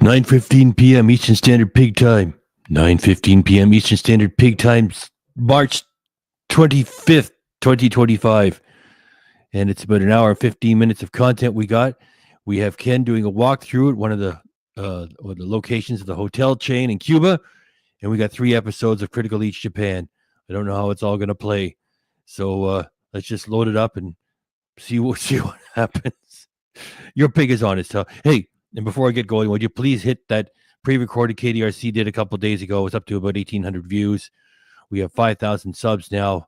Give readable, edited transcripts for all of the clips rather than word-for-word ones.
9:15 p.m. Eastern Standard Pig Time. 9:15 p.m. Eastern Standard Pig Time, March 25th, 2025. And it's about an hour and 15 minutes of content we got. We have Ken doing a walkthrough at one of the locations of the hotel chain in Cuba. And we got 3 episodes of Critical Eats Japan. I don't know how it's all going to play. So let's just load it up and see what happens. Your pig is honest, huh? Hey, and before I get going, would you please hit that pre-recorded KDRC did a couple of days ago? It's up to about 1,800 views. We have 5,000 subs now.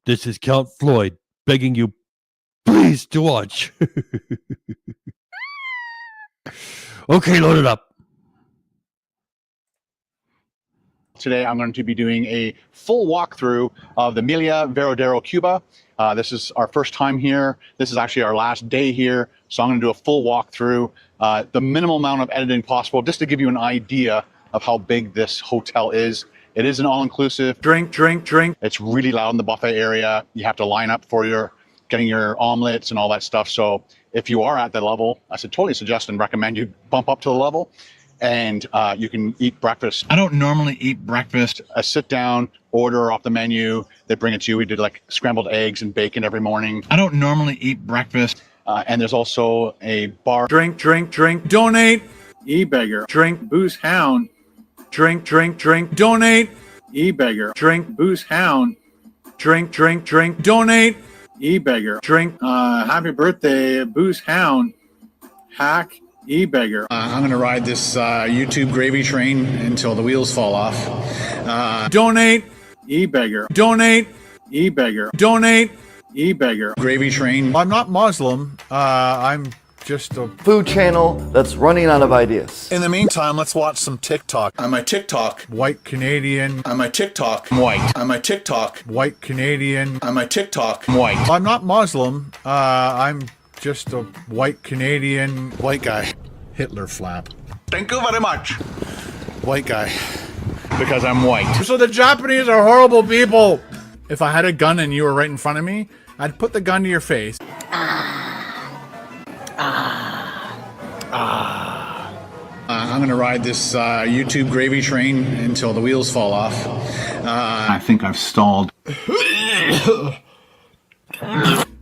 This is Count Floyd begging you, please, to watch. Okay, load it up. Today, I'm going to be doing a full walkthrough of the Milla Veradero, Cuba. This is our first time here. This is actually our last day here. So I'm going to do a full walkthrough, the minimal amount of editing possible, just to give you an idea of how big this hotel is. It is an all-inclusive. Drink. It's really loud in the buffet area. You have to line up for getting your omelets and all that stuff. So if you are at that level, I should totally suggest and recommend you bump up to the level. And you can eat breakfast. I don't normally eat breakfast. I sit down, order off the menu. They bring it to you. We did like scrambled eggs and bacon every morning. I don't normally eat breakfast. And there's also a bar. Drink. Donate. E-beggar. Drink. Booze hound. Drink. Donate. E-beggar. Drink. Booze hound. Drink. Donate. E-beggar. Drink. Happy birthday, Booze hound. Hack. E-beggar. I'm going to ride this YouTube gravy train until the wheels fall off. Donate. E-beggar. Donate. E-beggar. Donate. E-beggar. Gravy train. I'm not Muslim. I'm just a food channel that's running out of ideas. In the meantime, let's watch some TikTok. On my TikTok, White Canadian. on my TikTok, I'm white. On my TikTok, White Canadian. on my TikTok, I'm white. I'm not Muslim. I'm just a white Canadian. White guy. Hitler flap. Thank you very much. White guy. Because I'm white. So the Japanese are horrible people. If I had a gun and you were right in front of me, I'd put the gun to your face. I'm going to ride this YouTube gravy train until the wheels fall off. I think I've stalled.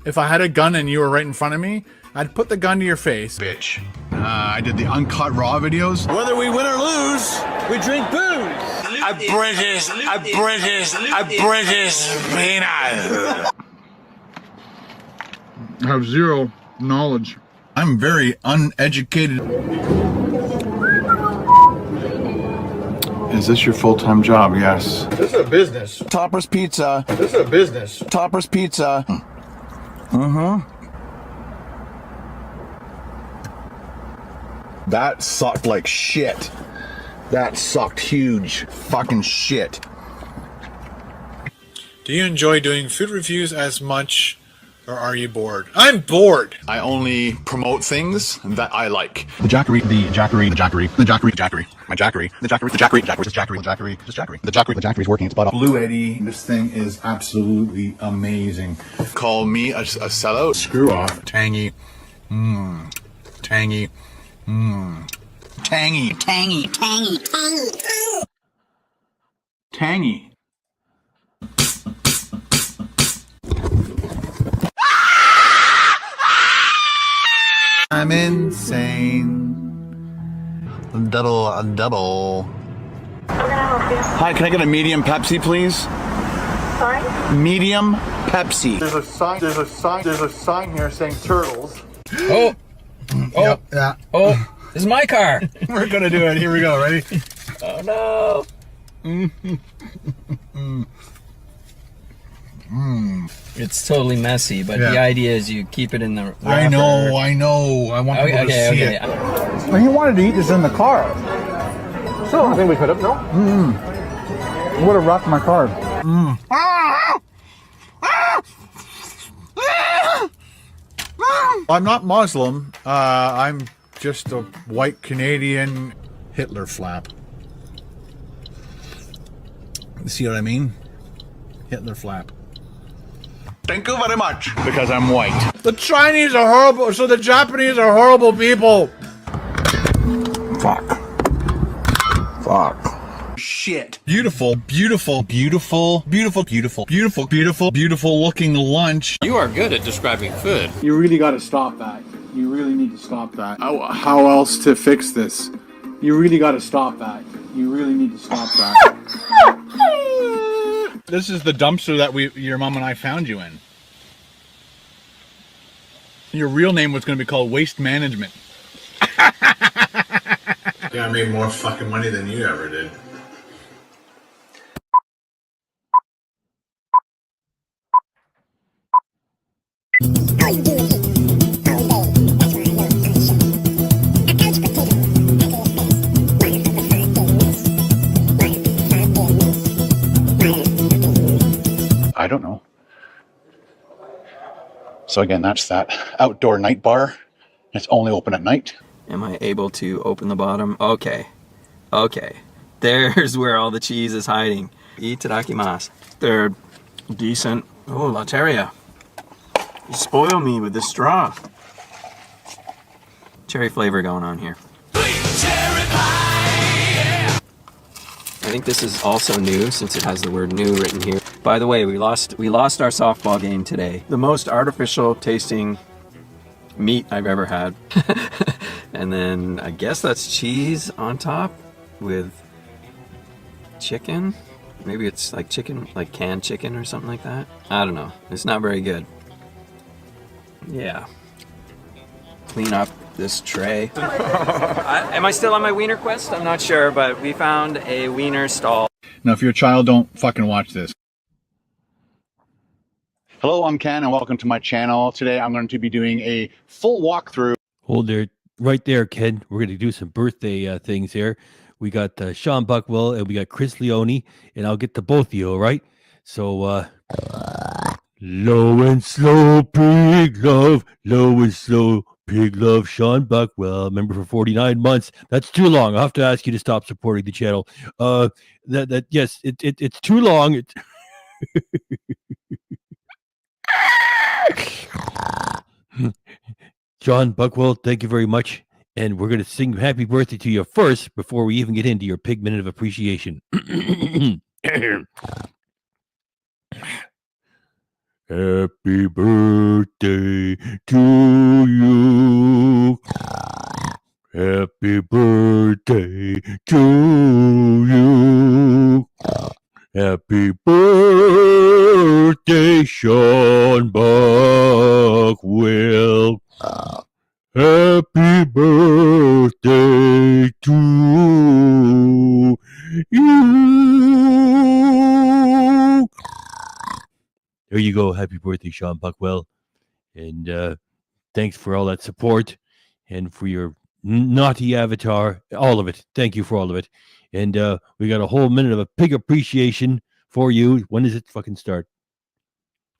If I had a gun and you were right in front of me, I'd put the gun to your face. Bitch. I did the uncut raw videos. Whether we win or lose, we drink booze. A British peanut. I have zero knowledge. I'm very uneducated. Is this your full-time job? Yes. This is a business. Topper's Pizza. This is a business. Topper's Pizza. That sucked like shit. That sucked huge fucking shit. Do you enjoy doing food reviews as much, or are you bored? I'm bored. I only promote things that I like. The Jackery, the Jackery, the Jackery, the Jackery, Jackery, my Jackery, the Jackery, the Jackery, Jackery, the Jackery, the Jackery, the Jackery, the Jackery, the Jackery's working its butt off. Blue Eddie, this thing is absolutely amazing. Call me a sellout. Screw off. Tangy. Tangy. Tangy. Tangy. I'm insane. Double. Hi, can I get a medium Pepsi, please? Sorry? Medium Pepsi. There's a sign here saying turtles. Oh, Yep, yeah. oh, this is my car. We're gonna do it. Here we go. Ready? Oh no. It's totally messy, but Yeah. the idea is you keep it in the wrapper. I know. I want people to see it. Well, he wanted to eat this in the car. So I think we could have, no? Would have rocked my car. I'm not Muslim. I'm just a white Canadian Hitler flap. See what I mean? Hitler flap. Thank you very much. Because I'm white. The Chinese are horrible, so the Japanese are horrible people. Fuck. Shit. Beautiful, beautiful, beautiful, beautiful, beautiful, beautiful, beautiful, beautiful looking lunch. You are good at describing food. You really got to stop that. You really need to stop that. How else to fix this? You really got to stop that. You really need to stop that. This is the dumpster that your mom and I found you in. Your real name was going to be called Waste Management. Yeah, I made more fucking money than you ever did. I don't know. So again, that's that outdoor night bar. It's only open at night. Am I able to open the bottom? Okay. Okay. There's where all the cheese is hiding. Itadakimasu. They're decent. Oh, Lateria. You spoil me with the straw. Cherry flavor going on here. I think this is also new since it has the word new written here. By the way, we lost our softball game today. The most artificial tasting meat I've ever had. And then I guess that's cheese on top with chicken. Maybe it's like chicken, like canned chicken or something like that. I don't know. It's not very good. Yeah. Clean up this tray. Am I still on my wiener quest? I'm not sure, but we found a wiener stall. Now, if you're a child, don't fucking watch this. Hello, I'm Ken and welcome to my channel. Today I'm going to be doing a full walkthrough. Hold there, right there, Ken. We're going to do some birthday things here. We got Sean Buckwell and we got Chris Leone, and I'll get to both of you, all right? So, low and slow, pig love, low and slow, pig love, Sean Buckwell. Member for 49 months. That's too long. I'll have to ask you to stop supporting the channel. Yes, it's too long. It's John Buckwell, thank you very much. And we're going to sing happy birthday to you first before we even get into your pig minute of appreciation. Happy birthday to you. Happy birthday to you. Happy birthday, Sean Buckwell. Happy birthday to you. There you go. Happy birthday, Sean Buckwell. And thanks for all that support and for your naughty avatar. All of it. Thank you for all of it. And we got a whole minute of a pig appreciation for you. When does it fucking start?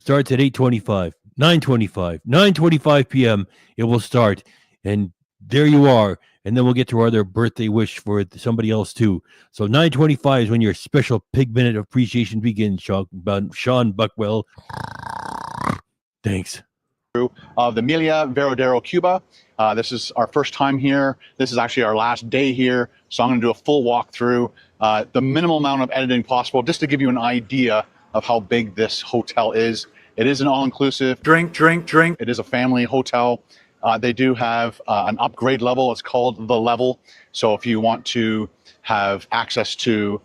Starts at 8:25, 9:25, 9:25 p.m. It will start. And there you are. And then we'll get to our other birthday wish for somebody else too. So 9:25 is when your special pig minute appreciation begins, Sean Buckwell. Thanks. Of the Emilia Verodero, Cuba. This is our first time here. This is actually our last day here. So I'm going to do a full walkthrough, the minimal amount of editing possible, just to give you an idea of how big this hotel is. It is an all-inclusive. Drink. It is a family hotel. They do have an upgrade level. It's called the level. So if you want to have access to,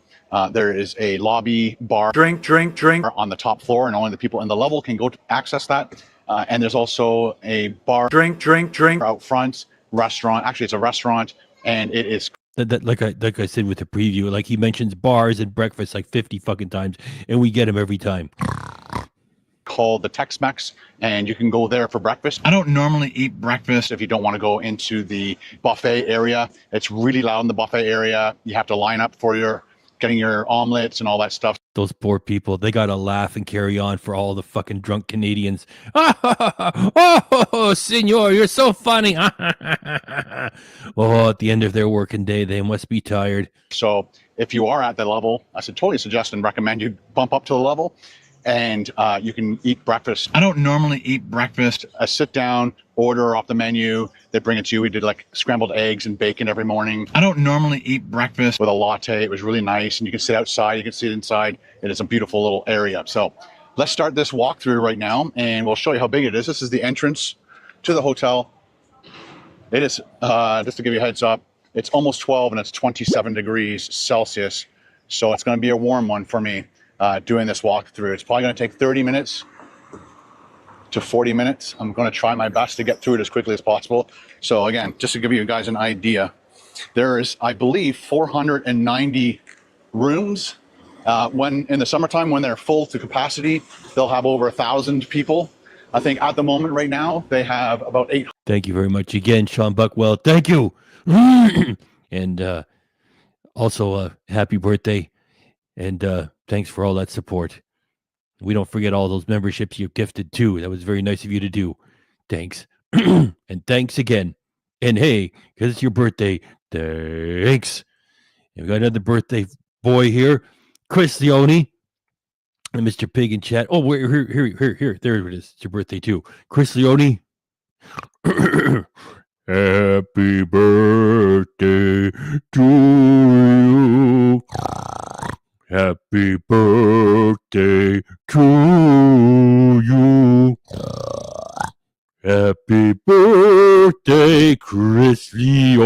there is a lobby bar. Drink. On the top floor, and only the people in the level can go to access that. And there's also a bar. Drink. Out front, restaurant. Actually, it's a restaurant, and it is. Like I said with the preview, like he mentions bars and breakfast like 50 fucking times, and we get him every time. Called the Tex-Mex, and you can go there for breakfast. I don't normally eat breakfast if you don't want to go into the buffet area. It's really loud in the buffet area. You have to line up for getting your omelets and all that stuff. Those poor people, they gotta laugh and carry on for all the fucking drunk Canadians. Oh, senor, you're so funny. Oh, at the end of their working day, they must be tired. So if you are at the level, I should totally suggest and recommend you bump up to the level. and you can eat breakfast. I don't normally eat breakfast. I sit down, order off the menu. They bring it to you. We did like scrambled eggs and bacon every morning. I don't normally eat breakfast with a latte. It was really nice, and you can sit outside. You can sit inside. It is a beautiful little area. So let's start this walkthrough right now, and we'll show you how big it is. This is the entrance to the hotel. It is, just to give you a heads up, it's almost 12 and it's 27 degrees Celsius. So it's going to be a warm one for me doing this walkthrough. It's probably going to take 30 minutes to 40 minutes. I'm going to try my best to get through it as quickly as possible. So again, just to give you guys an idea, there is, I believe, 490 rooms. When in the summertime, when they're full to capacity, they'll have over 1,000 people. I think at the moment right now, they have about 800. Thank you very much again, Sean Buckwell. Thank you. And also, happy birthday. And thanks for all that support. We don't forget all those memberships you've gifted too. That was very nice of you to do. Thanks. And thanks again. And hey, because it's your birthday, thanks. And we got another birthday boy here, Chris Leone. And Mr. Pig in chat. Oh, wait, here. There it is. It's your birthday too. Chris Leone. Happy birthday to you. Happy birthday to you. Happy birthday, Chris Leone.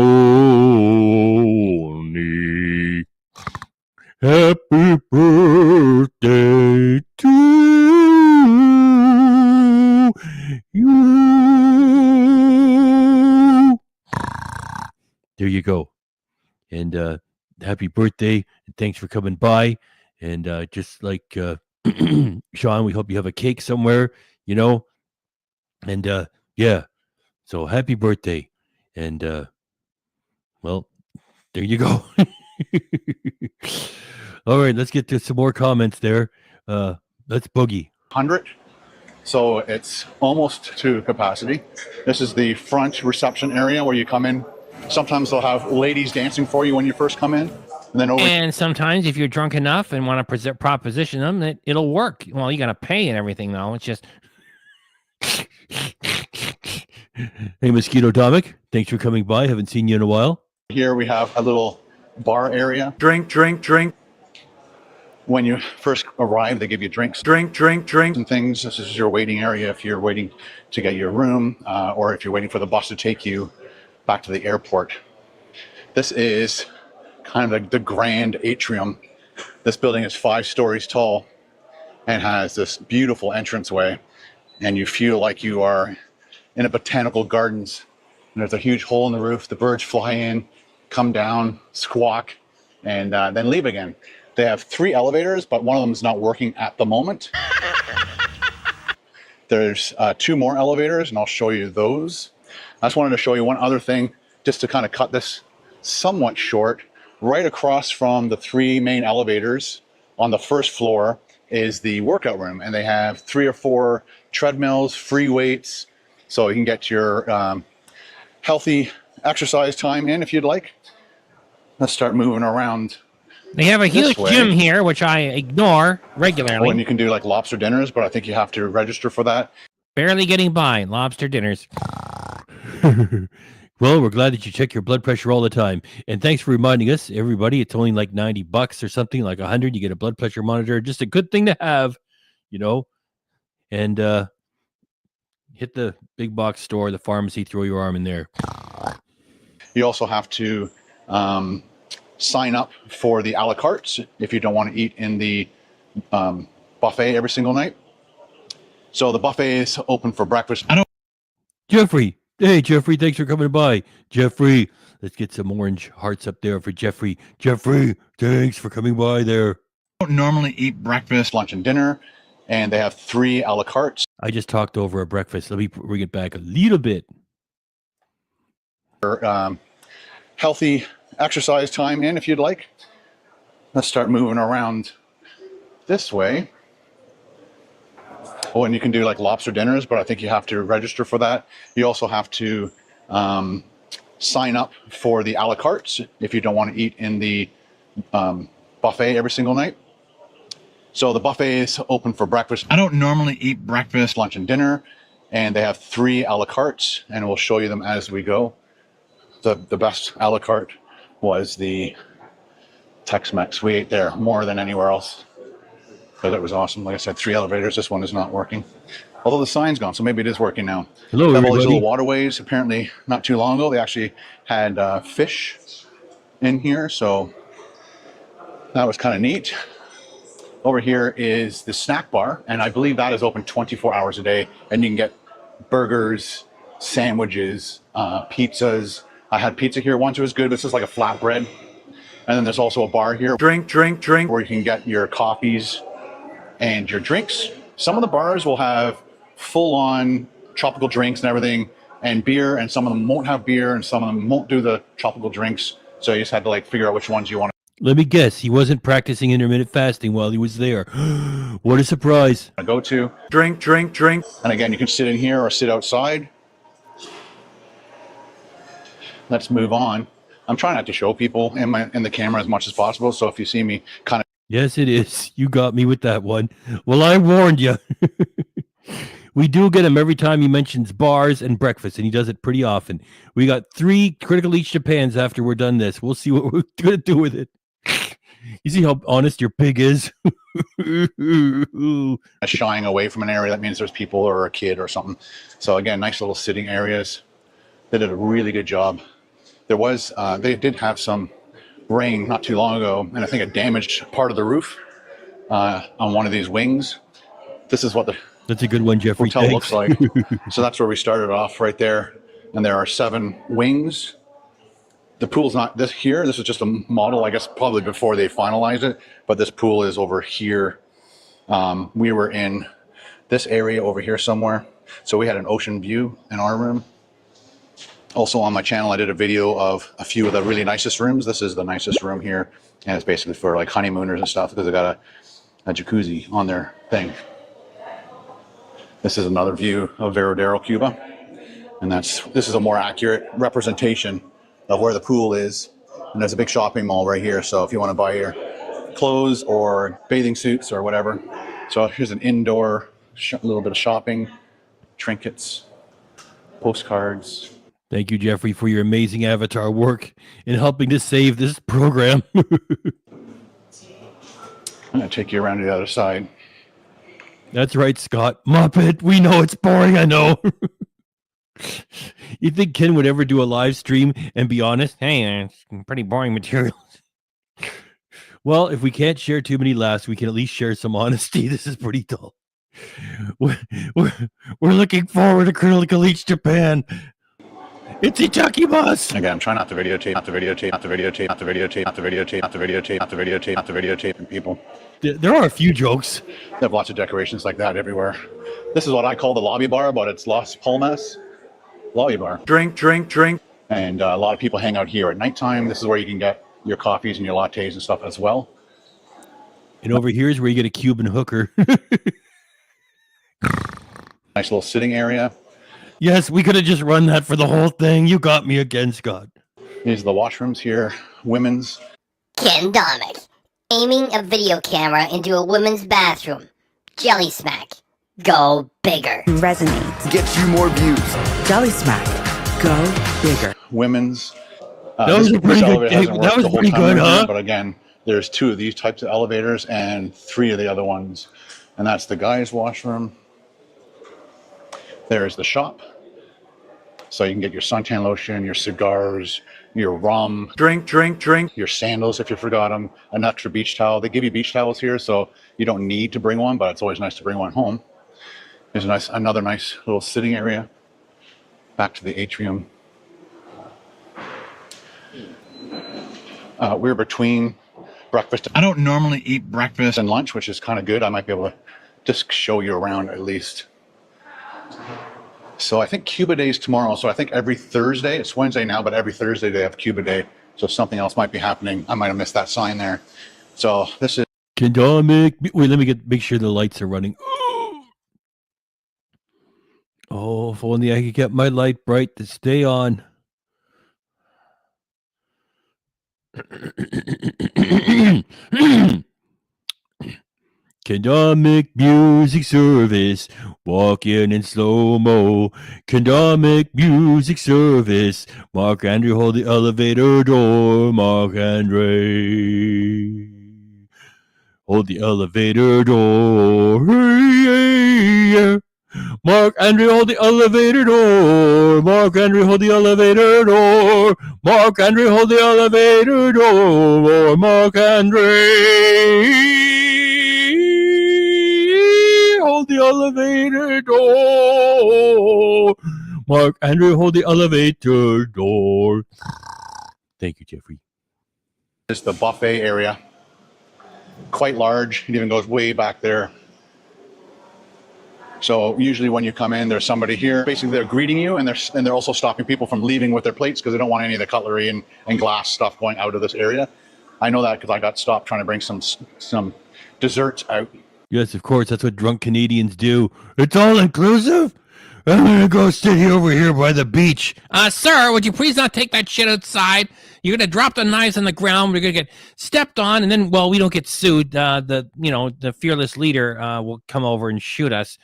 Happy birthday to you. There you go. And happy birthday, and thanks for coming by. And just like Sean, we hope you have a cake somewhere, you know. And yeah, so happy birthday. And well, there you go. All right, let's get to some more comments there. Let's boogie. 100. So it's almost to capacity. This is the front reception area where you come in. Sometimes they'll have ladies dancing for you when you first come in. And then and sometimes if you're drunk enough and want to proposition them, it'll work. Well, you got to pay and everything, though. It's just... Hey, Mosquito Domik, thanks for coming by. Haven't seen you in a while. Here we have a little bar area. Drink. When you first arrive, they give you drinks. Drink. And things. This is your waiting area if you're waiting to get your room or if you're waiting for the bus to take you back to the airport. This is kind of like the grand atrium. This building is 5 stories tall and has this beautiful entranceway. And you feel like you are in a botanical gardens. And there's a huge hole in the roof. The birds fly in, come down, squawk, and then leave again. They have 3 elevators, but one of them is not working at the moment. There's 2 more elevators, and I'll show you those. I just wanted to show you one other thing, just to kind of cut this somewhat short. Right across from the 3 main elevators on the first floor is the workout room, and they have 3 or 4 treadmills, free weights, so you can get your healthy exercise time in if you'd like. Let's start moving around. They have a huge gym here, which I ignore regularly. Oh, and you can do like lobster dinners, but I think you have to register for that. Barely getting by. Lobster dinners. Well, we're glad that you check your blood pressure all the time. And thanks for reminding us, everybody. It's only like $90 or something, like 100. You get a blood pressure monitor. Just a good thing to have, you know. And hit the big box store, the pharmacy, throw your arm in there. You also have to sign up for the a la carte if you don't want to eat in the buffet every single night. So the buffet is open for breakfast. Jeffrey. Hey, Jeffrey, thanks for coming by. Jeffrey, let's get some orange hearts up there for Jeffrey. Jeffrey, thanks for coming by there. I don't normally eat breakfast, lunch, and dinner, and they have 3 a la cartes. I just talked over a breakfast. Let me bring it back a little bit. Healthy exercise time in if you'd like. Let's start moving around this way. Oh, and you can do like lobster dinners, but I think you have to register for that. You also have to sign up for the a la carte if you don't want to eat in the buffet every single night. So the buffet is open for breakfast. I don't normally eat breakfast, lunch, and dinner, and they have 3 a la cartes, and we'll show you them as we go. The best a la carte was the Tex-Mex. We ate there more than anywhere else, but it was awesome. Like I said, 3 elevators. This one is not working, although the sign's gone, so maybe it is working now. Hello, they have all these everybody. little waterways. Apparently, not too long ago, they actually had fish in here, so that was kind of neat. Over here is the snack bar, and I believe that is open 24 hours a day, and you can get burgers, sandwiches, pizzas. I had pizza here once. It was good. This is like a flatbread. And then there's also a bar here. Drink, where you can get your coffees and your drinks. Some of the bars will have full-on tropical drinks and everything, and beer, and some of them won't have beer, and some of them won't do the tropical drinks. So you just had to like figure out which ones you want. Let me guess, he wasn't practicing intermittent fasting while he was there. What a surprise. To go to. Drink. And again, you can sit in here or sit outside. Let's move on. I'm trying not to show people in the camera as much as possible. So if you see me kind of. Yes, it is. You got me with that one. Well, I warned you. We do get him every time he mentions bars and breakfast, and he does it pretty often. We got 3 Critical Eats Japans after we're done this. We'll see what we're going to do with it. You see how honest your pig is? Shying away from an area, that means there's people or a kid or something. So again, nice little sitting areas. They did a really good job. There was, they did have some rain not too long ago, and I think it damaged part of the roof on one of these wings. This is what that's a good one, Jeffrey. Hotel looks like. So that's where we started off right there. And there are 7 wings. The pool's not this here. This is just a model, I guess, probably before they finalized it. But this pool is over here. We were in this area over here somewhere. So we had an ocean view in our room. Also on my channel, I did a video of a few of the really nicest rooms. This is the nicest room here. And it's basically for like honeymooners and stuff because they got a jacuzzi on their thing. This is another view of Verodero, Cuba. And this is a more accurate representation of where the pool is. And there's a big shopping mall right here. So if you want to buy your clothes or bathing suits or whatever. So here's an indoor, little bit of shopping, trinkets, postcards. Thank you, Jeffrey, for your amazing avatar work in helping to save this program. I'm going to take you around to the other side. That's right, Scott. Muppet, we know it's boring, I know. You think Ken would ever do a live stream and be honest? Hey, it's pretty boring material. Well, if we can't share too many laughs, we can at least share some honesty. This is pretty dull. We're looking forward to Critical Eats Japan. It's Itakimas. Again, I'm trying not to videotape people. There are a few jokes. They have lots of decorations like that everywhere. This is what I call the lobby bar, but it's Las Palmas lobby bar. Drink. And a lot of people hang out here at nighttime. This is where you can get your coffees and your lattes and stuff as well. And over here is where you get a Cuban hooker. Nice little sitting area. Yes, we could have just run that for the whole thing. You got me again, Scott. These are the washrooms here. Women's. Ken Domik, aiming a video camera into a women's bathroom. Jelly smack. Go bigger. Resonates. Gets you more views. Jelly smack. Go bigger. Women's. That was pretty good. That was pretty good, huh? But again, there's 2 of these types of elevators and 3 of the other ones. And that's the guys' washroom. There's the shop. So you can get your suntan lotion, your cigars, your rum. Drink. Your sandals if you forgot them. An extra beach towel. They give you beach towels here, so you don't need to bring one, but it's always nice to bring one home. There's another nice little sitting area. Back to the atrium. We're between breakfast. I don't normally eat breakfast and lunch, which is kind of good. I might be able to just show you around at least. So I think Cuba Day is tomorrow. So I think every Thursday, it's Wednesday now, but every Thursday they have Cuba Day. So something else might be happening. I might have missed that sign there. So this is. Domik. Wait, let me make sure the lights are running. Oh, if only I could get my light bright to stay on. Domik music service. Walk in slow-mo. Domik music service. Mark Andre, hold the elevator door. Mark Andre. Hold the elevator door. Hey, yeah. Mark Andre, hold the elevator door. Mark Andre, hold the elevator door. Mark Andre, hold the elevator door. Mark Andre, hold the elevator door. Mark Andre, hold the elevator door. Thank you, Jeffrey. This is the buffet area. Quite large. It even goes way back there. So usually when you come in, there's somebody here. Basically, they're greeting you, and they're also stopping people from leaving with their plates because they don't want any of the cutlery and glass stuff going out of this area. I know that because I got stopped trying to bring some desserts out. Yes, of course. That's what drunk Canadians do. It's all inclusive. I'm gonna go sit over here by the beach. Sir, would you please not take that shit outside? You're gonna drop the knives on the ground. We're gonna get stepped on, and then, well, we don't get sued. The fearless leader will come over and shoot us.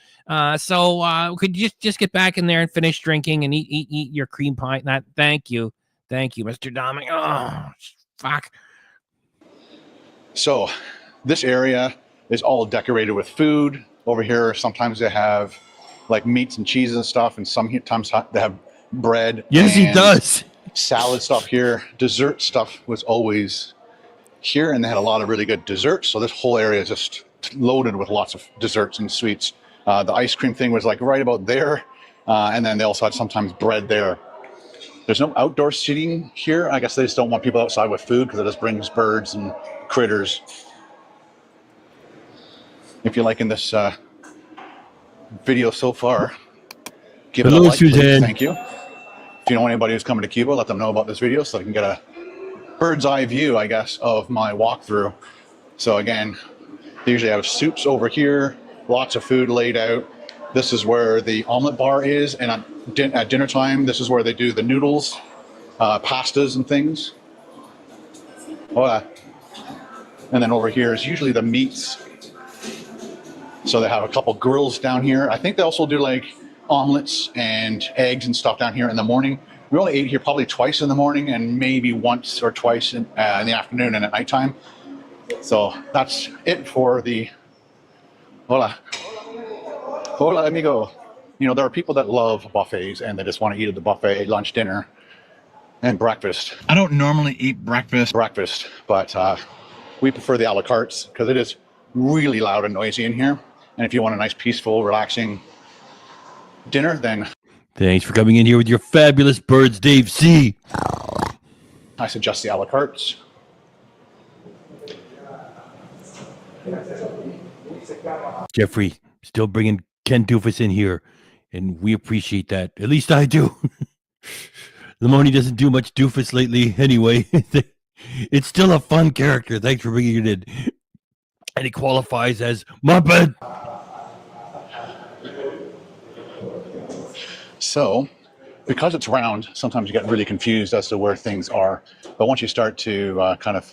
So could you just get back in there and finish drinking and eat your cream pie? Thank you, Mr. Domik. Oh, fuck. So this area is all decorated with food. Over here, sometimes they have like meats and cheeses and stuff, and sometimes they have bread. Yes, he does. Salad stuff here. Dessert stuff was always here, and they had a lot of really good desserts. So this whole area is just loaded with lots of desserts and sweets. The ice cream thing was like right about there, and then they also had sometimes bread there. There's no outdoor seating here. I guess they just don't want people outside with food because it just brings birds and critters. If you're liking this video so far, give it a like, please. Thank you. If you know anybody who's coming to Cuba, let them know about this video so they can get a bird's eye view, I guess, of my walkthrough. So again, they usually have soups over here, lots of food laid out. This is where the omelet bar is, and at dinner time, this is where they do the noodles, pastas and things. Hola. And then over here is usually the meats. So they have a couple grills down here. I think they also do like omelets and eggs and stuff down here in the morning. We only ate here probably twice in the morning and maybe once or twice in the afternoon and at nighttime. So that's it for the hola amigo. You know, there are people that love buffets and they just want to eat at the buffet, lunch, dinner, and breakfast. I don't normally eat breakfast, but we prefer the a la cartes because it is really loud and noisy in here. And if you want a nice, peaceful, relaxing dinner, then thanks for coming in here with your fabulous birds, Dave C. I suggest the a la cartes. Jeffrey, still bringing Ken Doofus in here, and we appreciate that. At least I do. Lamoni doesn't do much Doofus lately anyway. It's still a fun character. Thanks for bringing it in. And he qualifies as Muppet. So, because it's round, sometimes you get really confused as to where things are. But once you start to kind of...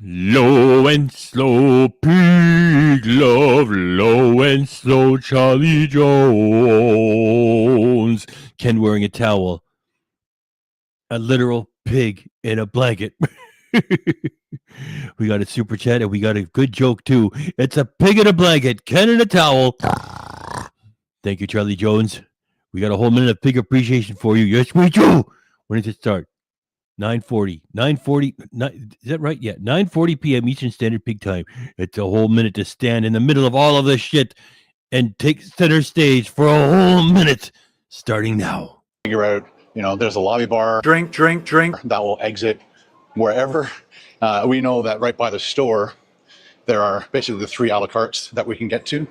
Low and slow, pig love, low and slow, Charlie Jones. Ken wearing a towel. A literal pig in a blanket. We got a super chat and we got a good joke too. It's a pig in a blanket, Ken in a towel. Thank you, Charlie Jones. We got a whole minute of pig appreciation for you. Yes, we do. When does it start? 9:40. 9:40. Is that right? Yeah. 9:40 p.m. Eastern Standard Pig Time. It's a whole minute to stand in the middle of all of this shit and take center stage for a whole minute, starting now. Figure out, you know, there's a lobby bar. Drink That will exit wherever. We know that right by the store, there are basically the 3 a la cartes that we can get to.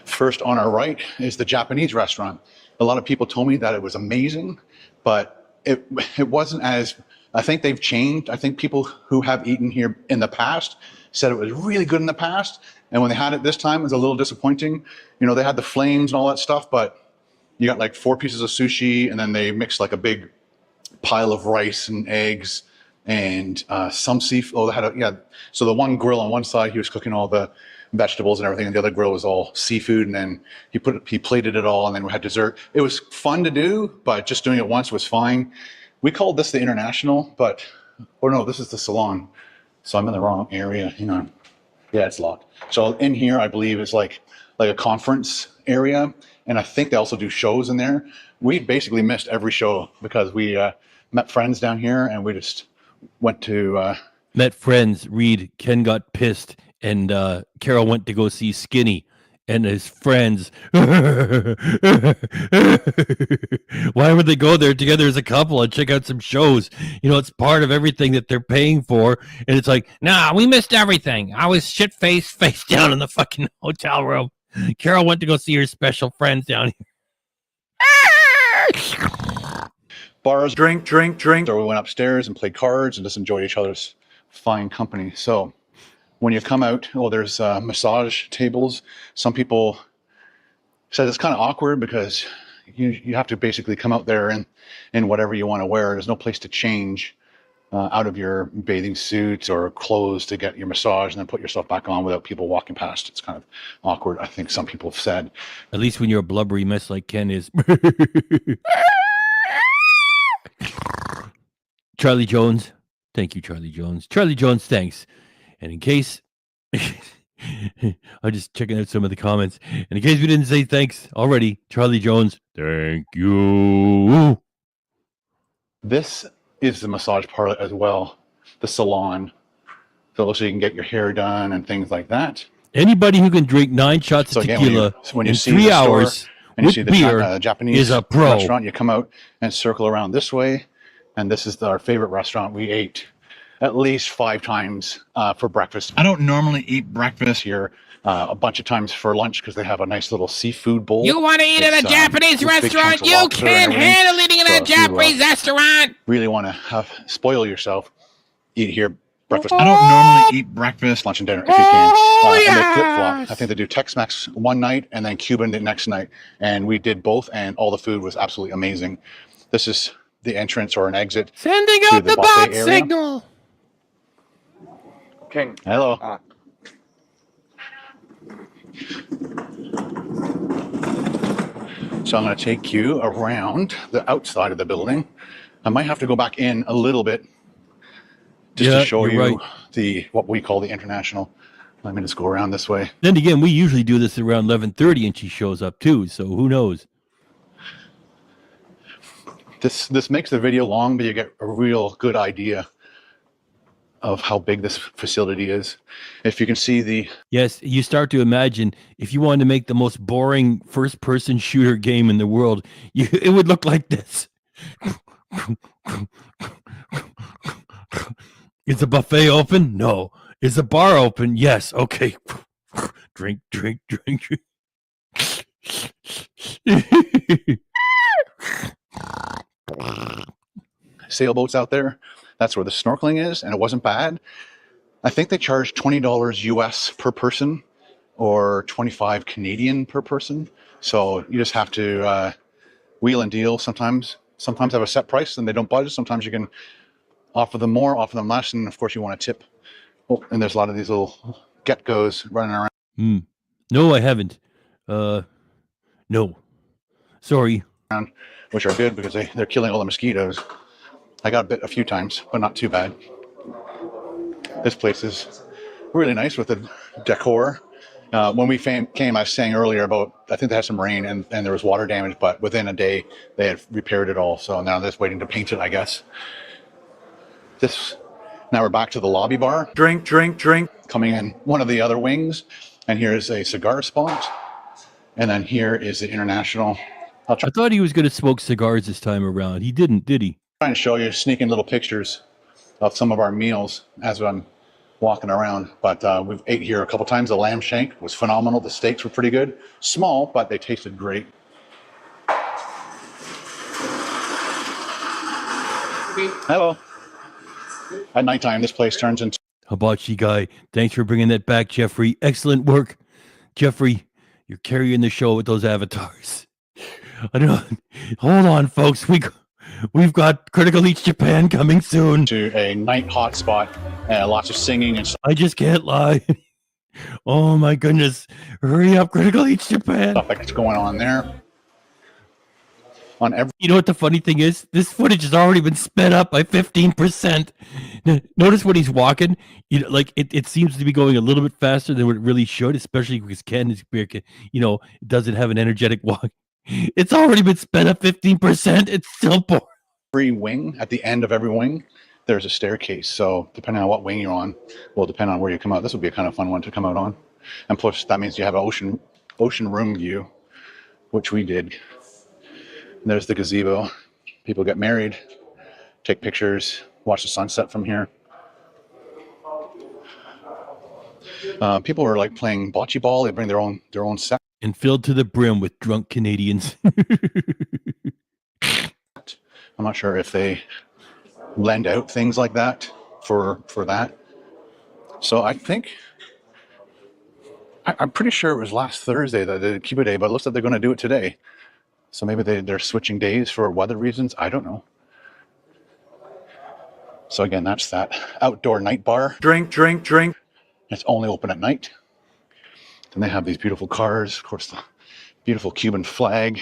First on our right is the Japanese restaurant. A lot of people told me that it was amazing, but it wasn't as, I think they've changed. I think people who have eaten here in the past said it was really good in the past. And when they had it this time, it was a little disappointing. You know, they had the flames and all that stuff, but you got like 4 pieces of sushi and then they mixed like a big pile of rice and eggs and some seafood. Oh, they had so the one grill on one side, he was cooking all the vegetables and everything, and the other grill was all seafood. And then he plated it all, and then we had dessert. It was fun to do, but just doing it once was fine. We called this the International, but no, this is the salon. So I'm in the wrong area. Hang on. Yeah, it's locked. So in here, I believe is like a conference area, and I think they also do shows in there. We basically missed every show because we met friends down here, and we just went to met friends. Reed, Ken got pissed, and Carol went to go see Skinny, and his friends. Why would they go there together as a couple and check out some shows? You know, it's part of everything that they're paying for, and it's like, Nah, we missed everything. I was shit-faced, face down in the fucking hotel room. Carol went to go see her special friends down here. bars, drink. So we went upstairs and played cards and just enjoyed each other's fine company. So when you come out, there's massage tables. Some people said it's kind of awkward because you have to basically come out there in whatever you want to wear. There's no place to change out of your bathing suits or clothes to get your massage and then put yourself back on without people walking past. It's kind of awkward, I think some people have said. at least when you're a blubbery mess like Ken is. Charlie Jones. Thank you, Charlie Jones. Charlie Jones, thanks. And in case, I'm just checking out some of the comments. And in case we didn't say thanks already, Charlie Jones, thank you. This is the massage parlor as well, the salon. So you can get your hair done and things like that. Anybody who can drink 9 shots of tequila in 3 hours and you with see beer the Japanese is a pro. restaurant, you come out and circle around this way. And this is our favorite restaurant. We ate at least 5 times for breakfast. I don't normally eat breakfast here a bunch of times for lunch because they have a nice little seafood bowl. You want to eat at a Japanese restaurant? You can't handle eating in a Japanese restaurant. Really want to spoil yourself, eat here breakfast. I don't normally eat breakfast, lunch, and dinner if you can. And they flip-flop. I think they do Tex-Mex one night and then Cuban the next night. And we did both, and all the food was absolutely amazing. This is the entrance or an exit. Sending out the bot signal. King. Hello. So I'm going to take you around the outside of the building. I might have to go back in a little bit just to show you what we call the International. Let me just go around this way. Then again, we usually do this around 11:30 and she shows up too, so who knows? This makes the video long, but you get a real good idea of how big this facility is. If you can see the... Yes, you start to imagine if you wanted to make the most boring first-person shooter game in the world, it would look like this. Is the buffet open? No. Is the bar open? Yes. Okay. Drink. Sailboats out there. That's where the snorkeling is, and it wasn't bad. I think they charge $20 US per person or 25 Canadian per person. So you just have to wheel and deal. Sometimes have a set price and they don't budge. Sometimes you can offer them more, offer them less, and of course you want to tip. Oh, and there's a lot of these little get-goes running around. No, I haven't. No. Sorry. Which are good because they're killing all the mosquitoes. I got bit a few times, but not too bad. This place is really nice with the decor. When we came, I was saying earlier about, I think they had some rain and there was water damage, but within a day they had repaired it all. So now they're just waiting to paint it, I guess. Now we're back to the lobby bar. Drink. Coming in one of the other wings. And here is a cigar spot. And then here is the International. I thought he was going to smoke cigars this time around. He didn't, did he? Trying to show you, sneaking little pictures of some of our meals as I'm walking around. But we've ate here a couple times. The lamb shank was phenomenal. The steaks were pretty good. Small, but they tasted great. Hello. At nighttime, this place turns into... Hibachi guy. Thanks for bringing that back, Jeffrey. Excellent work. Jeffrey, you're carrying the show with those avatars. I don't know. Hold on, folks. We've got Critical Eats Japan coming soon. To a night hotspot, lots of singing and I just can't lie. Oh my goodness. Hurry up, Critical Eats Japan. stuff that's going on there. On every You know what the funny thing is? This footage has already been sped up by 15%. Notice when he's walking, you know, like it seems to be going a little bit faster than what it really should, especially because Ken is, you know, doesn't have an energetic walk. It's already been sped up 15%. It's still poor. every wing, at the end of every wing, there's a staircase. So depending on what wing you're on, will depend on where you come out. This would be a kind of fun one to come out on. And plus, that means you have an ocean room view, which we did. And there's the gazebo. People get married, take pictures, watch the sunset from here. People are like playing bocce ball. They bring their own set. And filled to the brim with drunk Canadians. I'm not sure if they lend out things like that for that. So I think I'm pretty sure it was last Thursday that they did Cuba Day, but it looks like they're going to do it today. So maybe they're switching days for weather reasons. I don't know. So again, that's that outdoor night bar. Drink. It's only open at night. Then they have these beautiful cars, of course, the beautiful Cuban flag.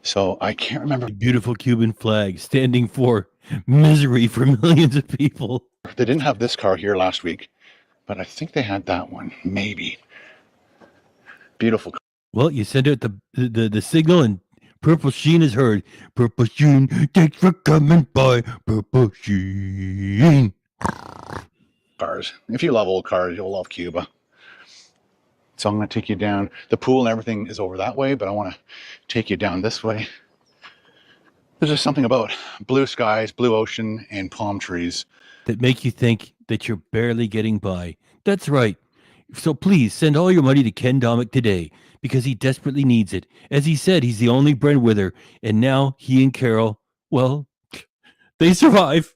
So I can't remember. A beautiful Cuban flag standing for misery for millions of people. They didn't have this car here last week, but I think they had that one, maybe. Beautiful car. Well, you send out the signal and Purple Sheen is heard. Purple Sheen, thanks for coming by. Purple Sheen. Cars. If you love old cars, you'll love Cuba. So I'm going to take you down. The pool and everything is over that way, but I want to take you down this way. There's just something about blue skies, blue ocean, and palm trees that make you think that you're barely getting by. That's right. So please send all your money to Ken Domik today because he desperately needs it. As he said, he's the only breadwinner, and now he and Carol, well, they survive.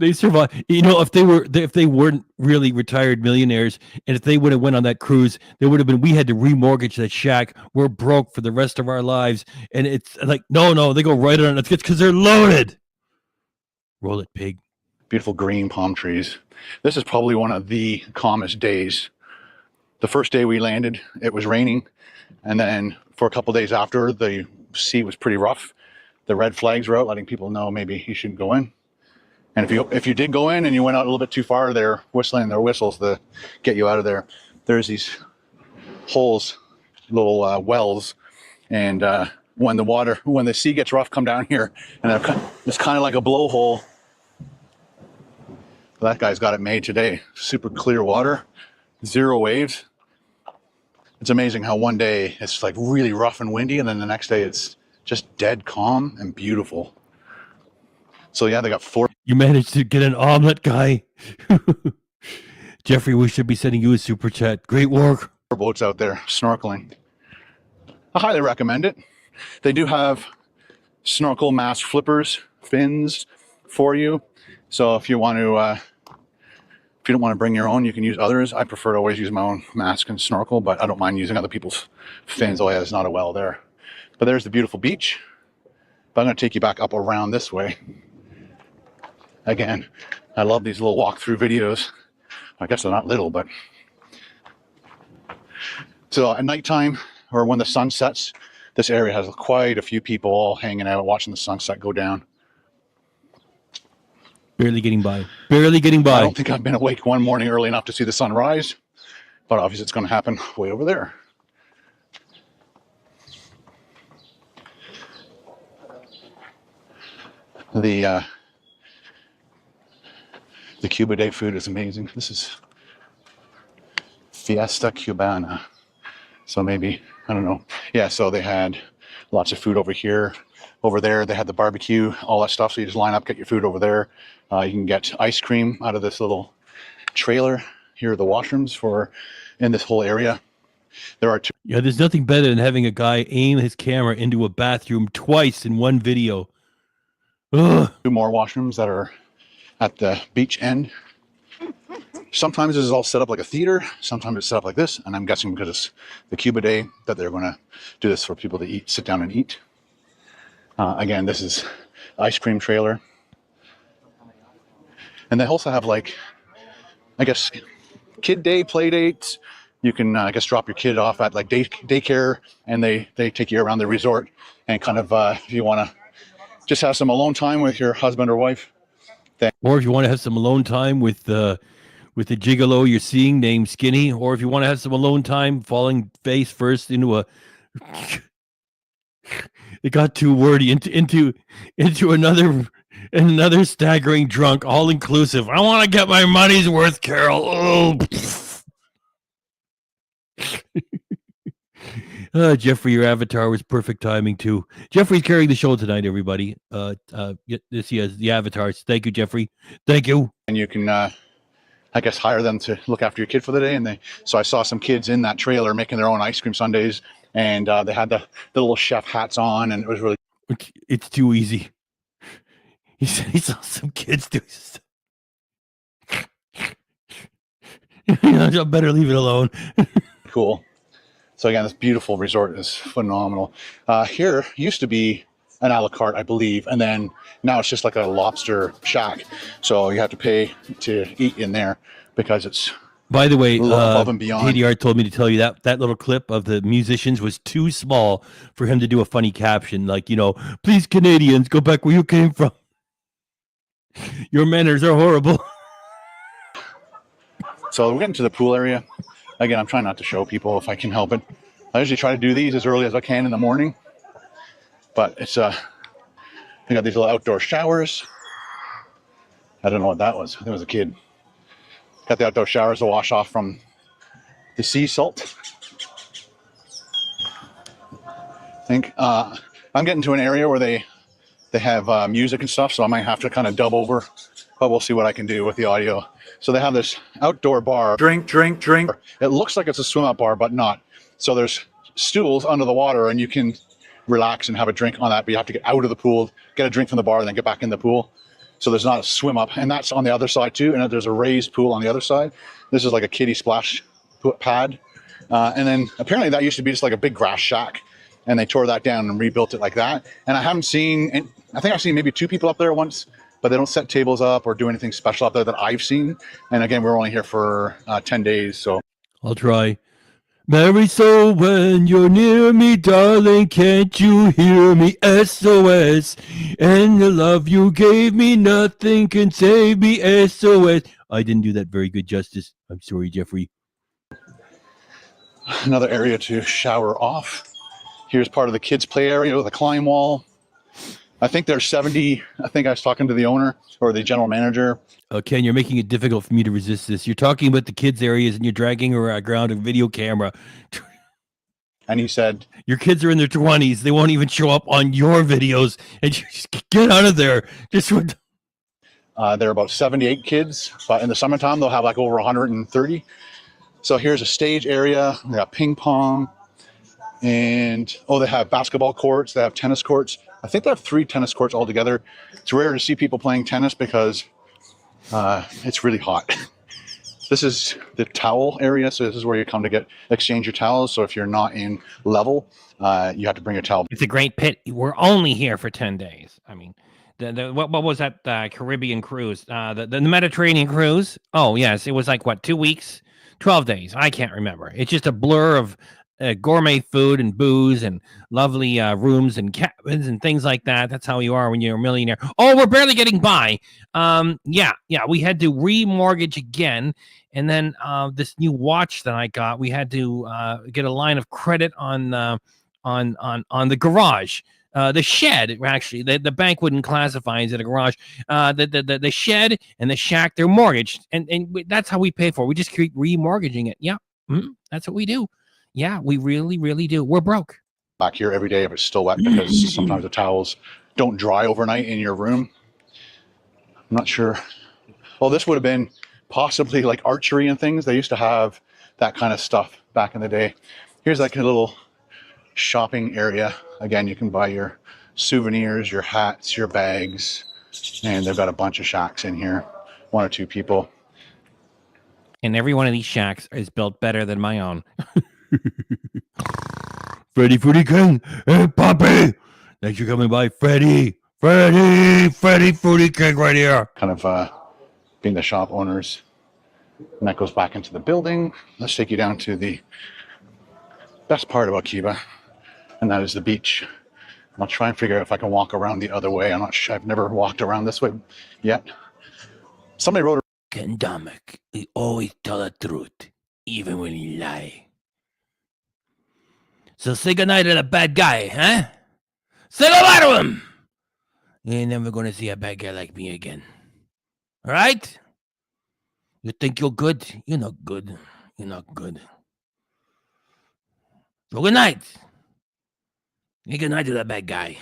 They survive. You know, if they weren't really retired millionaires, and if they would have went on that cruise, there would have been. We had to remortgage that shack. We're broke for the rest of our lives, and it's like no, they go right on. It's because they're loaded. Roll it, pig. Beautiful green palm trees. This is probably one of the calmest days. The first day we landed, it was raining, and then for a couple days after, the sea was pretty rough. The red flags were out, letting people know maybe you shouldn't go in. And if you did go in and you went out a little bit too far, they're whistling their whistles to get you out of there. There's these holes, little wells, and when the sea gets rough, come down here, and it's kind of like a blowhole. That guy's got it made today. Super clear water, zero waves. It's amazing how one day it's like really rough and windy, and then the next day it's just dead calm and beautiful. So yeah, they got 4. You managed to get an omelet, guy. Jeffrey, we should be sending you a super chat. Great work. Boats out there snorkeling. I highly recommend it. They do have snorkel mask flippers, fins for you. So if you want to, if you don't want to bring your own, you can use others. I prefer to always use my own mask and snorkel, but I don't mind using other people's fins. Oh yeah, there's not a well there. But there's the beautiful beach. But I'm going to take you back up around this way. Again, I love these little walkthrough videos. I guess they're not little, but. So at nighttime, or when the sun sets, this area has quite a few people all hanging out, watching the sunset go down. Barely getting by. Barely getting by. I don't think I've been awake one morning early enough to see the sun rise, but obviously it's going to happen way over there. The Cuba Day food is amazing. This is Fiesta Cubana. So maybe, I don't know. Yeah, so they had lots of food over here. Over there, they had the barbecue, all that stuff. So you just line up, get your food over there. You can get ice cream out of this little trailer. Here are the washrooms for in this whole area. There are 2. Yeah, there's nothing better than having a guy aim his camera into a bathroom twice in one video. Ugh. 2 more washrooms that are at the beach end. Sometimes this is all set up like a theater. Sometimes it's set up like this. And I'm guessing because it's the Cuba Day that they're going to do this for people to eat, sit down and eat. Again, this is ice cream trailer. And they also have like, I guess, kid day, play dates. You can, I guess, drop your kid off at like daycare, and they take you around the resort and kind of, if you want to just have some alone time with your husband or wife. Or if you want to have some alone time with the gigolo you're seeing named Skinny, or if you want to have some alone time falling face first into a it got too wordy into another staggering drunk, all inclusive. I want to get my money's worth, Carol. Oh. Jeffrey, your avatar was perfect timing too. Jeffrey's carrying the show tonight, everybody. This he has the avatars. Thank you, Jeffrey. Thank you. And you can, I guess, hire them to look after your kid for the day. And so I saw some kids in that trailer making their own ice cream sundaes, and they had the little chef hats on, and it was really. It's too easy. He said he saw some kids do stuff. I better leave it alone. Cool. So again, this beautiful resort is phenomenal. Here used to be an a la carte, I believe, and then now it's just like a lobster shack. So you have to pay to eat in there because it's. By the way, above and beyond. KDR told me to tell you that little clip of the musicians was too small for him to do a funny caption, like, please Canadians, go back where you came from. Your manners are horrible. So we're getting to the pool area. Again, I'm trying not to show people if I can help it. I usually try to do these as early as I can in the morning. But it's, we got these little outdoor showers. I don't know what that was. I think it was a kid. Got the outdoor showers to wash off from the sea salt. I think I'm getting to an area where they have music and stuff, so I might have to kind of dub over, but we'll see what I can do with the audio. So they have this outdoor bar. Drink. It looks like it's a swim-up bar, but not. So there's stools under the water, and you can relax and have a drink on that, but you have to get out of the pool, get a drink from the bar, and then get back in the pool. So there's not a swim-up, and that's on the other side too, and there's a raised pool on the other side. This is like a kiddie splash pad. And then apparently that used to be just like a big grass shack, and they tore that down and rebuilt it like that. And I haven't seen, I think I've seen maybe 2 people up there once, but they don't set tables up or do anything special up there that I've seen. And again, we're only here for 10 days, so. I'll try. Mary, so when you're near me, darling, can't you hear me? SOS. And the love you gave me, nothing can save me. SOS. I didn't do that very good justice. I'm sorry, Jeffrey. Another area to shower off. Here's part of the kids' play area with a climb wall. I think there's 70. I think I was talking to the owner or the general manager. Ken, you're making it difficult for me to resist this. You're talking about the kids' areas and you're dragging around a video camera. And he said, your kids are in their 20s. They won't even show up on your videos. And you just get out of there. Just there are about 78 kids, but in the summertime, they'll have like over 130. So here's a stage area. They got ping pong. And, they have basketball courts. They have tennis courts. I think they have 3 tennis courts altogether. It's rare to see people playing tennis because it's really hot. This is the towel area. So this is where you come to exchange your towels. So if you're not in level, you have to bring a towel. It's a great pit. We're only here for 10 days. I mean, what was that Caribbean cruise? The Mediterranean cruise? Oh, yes. It was like, 2 weeks? 12 days. I can't remember. It's just a blur of gourmet food and booze and lovely rooms and cabins and things like that. That's how you are when you're a millionaire. Oh, we're barely getting by. Yeah. We had to remortgage again, and then this new watch that I got, we had to get a line of credit on the garage. The shed, actually, the bank wouldn't classify as a garage. The shed and the shack, they're mortgaged, and that's how we pay for it. We just keep remortgaging it. Yeah, that's what we do. Yeah, we really, really do. We're broke. Back here every day if it's still wet because sometimes the towels don't dry overnight in your room. I'm not sure. Well, this would have been possibly like archery and things. They used to have that kind of stuff back in the day. Here's like a little shopping area. Again, you can buy your souvenirs, your hats, your bags, and they've got a bunch of shacks in here. 1 or 2 people. And every one of these shacks is built better than my own. Freddy Fruity King. Hey, Poppy. Thanks for coming by, Freddy. Freddy Fruity King right here. Kind of being the shop owners. And that goes back into the building. Let's take you down to the best part about Cuba, and that is the beach. I'll try and figure out if I can walk around the other way. I'm not sure. I've never walked around this way yet. Somebody wrote Ken Domik, he always tell the truth, even when he lie. So say goodnight to the bad guy, huh? Say goodbye to him! You ain't never gonna see a bad guy like me again. Alright? You think you're good? You're not good. You're not good. So good night. Hey, good night to that bad guy.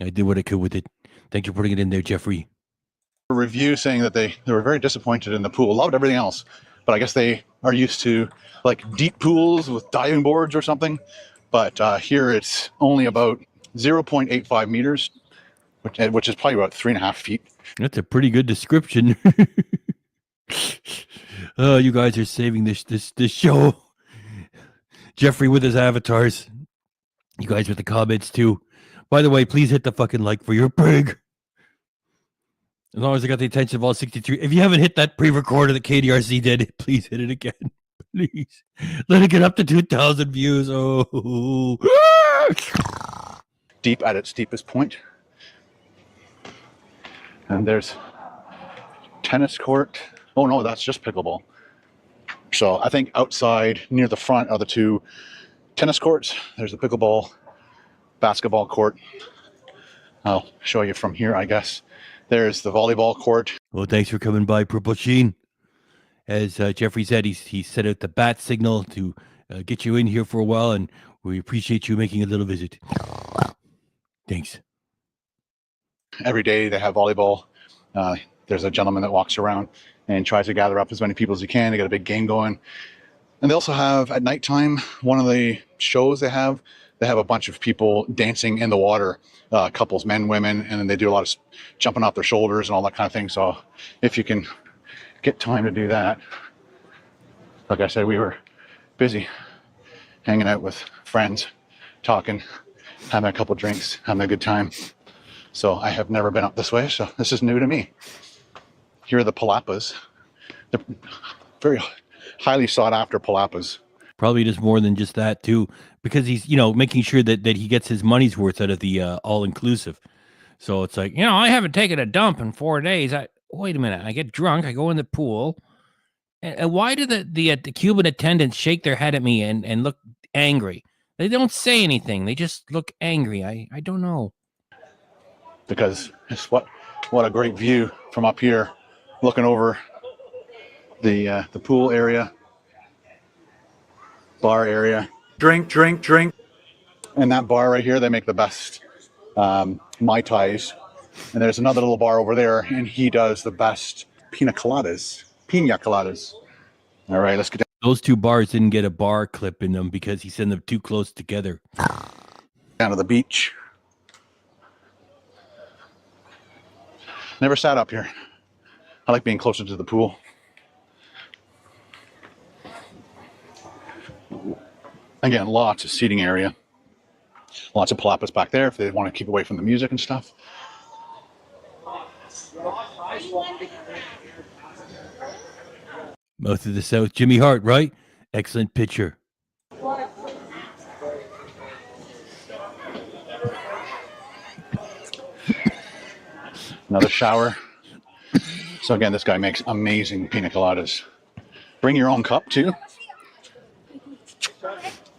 I did what I could with it. Thanks for putting it in there, Jeffrey. a review saying that they were very disappointed in the pool, loved everything else, but I guess they are used to like deep pools with diving boards or something. But here it's only about 0.85 meters, which is probably about 3.5 feet. That's a pretty good description. Oh, you guys are saving this show. Jeffrey with his avatars. You guys with the comments too. By the way, please hit the fucking like for your pig. As long as I got the attention of all 63. If you haven't hit that pre-recorder that KDRC did, please hit it again. Please. Let it get up to 2,000 views. Oh. Deep at its deepest point. And there's tennis court. Oh no, that's just pickleball. So I think outside near the front are the two tennis courts. There's the pickleball, basketball court. I'll show you from here, I guess. There's the volleyball court. Well, thanks for coming by, Purple Sheen. As Jeffrey said, he set out the bat signal to get you in here for a while, and we appreciate you making a little visit. Thanks. Every day they have volleyball. There's a gentleman that walks around and tries to gather up as many people as he can. They got a big game going. And they also have, at nighttime, one of the shows they have a bunch of people dancing in the water, couples, men, women, and then they do a lot of jumping off their shoulders and all that kind of thing. So if you can get time to do that, like I said, we were busy hanging out with friends, talking, having a couple drinks, having a good time. So I have never been up this way, so this is new to me. Here are the palapas. They're very highly sought after palapas. Probably does more than just that too, because he's, making sure that he gets his money's worth out of the all-inclusive. So it's like, I haven't taken a dump in 4 days. Wait a minute. I get drunk. I go in the pool. And why do the Cuban attendants shake their head at me and look angry? They don't say anything. They just look angry. I don't know. Because it's what a great view from up here, looking over the pool area, bar area. Drink. And that bar right here, they make the best Mai Tais. And there's another little bar over there, and he does the best pina coladas. All right, let's get down. Those two bars didn't get a bar clip in them because he sent them too close together. Down to the beach. Never sat up here. I like being closer to the pool. Again, lots of seating area. Lots of palapas back there if they want to keep away from the music and stuff. Mouth of the South, Jimmy Hart, right? Excellent picture. Another shower. So again, this guy makes amazing pina coladas. Bring your own cup too.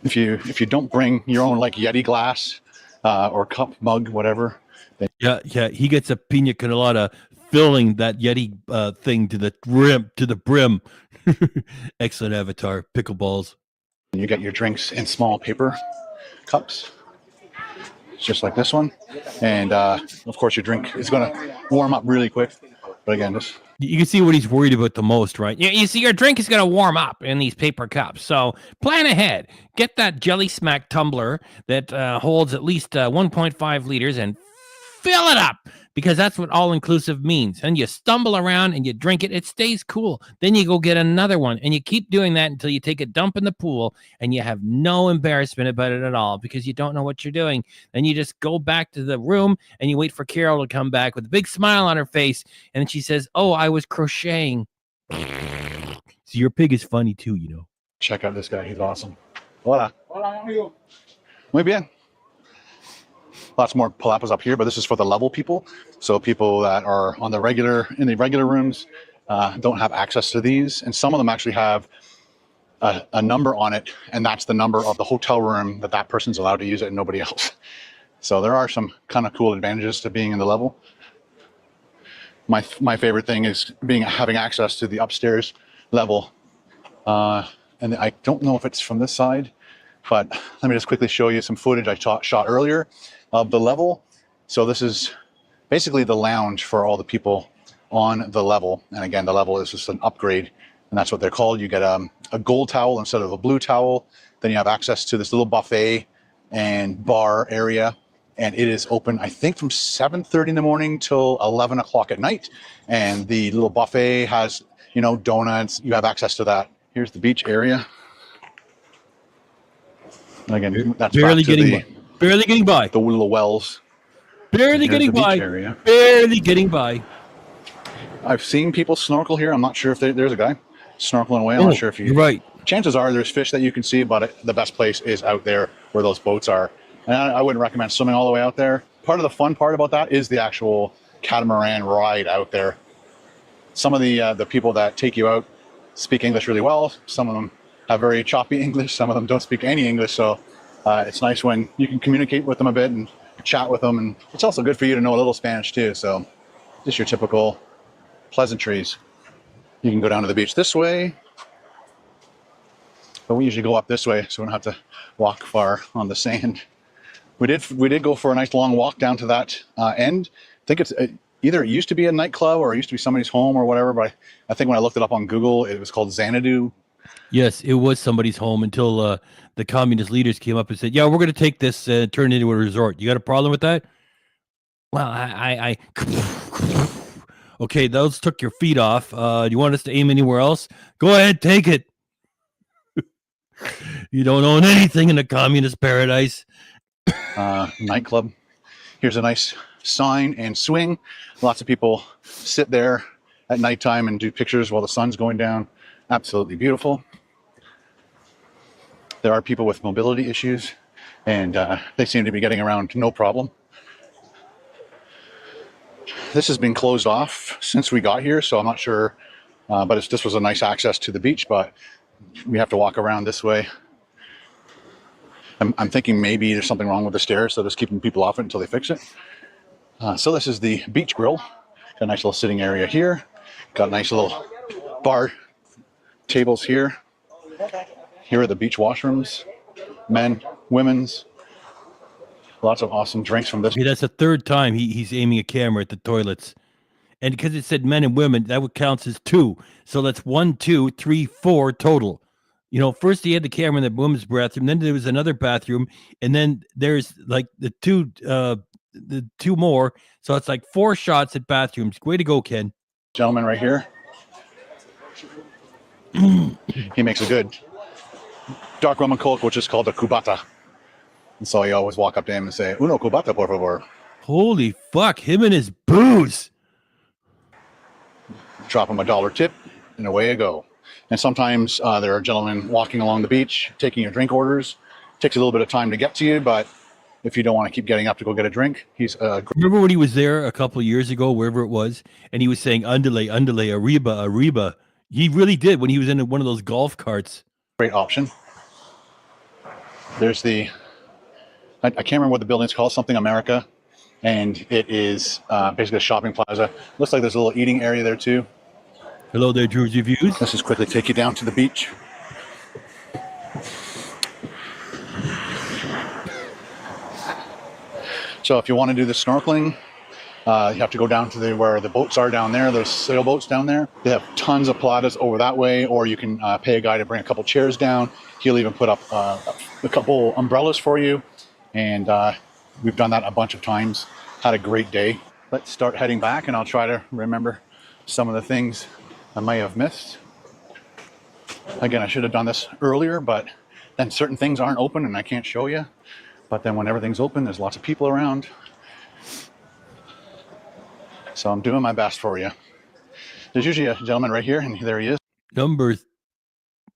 If you don't bring your own like Yeti glass or cup, mug, whatever. Then Yeah. He gets a pina colada filling that Yeti thing to the brim. Excellent avatar. Pickleballs. you get your drinks in small paper cups, just like this one. And of course, your drink is going to warm up really quick. But again, just You can see what he's worried about the most, right? You see, your drink is going to warm up in these paper cups. So plan ahead. Get that Jelly Smack tumbler that holds at least 1.5 liters and fill it up because that's what all inclusive means. And you stumble around and you drink it, it stays cool. Then you go get another one and you keep doing that until you take a dump in the pool and you have no embarrassment about it at all because you don't know what you're doing. Then you just go back to the room and you wait for Carol to come back with a big smile on her face. And then she says, "Oh, I was crocheting." So your pig is funny too, you know. Check out this guy. He's awesome. Hola. Hola, amigo. Muy bien. Lots more palapas up here, but this is for the level people. So people that are on the regular, in the regular rooms, don't have access to these. And some of them actually have a number on it, and that's the number of the hotel room that person's allowed to use it and nobody else. So there are some kind of cool advantages to being in the level. My favorite thing is having access to the upstairs level. And I don't know if it's from this side, but let me just quickly show you some footage I shot earlier of the level. So this is basically the lounge for all the people on the level. And again, the level is just an upgrade, and that's what they're called. You get a gold towel instead of a blue towel. Then you have access to this little buffet and bar area. And it is open, I think, from 7:30 in the morning till 11 o'clock at night. And the little buffet has, you know, donuts. You have access to that. Here's the beach area. And again, that's barely back to getting by. Barely getting by. the little wells. Barely Here's getting the beach by. area. Barely getting by. I've seen people snorkel here. I'm not sure if there's a guy snorkeling away. I'm not sure if You're right. Chances are there's fish that you can see, but the best place is out there where those boats are. And I wouldn't recommend swimming all the way out there. Part of the fun part about that is the actual catamaran ride out there. Some of the people that take you out speak English really well. Some of them have very choppy English. Some of them don't speak any English. So it's nice when you can communicate with them a bit and chat with them. And it's also good for you to know a little Spanish too. So just your typical pleasantries. You can go down to the beach this way, but we usually go up this way so we don't have to walk far on the sand. We did go for a nice long walk down to that end. I think it's either it used to be a nightclub or it used to be somebody's home or whatever, but I think when I looked it up on Google, it was called Xanadu. Yes, it was somebody's home until the communist leaders came up and said, "Yeah, we're going to take this and turn it into a resort." You got a problem with that? Well, I okay, those took your feet off. Do you want us to aim anywhere else? Go ahead, take it. You don't own anything in a communist paradise. Nightclub. Here's a nice sign and swing. Lots of people sit there at nighttime and do pictures while the sun's going down. Absolutely beautiful. There are people with mobility issues, and they seem to be getting around no problem. This has been closed off since we got here, so I'm not sure, but this was a nice access to the beach, but we have to walk around this way. I'm thinking maybe there's something wrong with the stairs, so just keeping people off it until they fix it. So this is the beach grill. Got a nice little sitting area here. Got nice little bar tables here. Here are the beach washrooms, men, women's. Lots of awesome drinks from this. Yeah, that's the third time he's aiming a camera at the toilets. And because it said men and women, that would count as two. So that's 1, 2, 3, 4 total. You know, first he had the camera in the women's bathroom, then there was another bathroom, and then there's like the two more. So it's like 4 shots at bathrooms. Way to go, Ken. Gentleman right here. He makes a good dark rum and coke, which is called a cubata. And so you always walk up to him and say, "Uno cubata, por favor." Holy fuck, him and his booze. Drop him a $1 tip, and away you go. And sometimes there are gentlemen walking along the beach, taking your drink orders. Takes a little bit of time to get to you, but if you don't want to keep getting up to go get a drink, he's Remember when he was there a couple of years ago, wherever it was, and he was saying, "Andale, andale, arriba, arriba." He really did when he was in one of those golf carts. great option. There's the, I can't remember what the building's called, something America. And it is basically a shopping plaza. Looks like there's a little eating area there too. Hello there, Drew's Reviews. Let's just quickly take you down to the beach. So if you want to do the snorkeling, you have to go down to where the boats are down there, those sailboats down there. They have tons of paladas over that way, or you can pay a guy to bring a couple chairs down. He'll even put up a couple umbrellas for you. And we've done that a bunch of times. Had a great day. let's start heading back, and I'll try to remember some of the things I may have missed. Again, I should have done this earlier, but then certain things aren't open and I can't show you. But then when everything's open, there's lots of people around. So I'm doing my best for you. There's usually a gentleman right here, and there he is. Number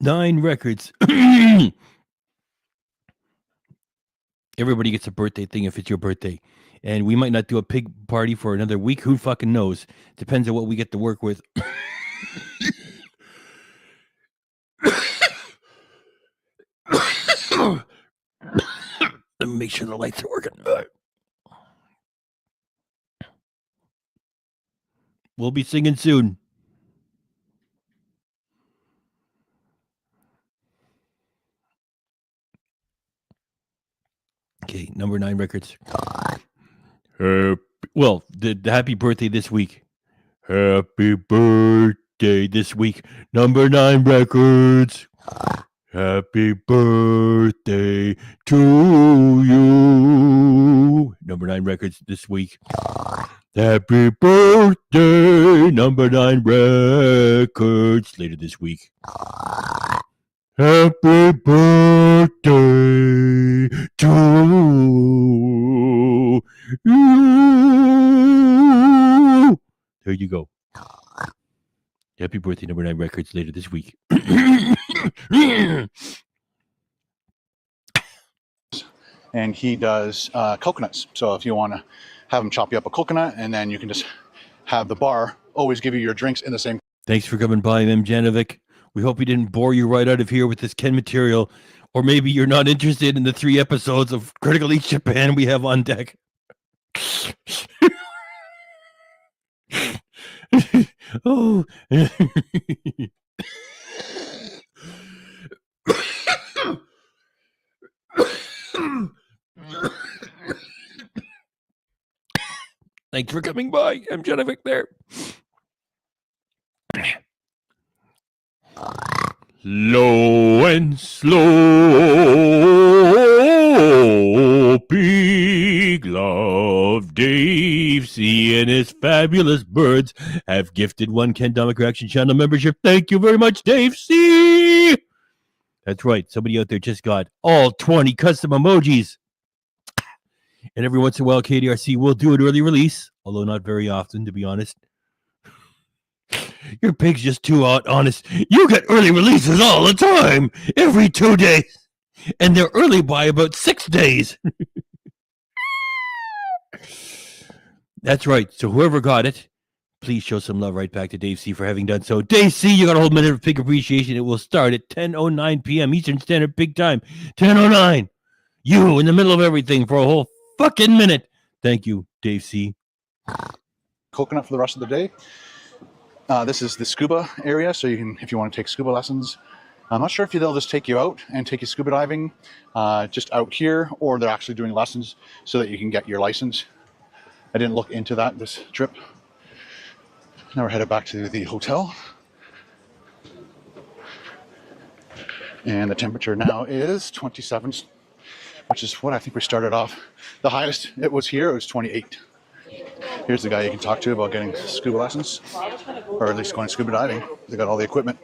9 records. Everybody gets a birthday thing if it's your birthday. And we might not do a pig party for another week. Who fucking knows? Depends on what we get to work with. Let me make sure the lights are working. We'll be singing soon. Okay, number 9 records. Well, the happy birthday this week. Happy birthday this week. Number 9 records. Happy birthday to you. Number 9 records this week. Happy birthday. Number 9 records later this week. Happy birthday to you. There you go. Happy birthday, number 9 records later this week. And he does coconuts. So if you want to have him chop you up a coconut, and then you can just have the bar always give you your drinks in the same. Thanks for coming by, M. Janovic. We hope we didn't bore you right out of here with this Ken material. Or maybe you're not interested in the 3 episodes of Critical Eats Japan we have on deck. Oh. Thanks for coming by. I'm Janovic there. Low and slow, big love, Dave C. and his fabulous birds have gifted one Ken Domik Reaction Channel membership. Thank you very much, Dave C. That's right. Somebody out there just got all 20 custom emojis. And every once in a while, KDRC will do an early release, although not very often, to be honest. Your pig's just too honest. You get early releases all the time, every 2 days. And they're early by about 6 days. That's right. So whoever got it, please show some love right back to Dave C. for having done so. Dave C., you got a whole minute of pig appreciation. It will start at 10:09 p.m. Eastern Standard Pig Time. 10:09. You in the middle of everything for a whole fucking minute. Thank you, Dave C. Coconut for the rest of the day. This is the scuba area, so you can, if you want to take scuba lessons. I'm not sure if they'll just take you out and take you scuba diving just out here, or they're actually doing lessons so that you can get your license. I didn't look into that this trip. Now we're headed back to the hotel. And the temperature now is 27, which is what I think we started off. The highest it was here, it was 28. Here's the guy you can talk to about getting scuba lessons, or at least going scuba diving. They got all the equipment.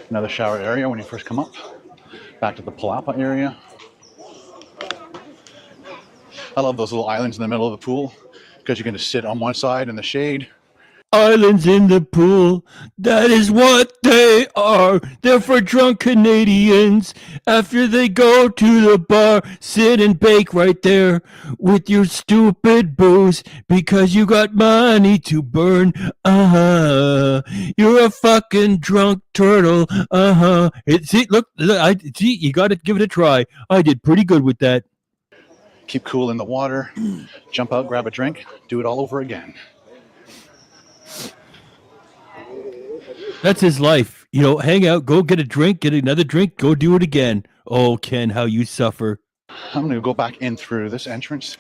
Another shower area when you first come up. Back to the Palapa area. I love those little islands in the middle of the pool because you can just sit on one side in the shade. Islands in the pool, that is what they are. They're for drunk Canadians. After they go to the bar, sit and bake right there with your stupid booze because you got money to burn. You're a fucking drunk turtle. See, look, you got to give it a try. I did pretty good with that. Keep cool in the water. Jump out, grab a drink, do it all over again. That's his life. You know, hang out, go get a drink, get another drink, go do it again. Oh, Ken, how you suffer. I'm going to go back in through this entrance.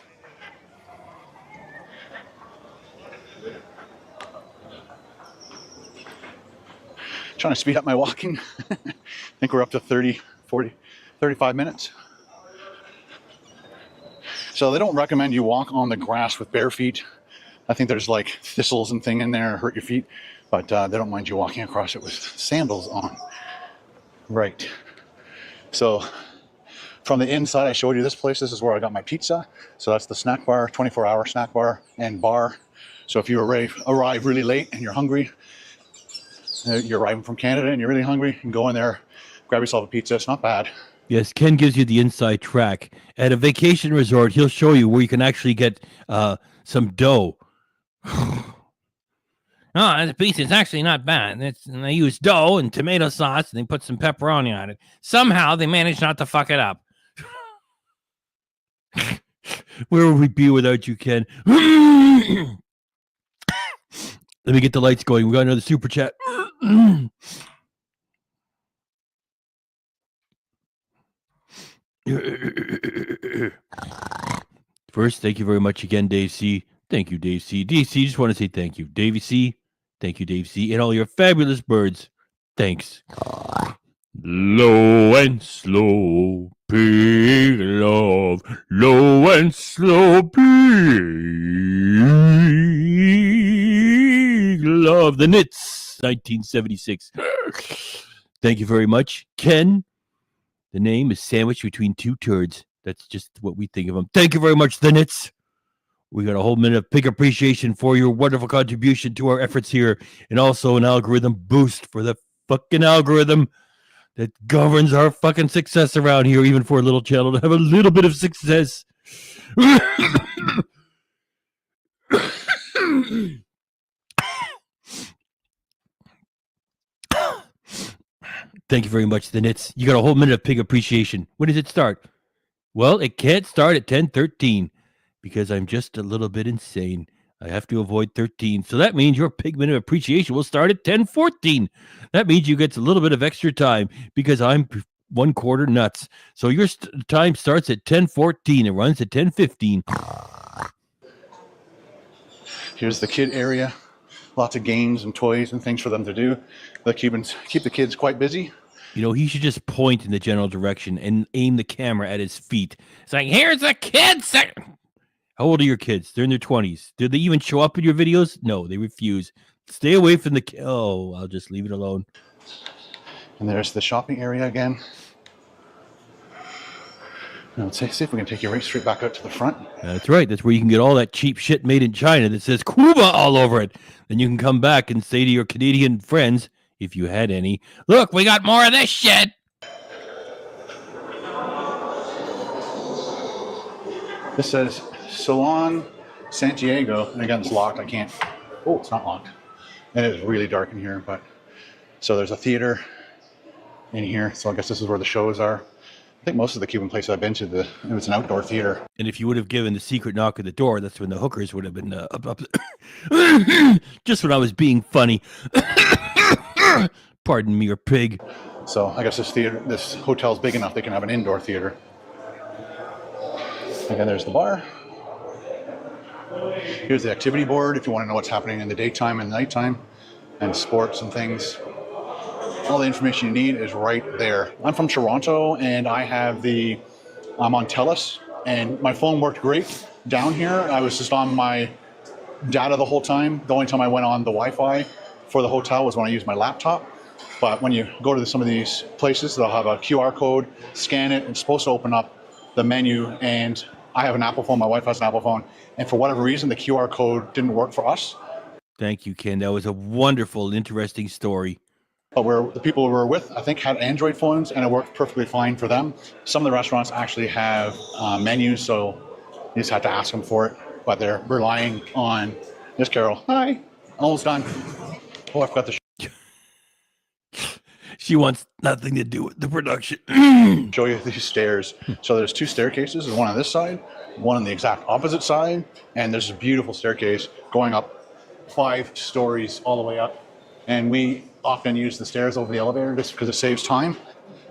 Trying to speed up my walking. I think we're up to 30, 40, 35 minutes. So they don't recommend you walk on the grass with bare feet. I think there's like thistles and thing in there hurt your feet, but they don't mind you walking across it with sandals on. Right. So from the inside, I showed you this place. This is where I got my pizza. So that's the snack bar, 24-hour snack bar and bar. So if you arrive really late and you're hungry, you're arriving from Canada and you're really hungry, you can go in there, grab yourself a pizza. It's not bad. Yes, Ken gives you the inside track. At a vacation resort, he'll show you where you can actually get some dough. Oh, the pizza is actually not bad. And they use dough and tomato sauce, and they put some pepperoni on it. Somehow, they managed not to fuck it up. Where would we be without you, Ken? Let me get the lights going. We got another super chat. First, thank you very much again, Dave C. Thank you, Dave C. DC, just want to say thank you. Davey C. Thank you, Dave C. And all your fabulous birds. Thanks. Low and slow, pig love. Low and slow, pig love. The Knits, 1976. Thank you very much. Ken, the name is sandwiched between two turds. That's just what we think of them. Thank you very much, the Knits. We got a whole minute of pig appreciation for your wonderful contribution to our efforts here, and also an algorithm boost for the fucking algorithm that governs our fucking success around here, even for a little channel to have a little bit of success. Thank you very much, the Knits. You got a whole minute of pig appreciation. When does it start? Well, it can't start at 10:13 because I'm just a little bit insane. I have to avoid 13. So that means your pig minute of appreciation will start at 10:14. That means you get a little bit of extra time because I'm 1/4 nuts. So your time starts at 10:14 and runs to 10:15. Here's the kid area. Lots of games and toys and things for them to do. They're keep the kids quite busy. You know, he should just point in the general direction and aim the camera at his feet. It's like, here's a kid. How old are your kids? They're in their 20s. Do they even show up in your videos? No, they refuse. Stay away from the... Oh, I'll just leave it alone. And there's the shopping area again. Now, let's see if we can take you right straight back out to the front. That's right. That's where you can get all that cheap shit made in China that says Cuba all over it. Then you can come back and say to your Canadian friends, if you had any, look, we got more of this shit. This says Salon Santiago, and again, it's locked. I can't. Oh, it's not locked. And it is really dark in here, but so there's a theater in here. So I guess this is where the shows are. I think most of the Cuban places I've been to, it was an outdoor theater. And if you would have given the secret knock at the door, that's when the hookers would have been up. Just when I was being funny. Pardon me, your pig. So I guess this hotel's big enough they can have an indoor theater. Again, there's the bar. Here's the activity board if you want to know what's happening in the daytime and nighttime, and sports and things. All the information you need is right there. I'm from Toronto, and I'm on TELUS, and my phone worked great. Down here, I was just on my data the whole time. The only time I went on the Wi-Fi for the hotel was when I used my laptop. But when you go to some of these places, they'll have a QR code, scan it, and it's supposed to open up the menu. And I have an Apple phone, my wife has an Apple phone, and for whatever reason, the QR code didn't work for us. Thank you, Ken. That was a wonderful, interesting story. But the people we were with, I think, had Android phones, and it worked perfectly fine for them. Some of the restaurants actually have menus, so you just have to ask them for it. But they're relying on this. Carol, hi, almost done. Oh, I forgot the. She wants nothing to do with the production. Show you these stairs. So there's two staircases. There's one on this side, one on the exact opposite side, and there's a beautiful staircase going up 5 stories all the way up. And we often use the stairs over the elevator just because it saves time.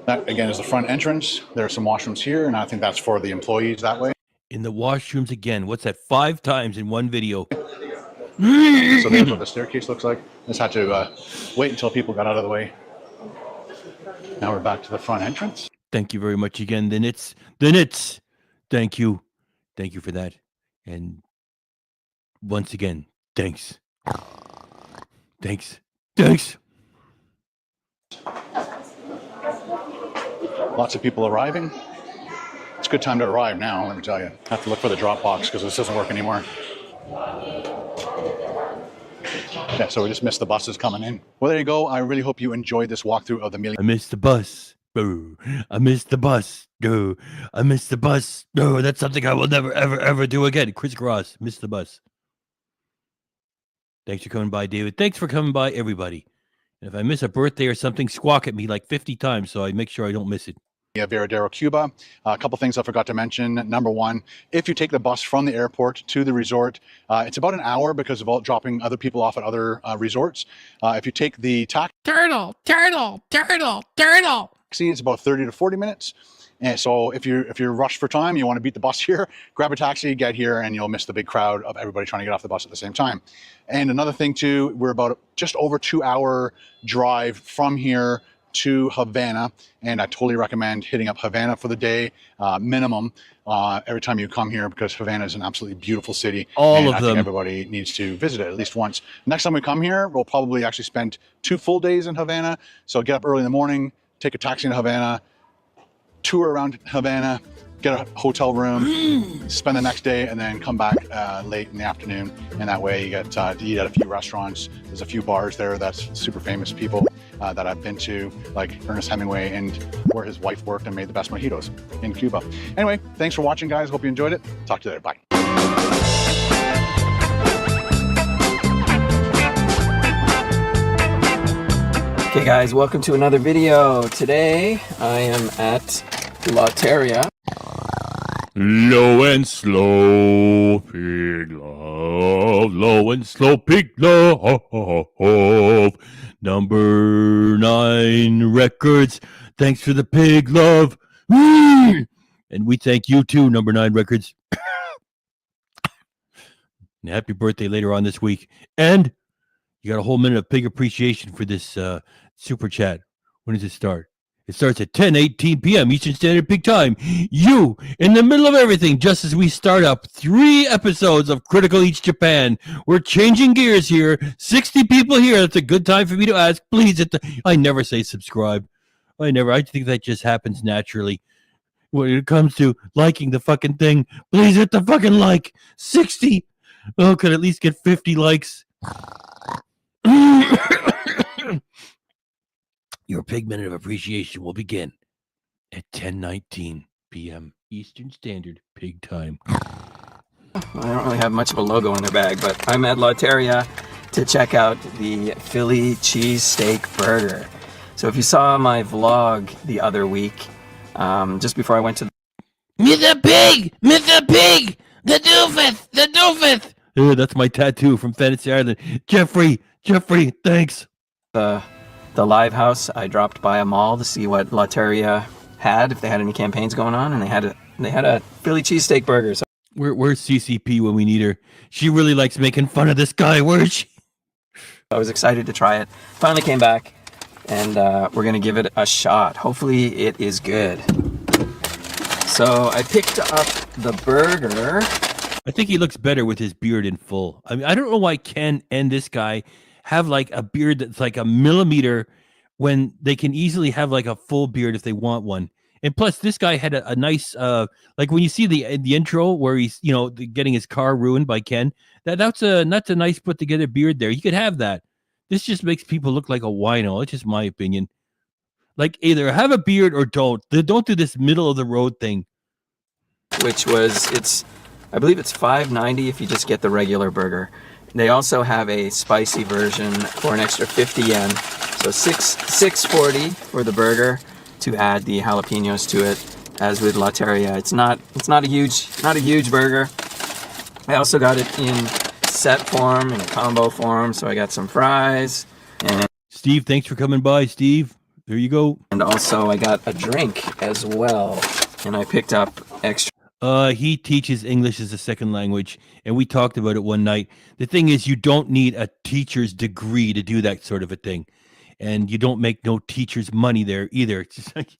That, again, is the front entrance. There are some washrooms here, and I think that's for the employees that way. In the washrooms again. What's that? 5 times in one video. So there's what the staircase looks like. Just had to wait until people got out of the way. Now we're back to the front entrance. Thank you very much again, the Knits. The Knits. Thank you. Thank you for that. And once again, thanks. Thanks. Thanks. Lots of people arriving. It's a good time to arrive now, let me tell you. I have to look for the drop box because this doesn't work anymore. Yeah, so we just missed the buses coming in. Well, there you go. I really hope you enjoyed this walkthrough of the Amelia. I missed the bus. Boo. I missed the bus. No. I missed the bus. No, that's something I will never, ever, ever do again. Crisscross. Missed the bus. Thanks for coming by, David. Thanks for coming by, everybody. And if I miss a birthday or something, squawk at me like 50 times so I make sure I don't miss it. Veradero, Cuba. A couple things I forgot to mention. Number one, if you take the bus from the airport to the resort, it's about an hour because of all dropping other people off at other resorts. If you take the taxi, it's about 30 to 40 minutes. And so if you're rushed for time, you want to beat the bus here, grab a taxi, get here, and you'll miss the big crowd of everybody trying to get off the bus at the same time. And another thing too, we're about just over 2-hour drive from here to Havana, and I totally recommend hitting up Havana for the day minimum every time you come here, because Havana is an absolutely beautiful city. All of I them. think everybody needs to visit it at least once. Next time we come here, we'll probably actually spend 2 full days in Havana. So get up early in the morning, take a taxi in Havana, tour around Havana, get a hotel room, spend the next day, and then come back late in the afternoon. And that way you get to eat at a few restaurants. There's a few bars there that's super famous people that I've been to, like Ernest Hemingway, and where his wife worked and made the best mojitos in Cuba. Anyway, thanks for watching, guys. Hope you enjoyed it. Talk to you later. Bye. Okay guys, welcome to another video. Today I am at Lotteria. Low and slow, pig love. Low and slow, pig love. Number 9 Records. Thanks for the pig love. And we thank you too, Number 9 Records. And happy birthday later on this week. And you got a whole minute of pig appreciation for this super chat. When does it start? It starts at 10:18 p.m. Eastern Standard Pig Time. You, in the middle of everything, just as we start up 3 episodes of Critical Eats Japan. We're changing gears here. 60 people here. That's a good time for me to ask. Please, I never say subscribe. I think that just happens naturally. When it comes to liking the fucking thing, please hit the fucking like. 60. Oh, could at least get 50 likes. Your pig minute of appreciation will begin at 10:19 p.m. Eastern Standard Pig Time. I don't really have much of a logo in their bag, but I'm at Lotteria to check out the Philly cheesesteak burger. So if you saw my vlog the other week, just before I went to Mr. Pig! Mr. Pig! The doofus! The doofus! That's my tattoo from Fantasy Island. Jeffrey, thanks. the live house, I dropped by a mall to see what Lotteria had, if they had any campaigns going on, and they had a Philly cheesesteak burger. So Where's CCP when we need her? She really likes making fun of this guy. Where is she? I was excited to try it. Finally came back, and we're gonna give it a shot. Hopefully it is good. So I picked up the burger. I think he looks better with his beard in full. I mean, I don't know why Ken and this guy have like a beard that's like a millimeter when they can easily have like a full beard if they want one. And plus, this guy had a nice, like when you see the intro where he's, getting his car ruined by Ken, that's a nice put together beard there. You could have that. This just makes people look like a wino. It's just my opinion. Like either have a beard or don't. Don't do this middle of the road thing. Which was, I believe it's $5.90 if you just get the regular burger. They also have a spicy version for an extra 50 yen. So $6.40 for the burger to add the jalapenos to it. As with Lotteria, it's not a huge burger. I also got it in set form, in a combo form, so I got some fries. And Steve, thanks for coming by, Steve. There you go. And also I got a drink as well. And I picked up extra. He teaches English as a second language, and we talked about it one night. The thing is, you don't need a teacher's degree to do that sort of a thing, and you don't make no teacher's money there either. It's just like,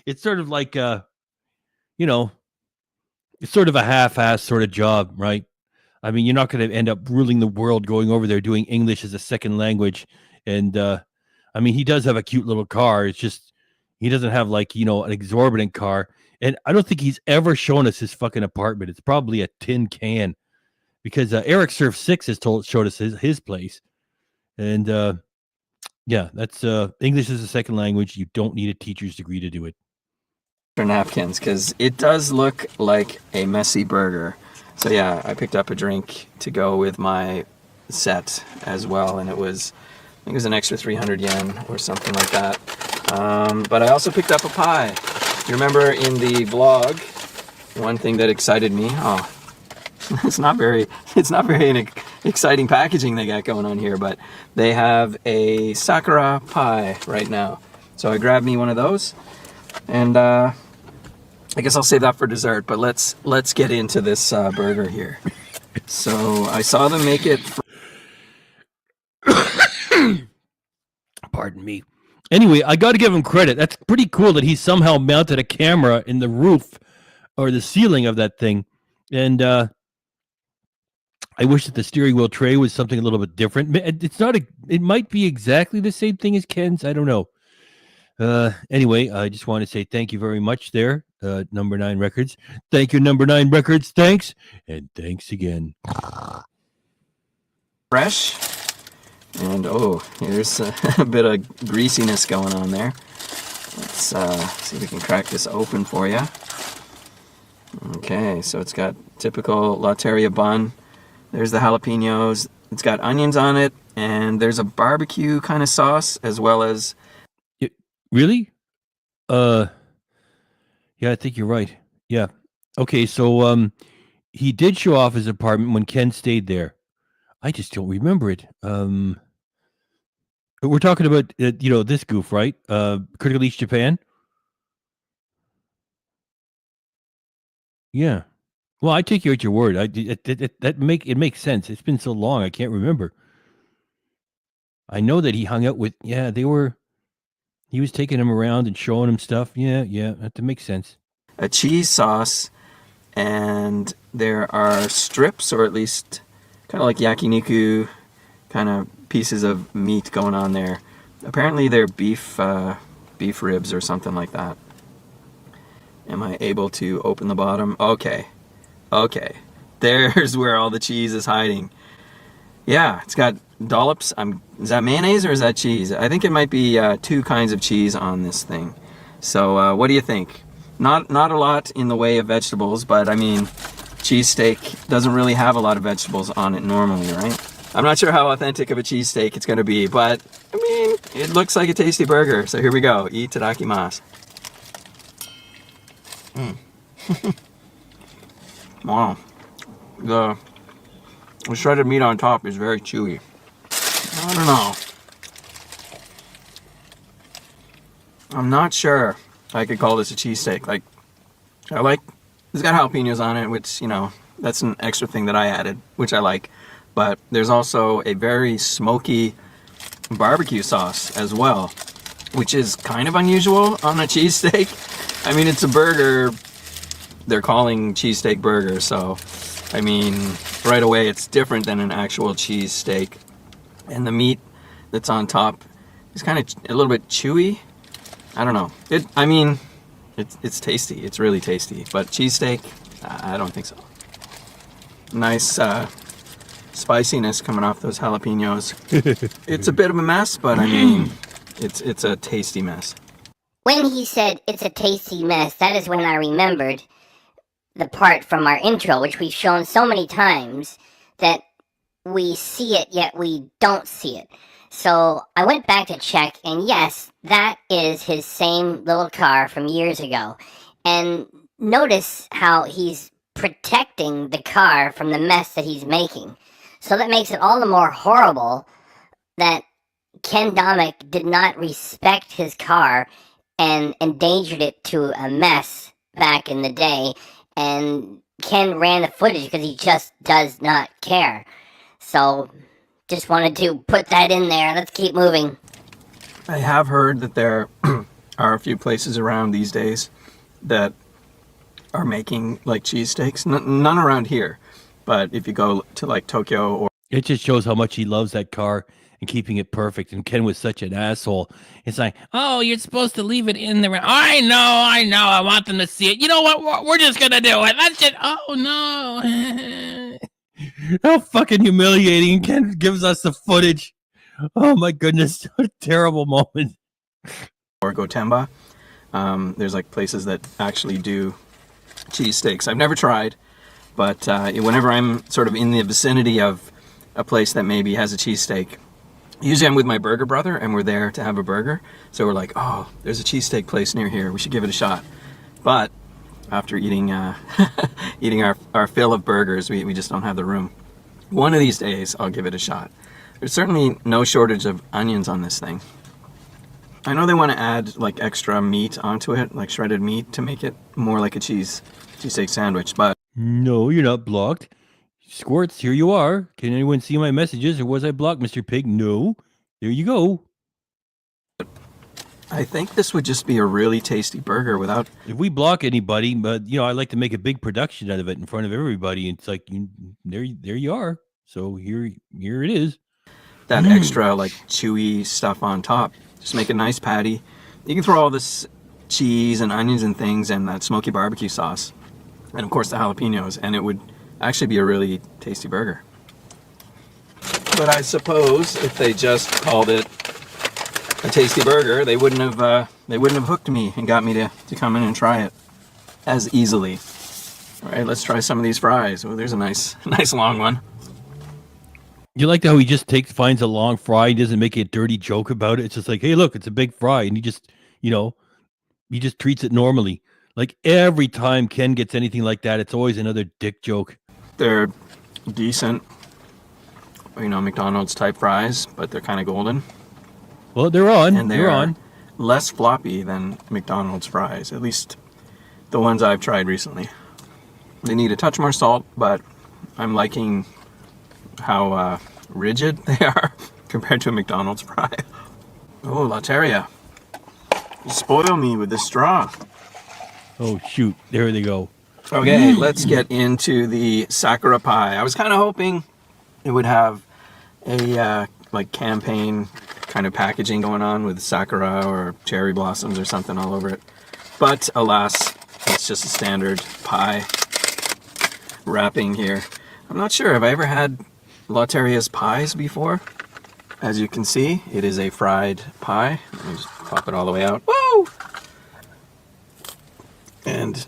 it's sort of like, it's sort of a half-ass sort of job, right? I mean, you're not going to end up ruling the world going over there doing English as a second language. And I mean, he does have a cute little car. It's just he doesn't have like, you know, an exorbitant car. And I don't think he's ever shown us his fucking apartment. It's probably a tin can because Eric Surf 6 has showed us his place. And yeah, that's English as a second language. You don't need a teacher's degree to do it. For napkins, because it does look like a messy burger. So yeah, I picked up a drink to go with my set as well, and I think it was an extra 300 yen or something like that. But I also picked up a pie. You remember in the vlog, one thing that excited me? Oh, it's not very exciting packaging they got going on here, but they have a sakura pie right now. So I grabbed me one of those, and I guess I'll save that for dessert, but let's get into this burger here. So I saw them make it. Pardon me. Anyway, I got to give him credit. That's pretty cool that he somehow mounted a camera in the roof or the ceiling of that thing. And I wish that the steering wheel tray was something a little bit different. It's not it might be exactly the same thing as Ken's. I don't know. Anyway, I just want to say thank you very much there, Number 9 Records. Thank you, Number 9 Records. Thanks. And thanks again. Fresh. And oh, here's a bit of greasiness going on there. Let's see if we can crack this open for you. Okay, so it's got typical Lotteria bun. There's the jalapenos. It's got onions on it, and there's a barbecue kind of sauce as well as. Really? Yeah, I think you're right. Yeah. Okay, so he did show off his apartment when Ken stayed there. I just don't remember it. We're talking about this goof, right? Critical East Japan. Yeah. Well, I take you at your word. It makes sense. It's been so long, I can't remember. I know that he hung out with. Yeah, he was taking him around and showing him stuff. Yeah, that makes sense. A cheese sauce, and there are strips, or at least kind of like yakiniku kind of pieces of meat going on there. Apparently they're beef ribs or something like that. Am I able to open the bottom? Okay. There's where all the cheese is hiding. Yeah, it's got dollops. Is that mayonnaise or is that cheese? I think it might be 2 kinds of cheese on this thing. So what do you think? Not a lot in the way of vegetables, but I mean, cheesesteak doesn't really have a lot of vegetables on it normally, right? I'm not sure how authentic of a cheesesteak it's going to be, but I mean, it looks like a tasty burger. So here we go. Itadakimasu. Wow. The shredded meat on top is very chewy. I don't know. I'm not sure I could call this a cheesesteak. It's got jalapenos on it, which, that's an extra thing that I added, which I like. But there's also a very smoky barbecue sauce as well, which is kind of unusual on a cheesesteak. I mean, it's a burger they're calling cheesesteak burger, so I mean, right away it's different than an actual cheesesteak. And the meat that's on top is kind of a little bit chewy. I don't know. It's tasty. It's really tasty. But cheesesteak, I don't think so. Nice spiciness coming off those jalapenos. It's a bit of a mess, but I mean, it's a tasty mess. When he said it's a tasty mess, that is when I remembered the part from our intro, which we've shown so many times that we see it, yet we don't see it. So I went back to check, and yes, that is his same little car from years ago. And notice how he's protecting the car from the mess that he's making. So that makes it all the more horrible that Ken Domik did not respect his car and endangered it to a mess back in the day. And Ken ran the footage because he just does not care. So, just wanted to put that in there. Let's keep moving. I have heard that there are a few places around these days that are making like cheesesteaks. None around here, but if you go to like Tokyo or It just shows how much he loves that car and keeping it perfect. And Ken was such an asshole. It's like, Oh, you're supposed to leave it in the. I know. I want them to see it. You know what? We're just gonna do it. That's it. Oh no. how fucking humiliating. Ken gives us the footage. Oh my goodness. What a terrible moment. Gotemba. There's like places that actually do cheesesteaks. I've never tried, but whenever I'm sort of in the vicinity of a place that maybe has a cheesesteak, usually I'm with my burger brother and we're there to have a burger. So we're like, oh, there's a cheesesteak place near here. We should give it a shot. But after eating eating our fill of burgers, we just don't have the room. One of these days, I'll give it a shot. There's certainly no shortage of onions on this thing. I know they want to add like extra meat onto it, like shredded meat, to make it more like a cheesesteak sandwich, but No, you're not blocked. Squirts, here you are. Can anyone see my messages, or was I blocked, Mr. Pig? No. There you go. I think this would just be a really tasty burger without... If we block anybody, but I like to make a big production out of it in front of everybody. It's like there you are. So here it is. that extra like chewy stuff on top. Just make a nice patty. You can throw all this cheese and onions and things and that smoky barbecue sauce. And of course the jalapenos, and it would actually be a really tasty burger. But I suppose if they just called it a tasty burger, they wouldn't have hooked me and got me to come in and try it as easily. All right, let's try some of these fries. Oh, there's a nice long one. You like how he just finds a long fry, he doesn't make a dirty joke about it. It's just like, hey, look, it's a big fry, and he just treats it normally. Like every time Ken gets anything like that, it's always another dick joke. They're decent, McDonald's type fries, but they're kind of golden. Well, they're on. And they're on. Less floppy than McDonald's fries, at least the ones I've tried recently. They need a touch more salt, but I'm liking how rigid they are compared to a McDonald's fry. Oh, Lotteria. You spoil me with the straw. Oh, shoot. There they go. Okay, let's get into the Sakura pie. I was kind of hoping it would have a campaign kind of packaging going on with sakura or cherry blossoms or something all over it. But alas, it's just a standard pie wrapping here. I'm not sure. Have I ever had Lotteria's pies before? As you can see, it is a fried pie. Let me just pop it all the way out. Woo! And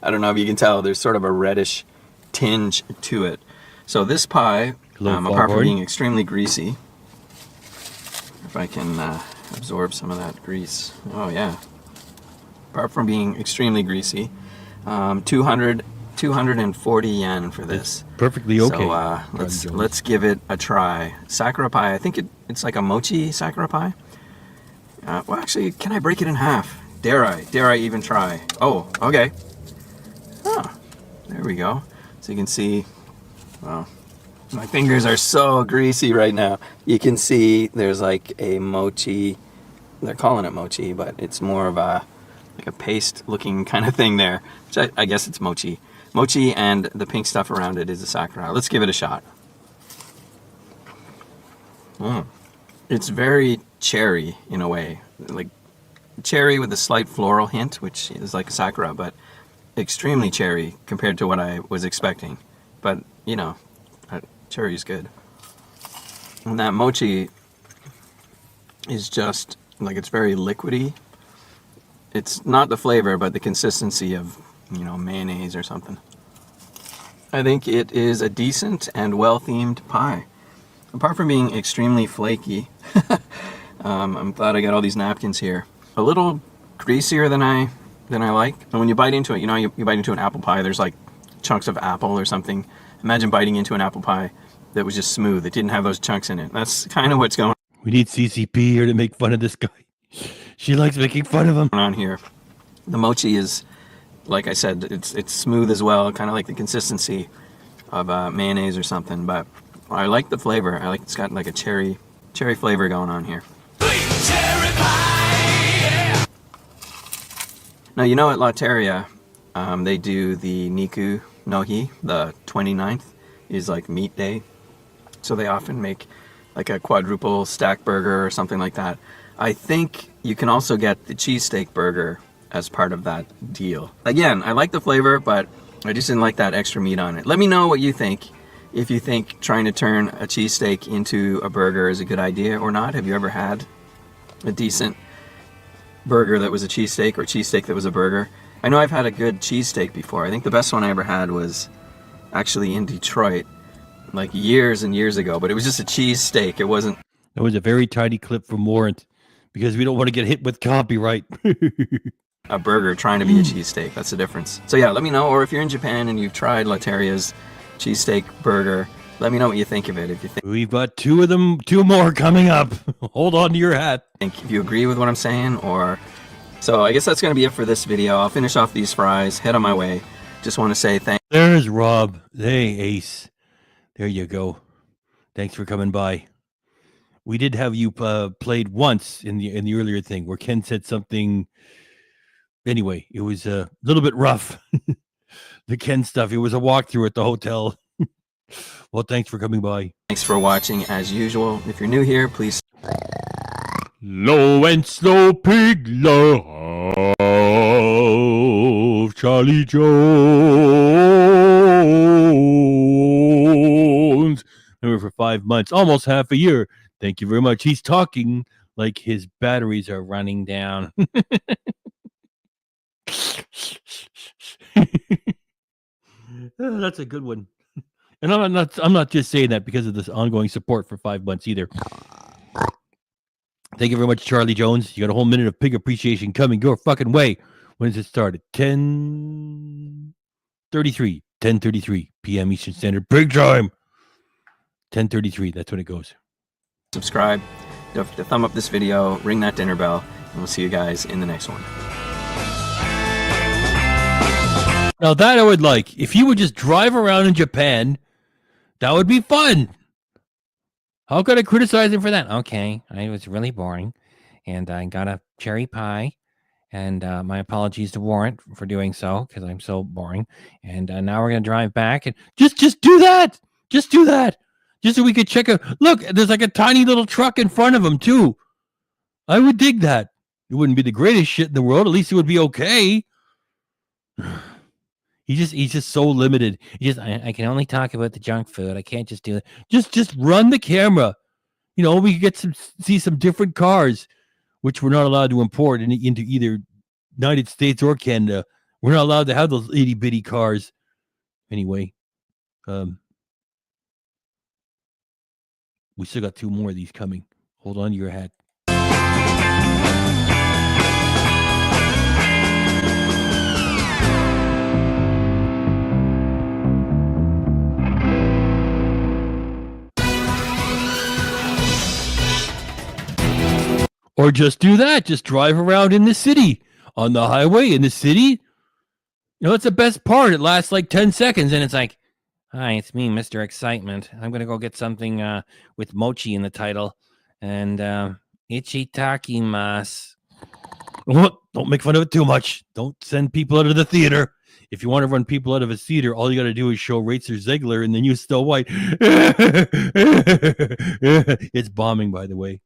I don't know if you can tell, there's sort of a reddish tinge to it. So this pie, apart from being extremely greasy, if I can absorb some of that grease. Oh yeah. Apart from being extremely greasy, 240 yen for this. It's perfectly okay. So let's give it a try. Sakura pie, I think it's like a mochi sakura pie. Well, actually, can I break it in half? Dare I even try? Oh, okay. Oh, there we go. So you can see, well, my fingers are so greasy right now. You can see there's like a mochi, they're calling it mochi, but it's more of a paste looking kind of thing there, which I guess it's mochi. Mochi, and the pink stuff around it is the sakura. Let's give it a shot. It's very cherry in a way, like cherry with a slight floral hint, which is like sakura, but extremely cherry compared to what I was expecting. But cherry is good. And that mochi is just like, it's very liquidy. It's not the flavor, but the consistency of mayonnaise or something. I think it is a decent and well-themed pie. Apart from being extremely flaky, I'm glad I got all these napkins here. A little greasier than I like. And when you bite into it, you bite into an apple pie, there's like chunks of apple or something. Imagine biting into an apple pie that was just smooth. It didn't have those chunks in it. That's kind of what's going We need CCP here to make fun of this guy. She likes making fun of him. on here. The mochi is, like I said, it's smooth as well, kind of like the consistency of mayonnaise or something. But I like the flavor. I like it's got like a cherry flavor going on here. Now, at Lotteria, They do the Niku no Hi, the 29th is like meat day. So they often make like a quadruple stack burger or something like that. I think you can also get the cheesesteak burger as part of that deal. Again, I like the flavor, but I just didn't like that extra meat on it. Let me know what you think. If you think trying to turn a cheesesteak into a burger is a good idea or not. Have you ever had a decent burger that was a cheesesteak or cheesesteak that was a burger? I know I've had a good cheesesteak before. I think the best one I ever had was actually in Detroit, like years and years ago, but it was just a cheesesteak. It wasn't. That was a very tiny clip from Warrant because we don't want to get hit with copyright. A burger trying to be a cheesesteak. That's the difference. So yeah, let me know. Or if you're in Japan and you've tried Lateria's cheesesteak burger, let me know what you think of it. If you think we've got two more coming up. Hold on to your hat. If you agree with what I'm saying, or so I guess that's going to be it for this video. I'll finish off these fries, head on my way. Just want to say thanks. There's Rob. Hey, Ace. There you go. Thanks for coming by. We did have you played once in the earlier thing where Ken said something. Anyway, it was a little bit rough. The Ken stuff. It was a walkthrough at the hotel. Well, thanks for coming by. Thanks for watching as usual. If you're new here, please. Low and slow pig love, Charlie Jones. Remember, for 5 months, almost half a year. Thank you very much. He's talking like his batteries are running down. That's a good one. And I'm not just saying that because of this ongoing support for 5 months either. Thank you very much, Charlie Jones. You got a whole minute of pig appreciation coming your fucking way. When does it start? At 10:33 p.m. Eastern Standard Pig Time. 10:33. That's when it goes. Subscribe. Don't forget to thumb up this video. Ring that dinner bell. And we'll see you guys in the next one. Now that I would like. If you would just drive around in Japan, that would be fun. How could I criticize him for that? Okay, it was really boring. And I got a cherry pie. And my apologies to Warrant for doing so, because I'm so boring. And now we're going to drive back. And just do that. Just do that. Just so we could check out. Look, there's like a tiny little truck in front of him, too. I would dig that. It wouldn't be the greatest shit in the world. At least it would be okay. He's just so limited. I can only talk about the junk food. I can't just do that. Just run the camera. You know, we could see some different cars, which we're not allowed to import into either United States or Canada. We're not allowed to have those itty bitty cars. Anyway, we still got 2 more of these coming. Hold on to your hat. Or just do that. Just drive around in the city, on the highway, in the city. You know, it's the best part. It lasts like 10 seconds, and it's like, hi, it's me, Mr. Excitement. I'm going to go get something with mochi in the title. And ichitakimasu. Don't make fun of it too much. Don't send people out of the theater. If you want to run people out of a theater, all you got to do is show Ratzer Ziegler and then use Snow White. It's bombing, by the way.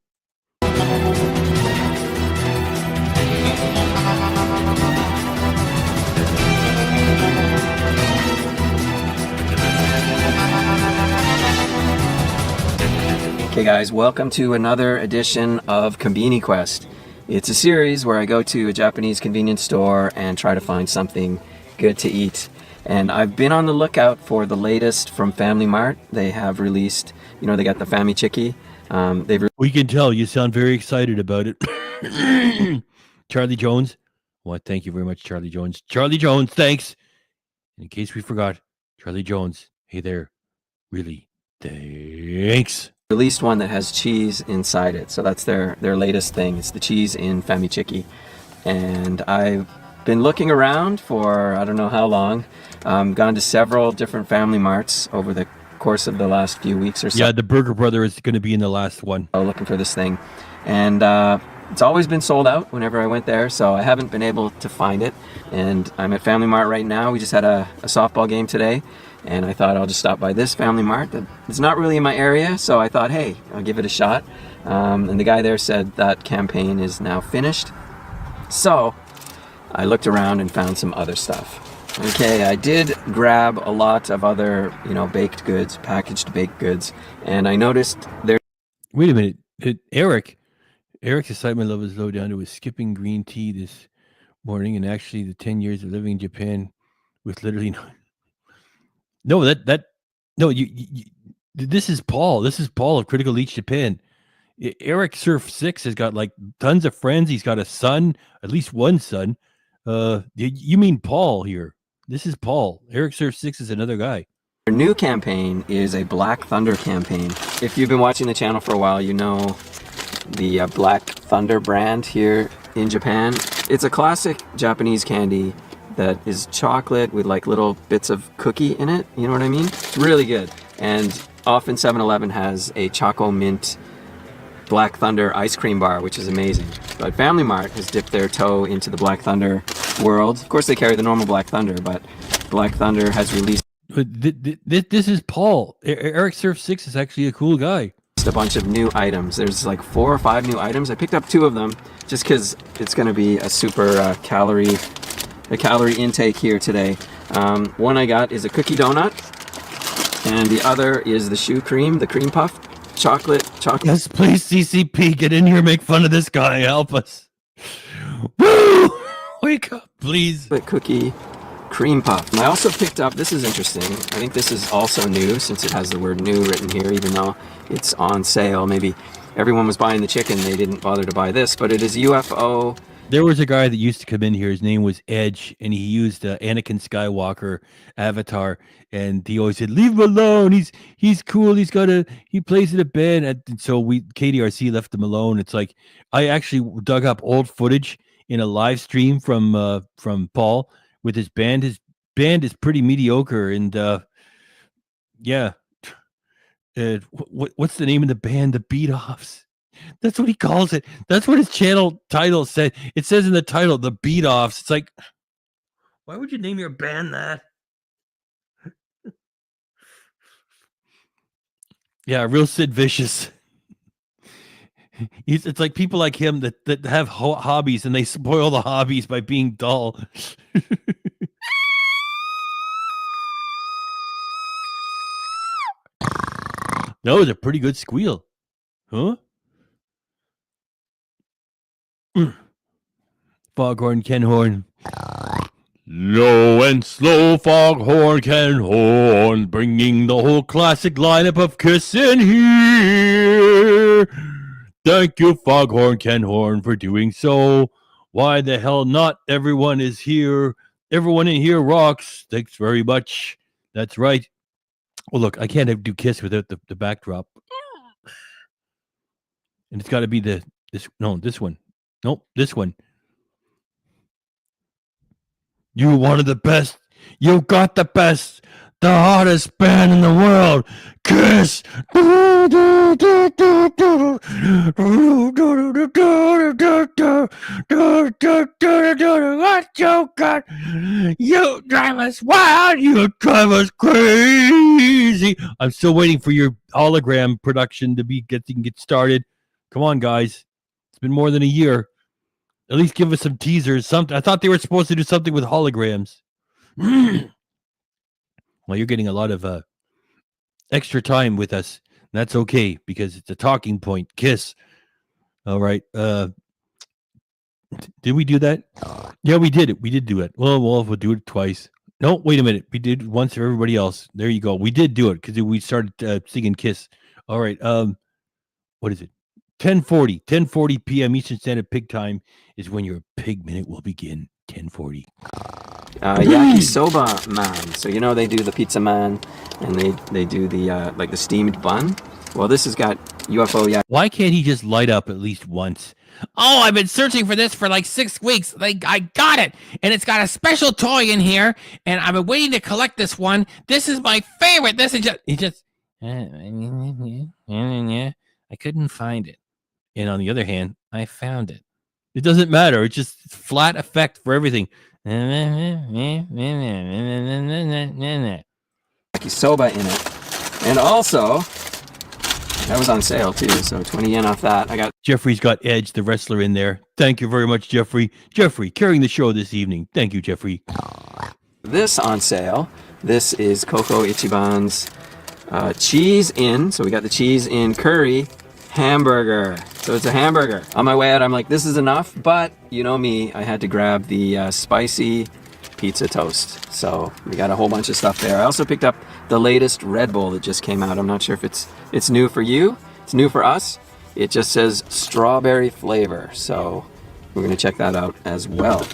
Okay guys, welcome to another edition of Konbini Quest. It's a series where I go to a Japanese convenience store and try to find something good to eat. And I've been on the lookout for the latest from Family Mart. They have released, you know, they got the Fami Chiki. We can tell you sound very excited about it. Charlie Jones. What? Thank you very much, Charlie Jones. Charlie Jones, thanks. In case we forgot, Charlie Jones. Hey there. Really, thanks. Released one that has cheese inside it. So that's their latest thing. It's the cheese in Fami Chiki. And I've been looking around for I don't know how long. Gone to several different Family Marts over the course of the last few weeks or so. Yeah, the Burger Brother is going to be in the last one. Looking for this thing. And It's always been sold out whenever I went there, so I haven't been able to find it. And I'm at Family Mart right now. We just had a softball game today, and I thought I'll just stop by this Family Mart. It's not really in my area, so I thought, hey, I'll give it a shot. And the guy there said that campaign is now finished. So I looked around and found some other stuff. Okay, I did grab a lot of other, baked goods, packaged baked goods, and I noticed there. Wait a minute. Eric's excitement level is low down to skipping green tea this morning, and actually the 10 years of living in Japan with literally this is Paul. This is Paul of Critical Leech Japan. Eric Surf 6 has got like tons of friends. He's got a son, at least one son. You mean Paul here. This is Paul. Eric Surf 6 is another guy. Our new campaign is a Black Thunder campaign. If you've been watching the channel for a while, you know the Black Thunder brand here in Japan. It's a classic Japanese candy that is chocolate with like little bits of cookie in it. You know what I mean? It's really good. And often 7-Eleven has a Choco Mint Black Thunder ice cream bar, which is amazing. But Family Mart has dipped their toe into the Black Thunder world. Of course, they carry the normal Black Thunder, but Black Thunder has released. This is Paul. Eric Surf 6 is actually a cool guy. A bunch of new items. There's like 4 or 5 new items. I picked up 2 of them just because it's going to be a super calorie intake here today. One I got is a cookie donut, and the other is the shoe cream, the cream puff. Chocolate. Yes, please, CCP, get in here, make fun of this guy, help us. Woo! Wake up, please. The cookie cream puff. And I also picked up, this is interesting, I think this is also new since it has the word new written here, even though it's on sale. Maybe everyone was buying the chicken, they didn't bother to buy this, but it is UFO. There was a guy that used to come in here. His name was Edge, and he used Anakin Skywalker avatar. And he always said, "Leave him alone. He's cool. He plays in a band." And so KDRC left him alone. It's like I actually dug up old footage in a live stream from Paul with his band. His band is pretty mediocre, and yeah. What's the name of the band? The Beat Offs. That's what he calls it. That's what his channel title said. It says in the title, The Beat Offs. It's like, why would you name your band that? Yeah, real Sid Vicious. It's like people like him that have hobbies and they spoil the hobbies by being dull. That was a pretty good squeal. Huh? Foghorn Ken Horn. Low and slow Foghorn Ken Horn, bringing the whole classic lineup of Kiss in here. Thank you, Foghorn Ken Horn, for doing so. Why the hell not? Everyone is here. Everyone in here rocks. Thanks very much. That's right. Well, look, I can't do Kiss without the backdrop. And it's got to be this one. Nope, this one. You wanted the best. You got the best. The hottest band in the world. Kiss. What you got? You drive us wild. You drive us crazy. I'm still waiting for your hologram production to get started. Come on, guys. It's been more than a year. At least give us some teasers. Something. I thought they were supposed to do something with holograms. Well, you're getting a lot of extra time with us. That's okay because it's a talking point. Kiss. All right. Did we do that? Yeah, we did it. We did do it. Well, we'll do it twice. No, wait a minute. We did once for everybody else. There you go. We did do it because we started singing Kiss. All right. What is it? 10:40 p.m. Eastern Standard Pig Time is when your pig minute will begin. 10:40. Yakisoba man. So they do the pizza man, and they do the like the steamed bun. Well, this has got UFO. Why can't he just light up at least once? Oh, I've been searching for this for like 6 weeks. I got it, and it's got a special toy in here, and I've been waiting to collect this one. This is my favorite. This is I couldn't find it. And on the other hand, I found it. It doesn't matter. It's just flat effect for everything. Yakisoba in it. And also, that was on sale too, so 20 yen off that. I got Jeffrey's got Edge, the wrestler, in there. Thank you very much, Jeffrey. Jeffrey, carrying the show this evening. Thank you, Jeffrey. this on sale. This is Coco Ichiban's cheese in. So we got the cheese in curry hamburger. So it's a hamburger. On my way out, I'm like, this is enough. But you know me, I had to grab the spicy pizza toast. So we got a whole bunch of stuff there. I also picked up the latest Red Bull that just came out. I'm not sure if it's new for you. It's new for us. It just says strawberry flavor. So we're gonna check that out as well.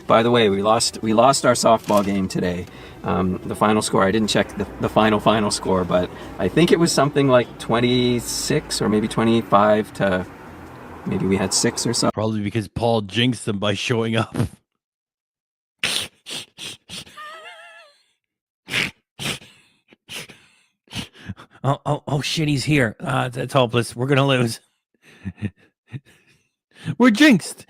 By the way, we lost our softball game today. The final score, I didn't check the final score, but I think it was something like 26 or maybe 25 to maybe we had 6 or so. Probably because Paul jinxed them by showing up. Oh shit, he's here. That's hopeless. We're gonna lose. We're jinxed.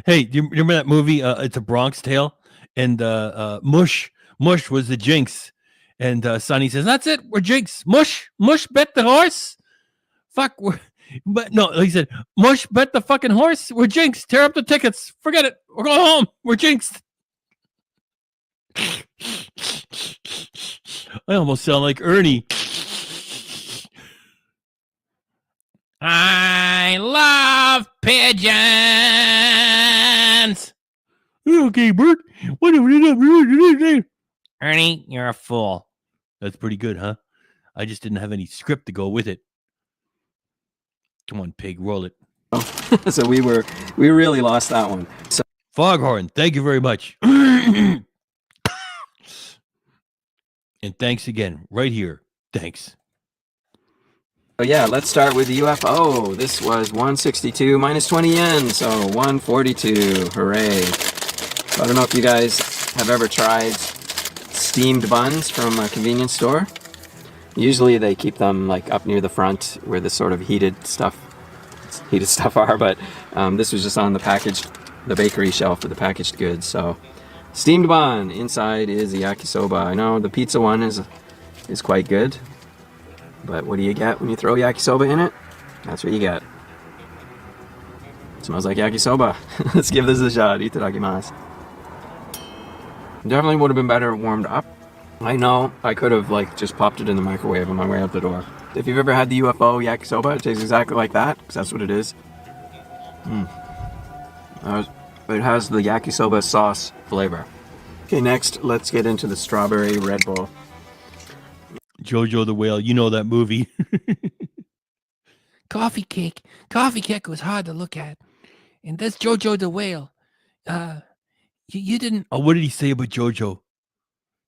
Hey, do you remember that movie? It's a Bronx Tale, and Mush was the jinx, and Sonny says, "That's it, we're jinxed. Mush bet the horse. Fuck, but no, he said, Mush bet the fucking horse. We're jinxed. Tear up the tickets. Forget it. We're going home. We're jinxed." I almost sound like Ernie. I love pigeons. Okay, Bert. Whatever. Ernie, you're a fool. That's pretty good, huh? I just didn't have any script to go with it. Come on, pig, roll it. So we really lost that one. So Foghorn, thank you very much. And thanks again, right here. Thanks. yeah, let's start with the UFO. This was 162 minus 20 yen, so 142. Hooray. So I don't know if you guys have ever tried steamed buns from a convenience store. Usually they keep them like up near the front where the sort of heated stuff are, but this was just on the bakery shelf for the packaged goods. So steamed bun, inside is the yakisoba. I know the pizza one is quite good, but what do you get when you throw yakisoba in it? That's what you get. It smells like yakisoba. Let's give this a shot. Itadakimasu. Definitely would have been better warmed up. I know I could have like just popped it in the microwave on my way out the door. If you've ever had the UFO yakisoba, it tastes exactly like that, because that's what it is. It has the yakisoba sauce flavor. Okay, next let's get into the strawberry Red Bull. Jojo the Whale, you know that movie. Coffee cake was hard to look at. And that's Jojo the Whale. You didn't. Oh, what did he say about Jojo?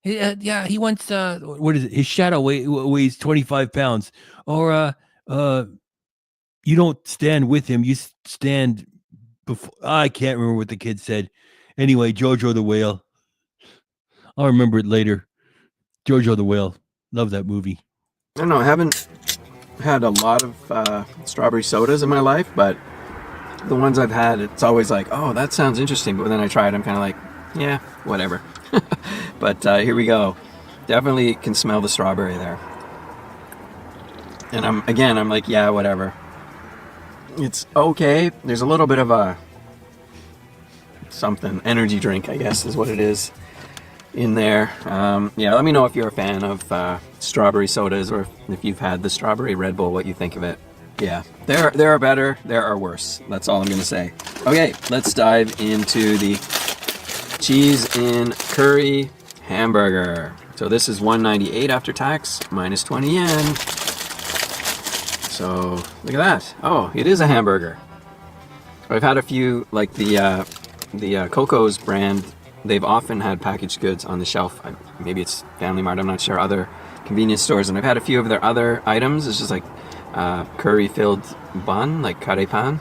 Yeah, he once. What is it? His shadow weighs 25 pounds. Or you don't stand with him. You stand before. I can't remember what the kid said. Anyway, Jojo the Whale. I'll remember it later. Jojo the Whale. Love that movie. I don't know. I haven't had a lot of strawberry sodas in my life, but the ones I've had, it's always like, oh, that sounds interesting. But then I try it, I'm kind of like, yeah, whatever. But here we go. Definitely can smell the strawberry there. And I'm like, yeah, whatever. It's okay. There's a little bit of a something, energy drink, I guess is what it is in there. Yeah, let me know if you're a fan of strawberry sodas, or if you've had the strawberry Red Bull, what you think of it. Yeah, there are better, there are worse. That's all I'm gonna say. Okay, let's dive into the cheese in curry hamburger. So this is $198 after tax, minus 20 yen. So look at that. Oh, it is a hamburger. I've had a few, like the Coco's brand. They've often had packaged goods on the shelf. Maybe it's Family Mart, I'm not sure, other convenience stores. And I've had a few of their other items. It's just like curry-filled bun, like kare pan.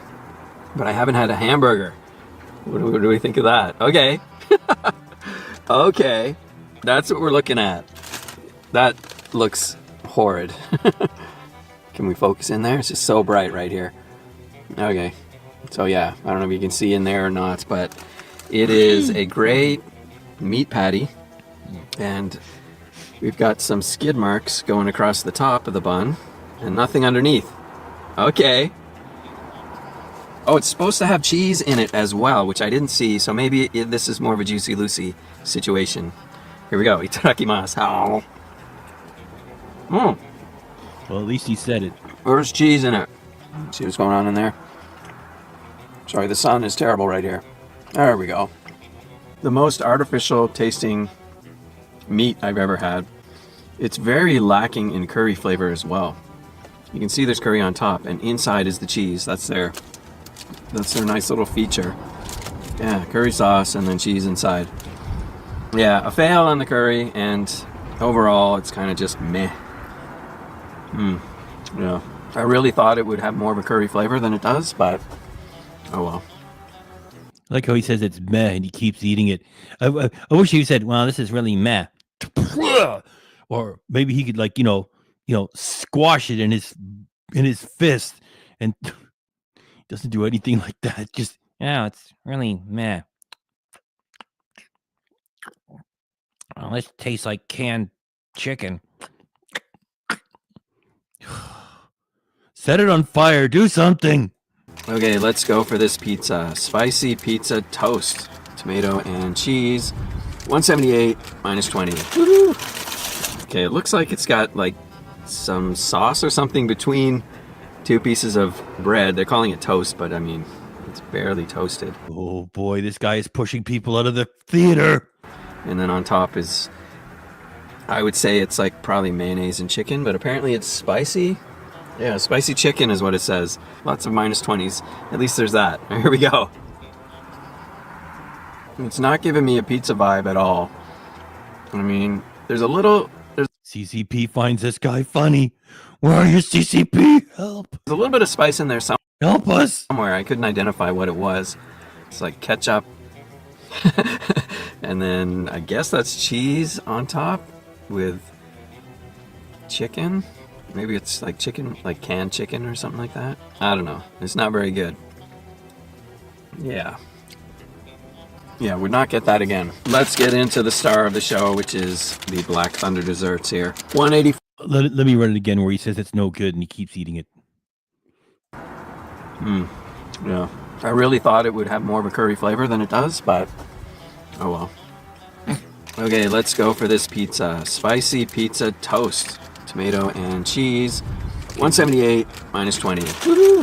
But I haven't had a hamburger. What do we think of that? Okay. Okay. That's what we're looking at. That looks horrid. Can we focus in there? It's just so bright right here. Okay. So yeah, I don't know if you can see in there or not, but it is a gray meat patty, and we've got some skid marks going across the top of the bun and nothing underneath. Okay. Oh, it's supposed to have cheese in it as well, which I didn't see, so maybe this is more of a Juicy Lucy situation. Here we go. Itadakimasu. Oh. Mm. Well, at least he said it. There's cheese in it. See what's going on in there? Sorry, the sun is terrible right here. There we go. The most artificial tasting meat I've ever had. It's very lacking in curry flavor as well. You can see there's curry on top, and inside is the cheese. That's their nice little feature. Yeah, curry sauce and then cheese inside. Yeah, a fail on the curry, and overall it's kind of just meh. Yeah, I really thought it would have more of a curry flavor than it does, but oh well. I like how he says it's meh and he keeps eating it. I wish he said, "Well, this is really meh," or maybe he could like squash it in his fist, and he doesn't do anything like that. Just it's really meh. Well, this tastes like canned chicken. Set it on fire. Do something. Okay, let's go for this pizza. Spicy pizza toast. Tomato and cheese. 178 minus 20. Woo-hoo. Okay, it looks like it's got like some sauce or something between two pieces of bread. They're calling it toast, but I mean, it's barely toasted. Oh boy, this guy is pushing people out of the theater. And then on top is, I would say it's like probably mayonnaise and chicken, but apparently it's spicy. Yeah, spicy chicken is what it says. Lots of minus 20s. At least there's that. Here we go. It's not giving me a pizza vibe at all. I mean, there's CCP finds this guy funny. Where are you, CCP? Help. There's a little bit of spice in there Help us. somewhere. I couldn't identify what it was. It's like ketchup. And then I guess that's cheese on top with chicken. Maybe it's like chicken, like canned chicken or something like that. I don't know. It's not very good. Yeah. Yeah, would not get that again. Let's get into the star of the show, which is the Black Thunder desserts here. 180. Let me run it again where he says it's no good and he keeps eating it. Yeah. I really thought it would have more of a curry flavor than it does, but oh well. Okay, let's go for this pizza. Spicy pizza toast. Tomato and cheese. 178 minus 20. Woo-hoo.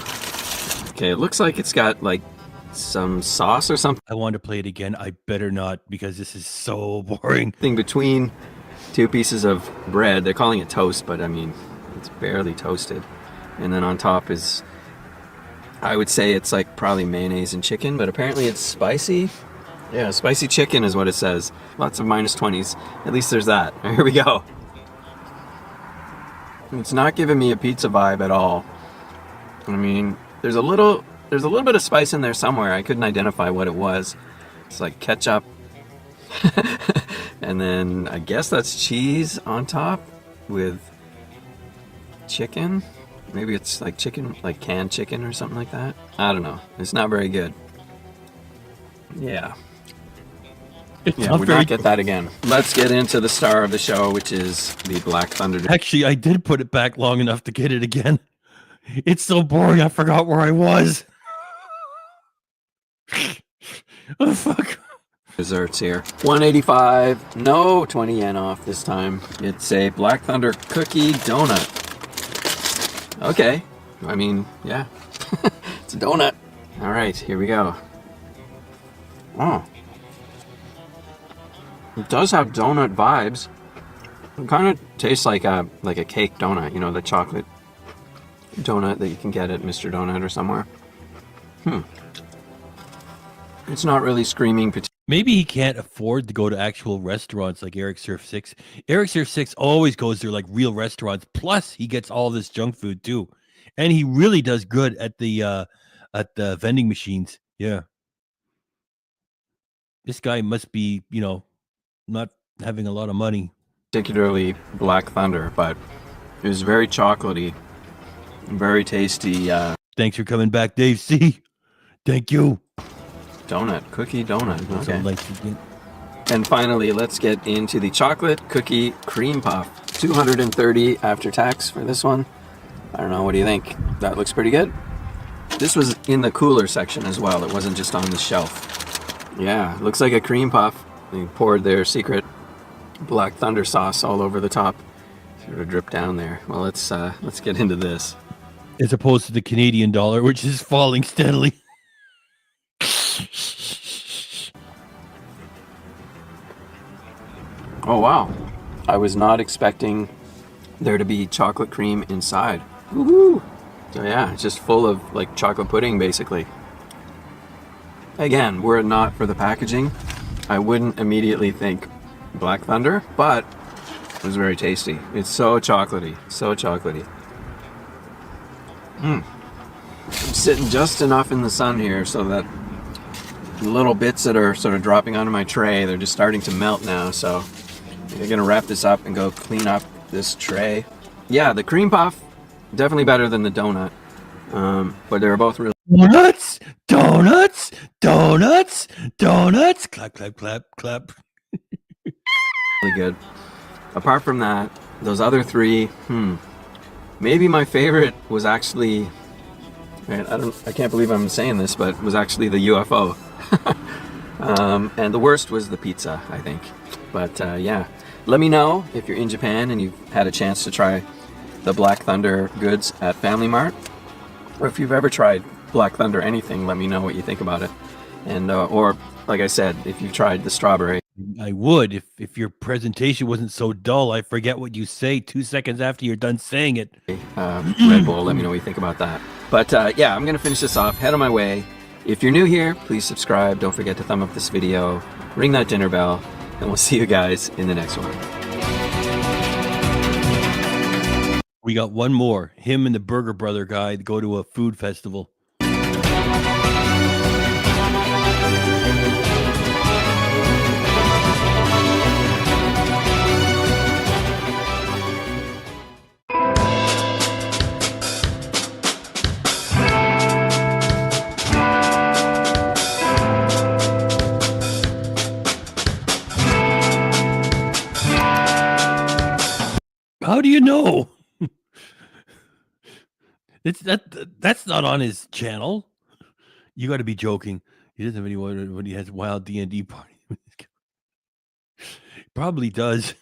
Okay, it looks like it's got like some sauce or something I want to play it again. I better not because this is so boring. between two pieces of bread. They're calling it toast, but I mean, it's barely toasted. And then on top is, I would say it's like probably mayonnaise and chicken, but apparently it's spicy. Yeah, spicy chicken is what it says. Lots of minus 20s. At least there's that. Here we go. It's not giving me a pizza vibe at all. I mean, there's a little bit of spice in there somewhere. I couldn't identify what it was. It's like ketchup. And then I guess that's cheese on top with chicken. Maybe it's like chicken, like canned chicken or something like that. I don't know. It's not very good. Yeah. Yeah, would not get that again. Let's get into the star of the show, which is the Black Thunder. Actually, I did put it back long enough to get it again. It's so boring, I forgot where I was. Oh, fuck. Desserts here. 185. No, 20 yen off this time. It's a Black Thunder cookie donut. Okay. I mean, yeah. It's a donut. All right, here we go. Oh. It does have donut vibes. It kind of tastes like a cake donut, you know, the chocolate donut that you can get at Mr. Donut or somewhere. It's not really screaming potato. Maybe he can't afford to go to actual restaurants like Eric Surf 6. Eric Surf 6 always goes to like real restaurants. Plus, he gets all this junk food too. And he really does good at the vending machines. Yeah. This guy must be, not having a lot of money. Particularly Black Thunder, but it was very chocolatey, very tasty. Thanks for coming back, Dave C. Thank you. Donut, cookie donut. That's Okay. all nice to get. And finally, let's get into the chocolate cookie cream puff. 230 after tax for this one. I don't know, what do you think? That looks pretty good. This was in the cooler section as well. It wasn't just on the shelf. Yeah, looks like a cream puff. They poured their secret Black Thunder sauce all over the top. Sort of drip down there. Well, let's get into this. As opposed to the Canadian dollar, which is falling steadily. Oh wow, I was not expecting there to be chocolate cream inside. Woohoo! So yeah, it's just full of like chocolate pudding basically. Again, were it not for the packaging, I wouldn't immediately think Black Thunder, but it was very tasty. It's so chocolatey, so chocolatey. I'm sitting just enough in the sun here so that the little bits that are sort of dropping onto my tray, they're just starting to melt now, so I'm gonna wrap this up and go clean up this tray. Yeah, the cream puff, definitely better than the donut, but they were both really Donuts, donuts, donuts, donuts. Clap, clap, clap, clap. good. Apart from that, those other three, maybe my favorite was actually, I can't believe I'm saying this, but was actually the UFO. And the worst was the pizza, I think. But yeah, let me know if you're in Japan and you've had a chance to try the Black Thunder goods at Family Mart, or if you've ever tried Black Thunder anything, let me know what you think about it. And or like I said, if you've tried the strawberry. I would if your presentation wasn't so dull. I forget what you say 2 seconds after you're done saying it. Red Bull, let me know what you think about that. But yeah, I'm gonna finish this off, head on my way. If you're new here, please subscribe. Don't forget to thumb up this video, ring that dinner bell, and we'll see you guys in the next one. We got one more. Him and the Burger Brother guy go to a food festival. How do you know? That's not on his channel. You got to be joking. He doesn't have anyone when he has wild D&D party. Probably does.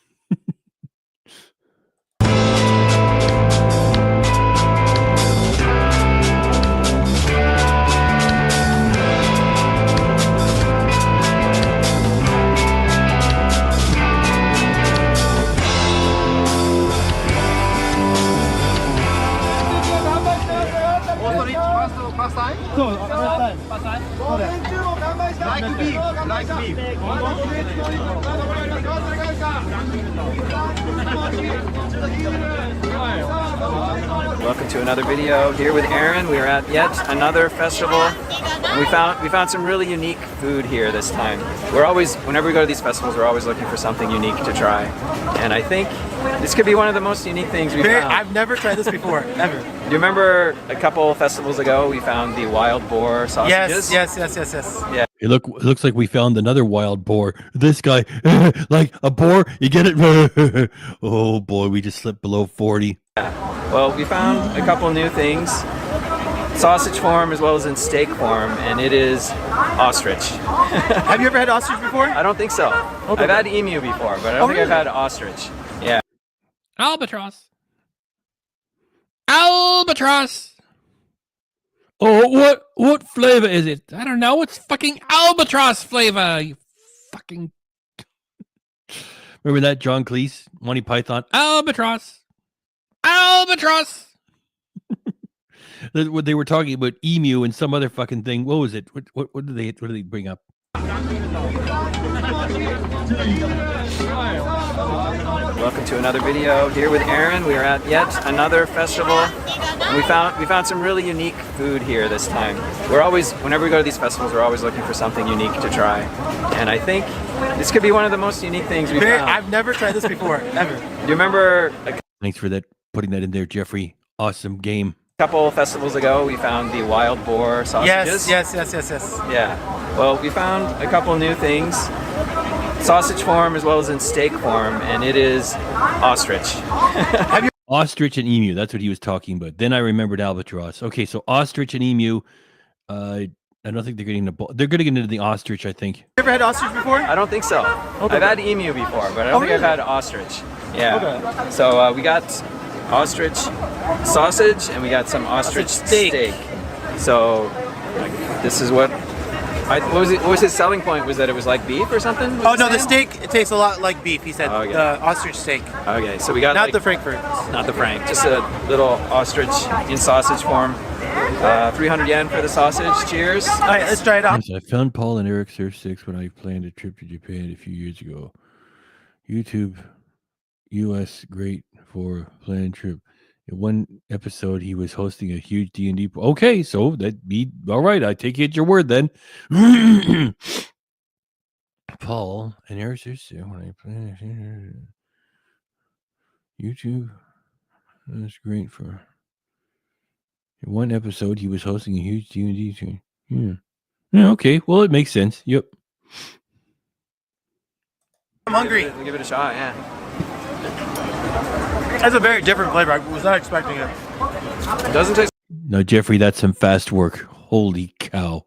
Welcome to another video here with Aaron. We are at yet another festival, and we found some really unique food here this time. We're always, whenever we go to these festivals, we're always looking for something unique to try, and I think this could be one of the most unique things we've found. I've never tried this before, ever. Do you remember a couple festivals ago we found the wild boar sausages? Yes. Yeah. It looks like we found another wild boar. This guy, like a boar, you get it? Oh boy, we just slipped below 40. Well, we found a couple new things, sausage form as well as in steak form, and it is ostrich. Have you ever had ostrich before? I don't think so. Okay. I've had emu before, but I don't think really? I've had ostrich. Yeah. Albatross. Albatross. Oh, what flavor is it? I don't know. It's fucking albatross flavor. You fucking. Remember that John Cleese, Monty Python? Albatross. Albatross. What they were talking about emu and some other fucking thing. What was it? What did they bring up? Welcome to another video here with Aaron. We are at yet another festival, and we found some really unique food here this time. We're always, whenever we go to these festivals, we're always looking for something unique to try, and I think this could be one of the most unique things we've found. I've never tried this before, ever. Do you remember? Thanks for that, putting that in there, Jeffrey. Awesome game. couple festivals ago, we found the wild boar sausages. Yes. Yeah. Well, we found a couple new things, sausage form as well as in steak form, and it is ostrich. Ostrich and emu. That's what he was talking about. Then I remembered albatross. Okay, so ostrich and emu. I don't think they're getting they're going to get into the ostrich, I think. You ever had ostrich before? I don't think so. Okay. I've had emu before, but I don't think I've had ostrich. Yeah. Okay. So we got ostrich sausage and we got some ostrich steak. So this is what what was his selling point? Was that it was like beef or something? Oh no, the steak, it tastes a lot like beef. He said the ostrich steak. Okay, so we got not the Frankfurt. Not the Frank, just a little ostrich in sausage form. 300 yen for the sausage. Cheers. All right, let's try it out. I found Paul and Eric Surf Sticks when I planned a trip to Japan a few years ago. YouTube, US, great for planned trip. In one episode, he was hosting a huge D&D. Okay, so that'd be all right. I take you at your word then. Paul and Eric Surf Sticks when I planned YouTube, that's great for. In one episode, he was hosting a huge D&D stream. Yeah. Okay. Well, it makes sense. Yep. I'm hungry. We'll give it a shot. Yeah. That's a very different flavor. I was not expecting it. It doesn't taste. No, Jeffrey, that's some fast work. Holy cow.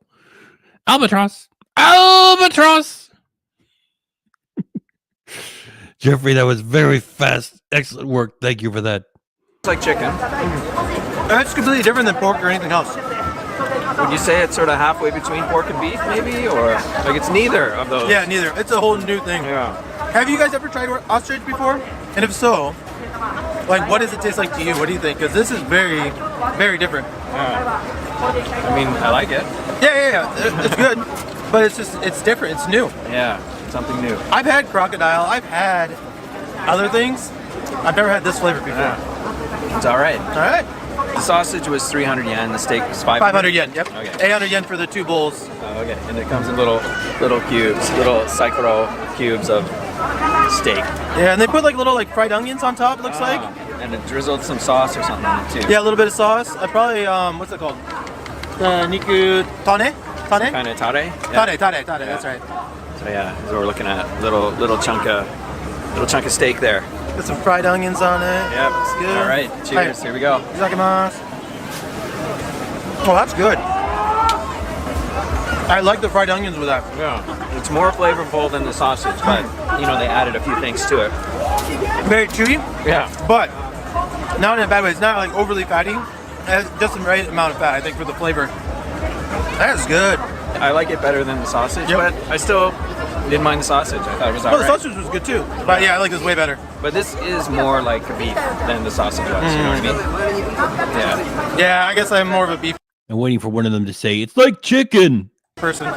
Albatross. Albatross. Jeffrey, that was very fast. Excellent work. Thank you for that. It's like chicken. It's completely different than pork or anything else. Would you say it's sort of halfway between pork and beef, maybe, or like it's neither of those? Yeah, neither. It's a whole new thing. Yeah. Have you guys ever tried ostrich before? And if so, like, what does it taste like to you? What do you think? Because this is very, very different. Yeah. I mean, I like it. Yeah. It's good, but it's different. It's new. Yeah, something new. I've had crocodile. I've had other things. I've never had this flavor before. Yeah. It's all right. All right. The sausage was 300 yen. The steak was 500. 500 yen. Yep. Okay. 800 yen for the 2 bowls. Okay. And it comes in little cubes, little saikoro cubes of steak. Yeah, and they put like little fried onions on top. It looks like. And it drizzled some sauce or something on it too. Yeah, a little bit of sauce. I probably what's it called? The niku tane. Kind of tare. Yeah. Tare. That's right. So yeah, so we're looking at little chunk of steak there. Put some fried onions on it. Yep. It's good. All right. Cheers. All right. Here we go. Itadakimasu. Oh, that's good. I like the fried onions with that. Yeah. It's more flavorful than the sausage, but they added a few things to it. Very chewy. Yeah. But not in a bad way. It's not like overly fatty. It has just the right amount of fat, I think, for the flavor. That's good. I like it better than the sausage, but I still didn't mind the sausage. I thought it was alright. The sausage was good too. But yeah, I like this way better. But this is more like a beef than the sausage was, you know what I mean? Yeah. Yeah, I guess I'm more of a beef I'm waiting for one of them to say, it's like chicken. person.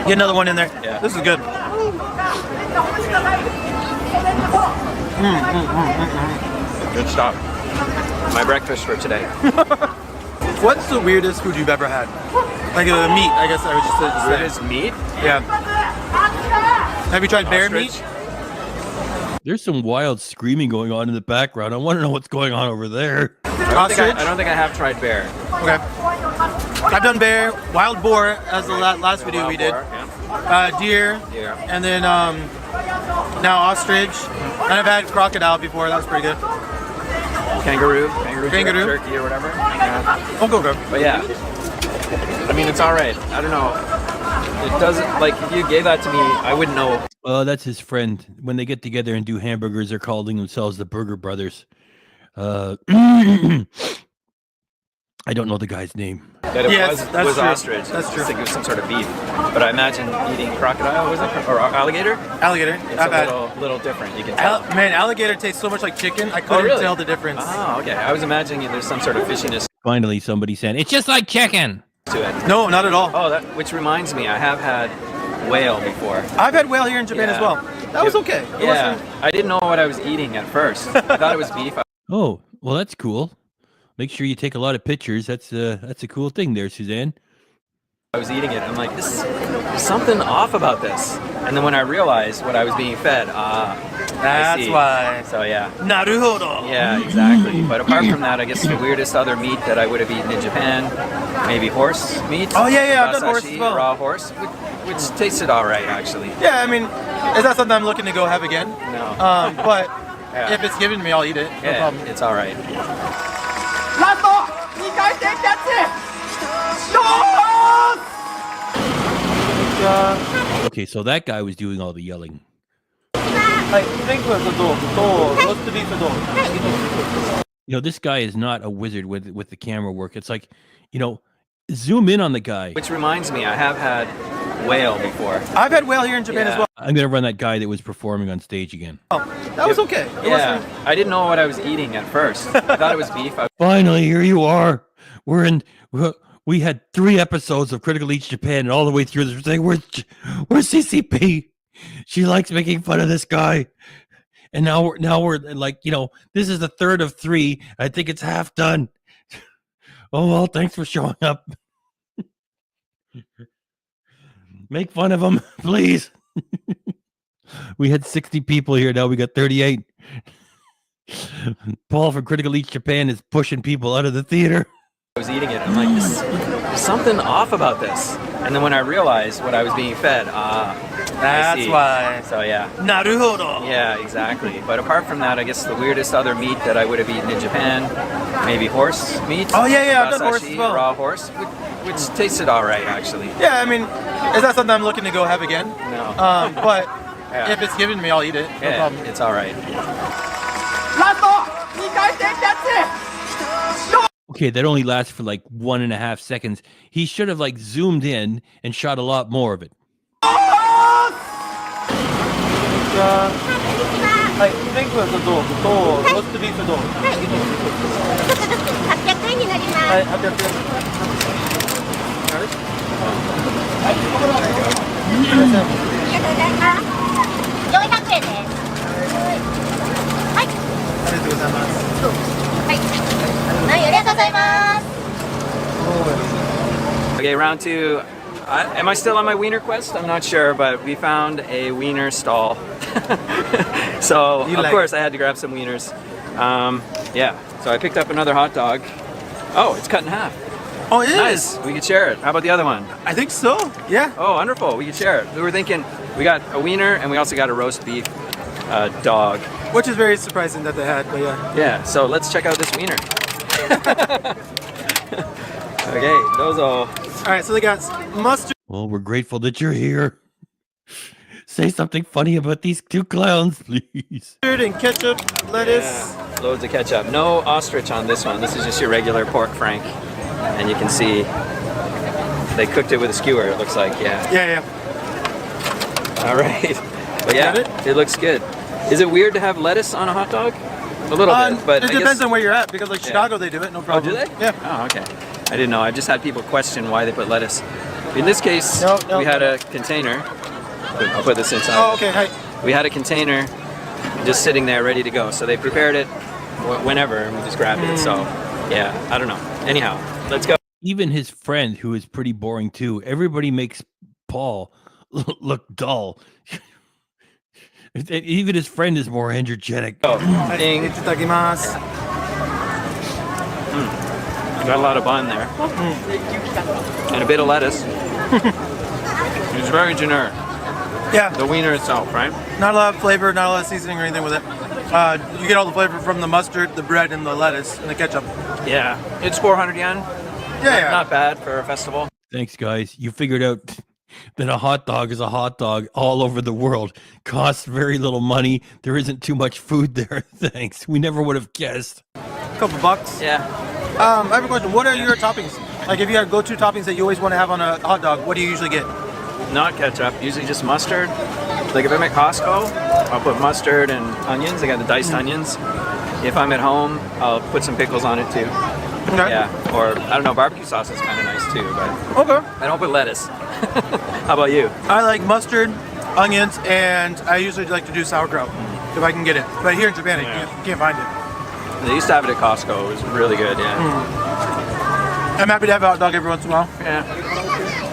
Get another one in there. Yeah. This is good. Good stuff. My breakfast for today. What's the weirdest food you've ever had? Like a meat, I guess I would just say. Weirdest meat? Yeah. Have you tried bear Ostrich? meat? There's some wild screaming going on in the background. I want to know what's going on over there. Ostrich? I don't think I have tried bear. Okay. I've done bear, wild boar as the last video we did. Yeah. Deer. And then now ostrich. And I've had crocodile before. That was pretty good. Kangaroo, turkey or whatever. Yeah. Okay. But yeah, I mean, it's all right. I don't know. It doesn't, like, if you gave that to me, I wouldn't know. That's his friend. When they get together and do hamburgers, they're calling themselves the Burger Brothers. I don't know the guy's name. That it Yes, that's was true. ostrich. That's true. I think it was some sort of beef. But I imagine eating crocodile, was it? Or alligator? Alligator. It's I've had. a little different, you can tell. Man, alligator tastes so much like chicken. I couldn't really? tell the difference. Oh, okay. I was imagining there's some sort of fishiness Finally, somebody said, It's just like chicken. to it. No, not at all. Oh, which reminds me, I have had whale before. I've had whale here in Japan as Yeah. well. That was okay. It Yeah, wasn't- I didn't know what I was eating at first. I thought it was beef. oh, well, that's cool. Make sure you take a lot of pictures. That's a cool thing there, Suzanne. I was eating it. I'm like, there's something off about this. And then when I realized what I was being fed, That's why. So yeah. Naruhodo. Yeah, exactly. But apart from that, I guess the weirdest other meat that I would have eaten in Japan, maybe horse meat. Oh yeah, I've done horse as Rasashi, well. raw horse, which tasted all right actually. Yeah, I mean, is that something I'm looking to go have again? No. But Yeah. if it's given to me, I'll eat it. No Yeah, problem. it's all right. Okay, so that guy was doing all the yelling. はい、フレンクフとローストビーフと。 You know, this guy is not a wizard with the camera work. It's like, you know, zoom in on the guy. Which reminds me, I have had whale before. I've had whale here in Japan as well. I'm gonna run that guy that was performing on stage again. That was okay. It Yeah, wasn't- I didn't know what I was eating at first. I thought it was beef. Finally, here you are. We had 3 episodes of Critical Eats Japan, and all the way through this, we're saying, where's CCP? She likes making fun of this guy, and now we're like, you know, this is the 3rd of 3. I think it's half done. Oh well, thanks for showing up. Make fun of him, please. We had 60 people here. Now we got 38. Paul from Critical Eats Japan is pushing people out of the theater. I was eating it. I'm like, there's something off about this. And then when I realized what I was being fed, That's why. So yeah. Naruhodo. Yeah, exactly. But apart from that, I guess the weirdest other meat that I would have eaten in Japan, maybe horse meat. Oh yeah, I've done horse Rasashi, as well. raw horse, which tasted all right actually. Yeah, I mean, is that something I'm looking to go have again? No. But Yeah. if it's given to me, I'll eat it. No Yeah, problem. it's all right. Okay, that only lasts for like 1.5 seconds. He should have like zoomed in and shot a lot more of it. はい、フレンクフとローストビーフと。 800円になります。はい、800円。ありがとうございます。400円です。はい。ありがとうございます。はい。はい、ありがとうございます。 Okay, round 2. Am I still on my wiener quest? I'm not sure, but we found a wiener stall. So, of course, I had to grab some wieners. Yeah, so I picked up another hot dog. Oh, it's cut in half. Oh, it is? Nice. We could share it. How about the other one? I think so. Yeah. Oh, wonderful. We could share it. We were thinking we got a wiener and we also got a roast beef dog. Which is very surprising that they had, but yeah. Yeah, so let's check out this wiener. Okay, those all. All right, so they got mustard. Well, we're grateful that you're here. Say something funny about these 2 clowns, please. And ketchup, lettuce. Yeah, loads of ketchup. No ostrich on this one. This is just your regular pork frank. And you can see they cooked it with a skewer, it looks like. Yeah. Yeah. All right. But yeah, it looks good. Is it weird to have lettuce on a hot dog? A little bit, but it I depends guess... on where you're at, because like Chicago, they do it, no problem. Oh, do they? Yeah. Oh, okay. I didn't know. I just had people question why they put lettuce. In this case, we had a container. I'll put this inside. Oh, okay. Hi. We had a container just sitting there ready to go. So they prepared it whenever and we just grabbed it. So yeah, I don't know. Anyhow, let's go. Even his friend, who is pretty boring too, everybody makes Paul look dull. Even his friend is more energetic. Oh, ding. Itadakimasu. Got a lot of bun there. And a bit of lettuce. It's very generic. Yeah. The wiener itself, right? Not a lot of flavor, not a lot of seasoning or anything with it. You get all the flavor from the mustard, the bread, and the lettuce, and the ketchup. Yeah. It's 400 yen. Yeah. Not bad for a festival. Thanks, guys. You figured out that a hot dog is a hot dog all over the world. Costs very little money. There isn't too much food there. Thanks. We never would have guessed. Couple bucks. Yeah. I have a question. What are your toppings? Like, if you had go-to toppings that you always want to have on a hot dog, what do you usually get? Not ketchup, usually just mustard. Like if I'm at Costco, I'll put mustard and onions. I got the diced onions. If I'm at home, I'll put some pickles on it too. Okay. Yeah, or I don't know, barbecue sauce is kind of nice too, but Okay. I don't put lettuce. How about you? I like mustard, onions, and I usually like to do sauerkraut if I can get it. But here in Japan, I can't find it. They used to have it at Costco. It was really good, yeah. I'm happy to have a hot dog every once in a while. Yeah.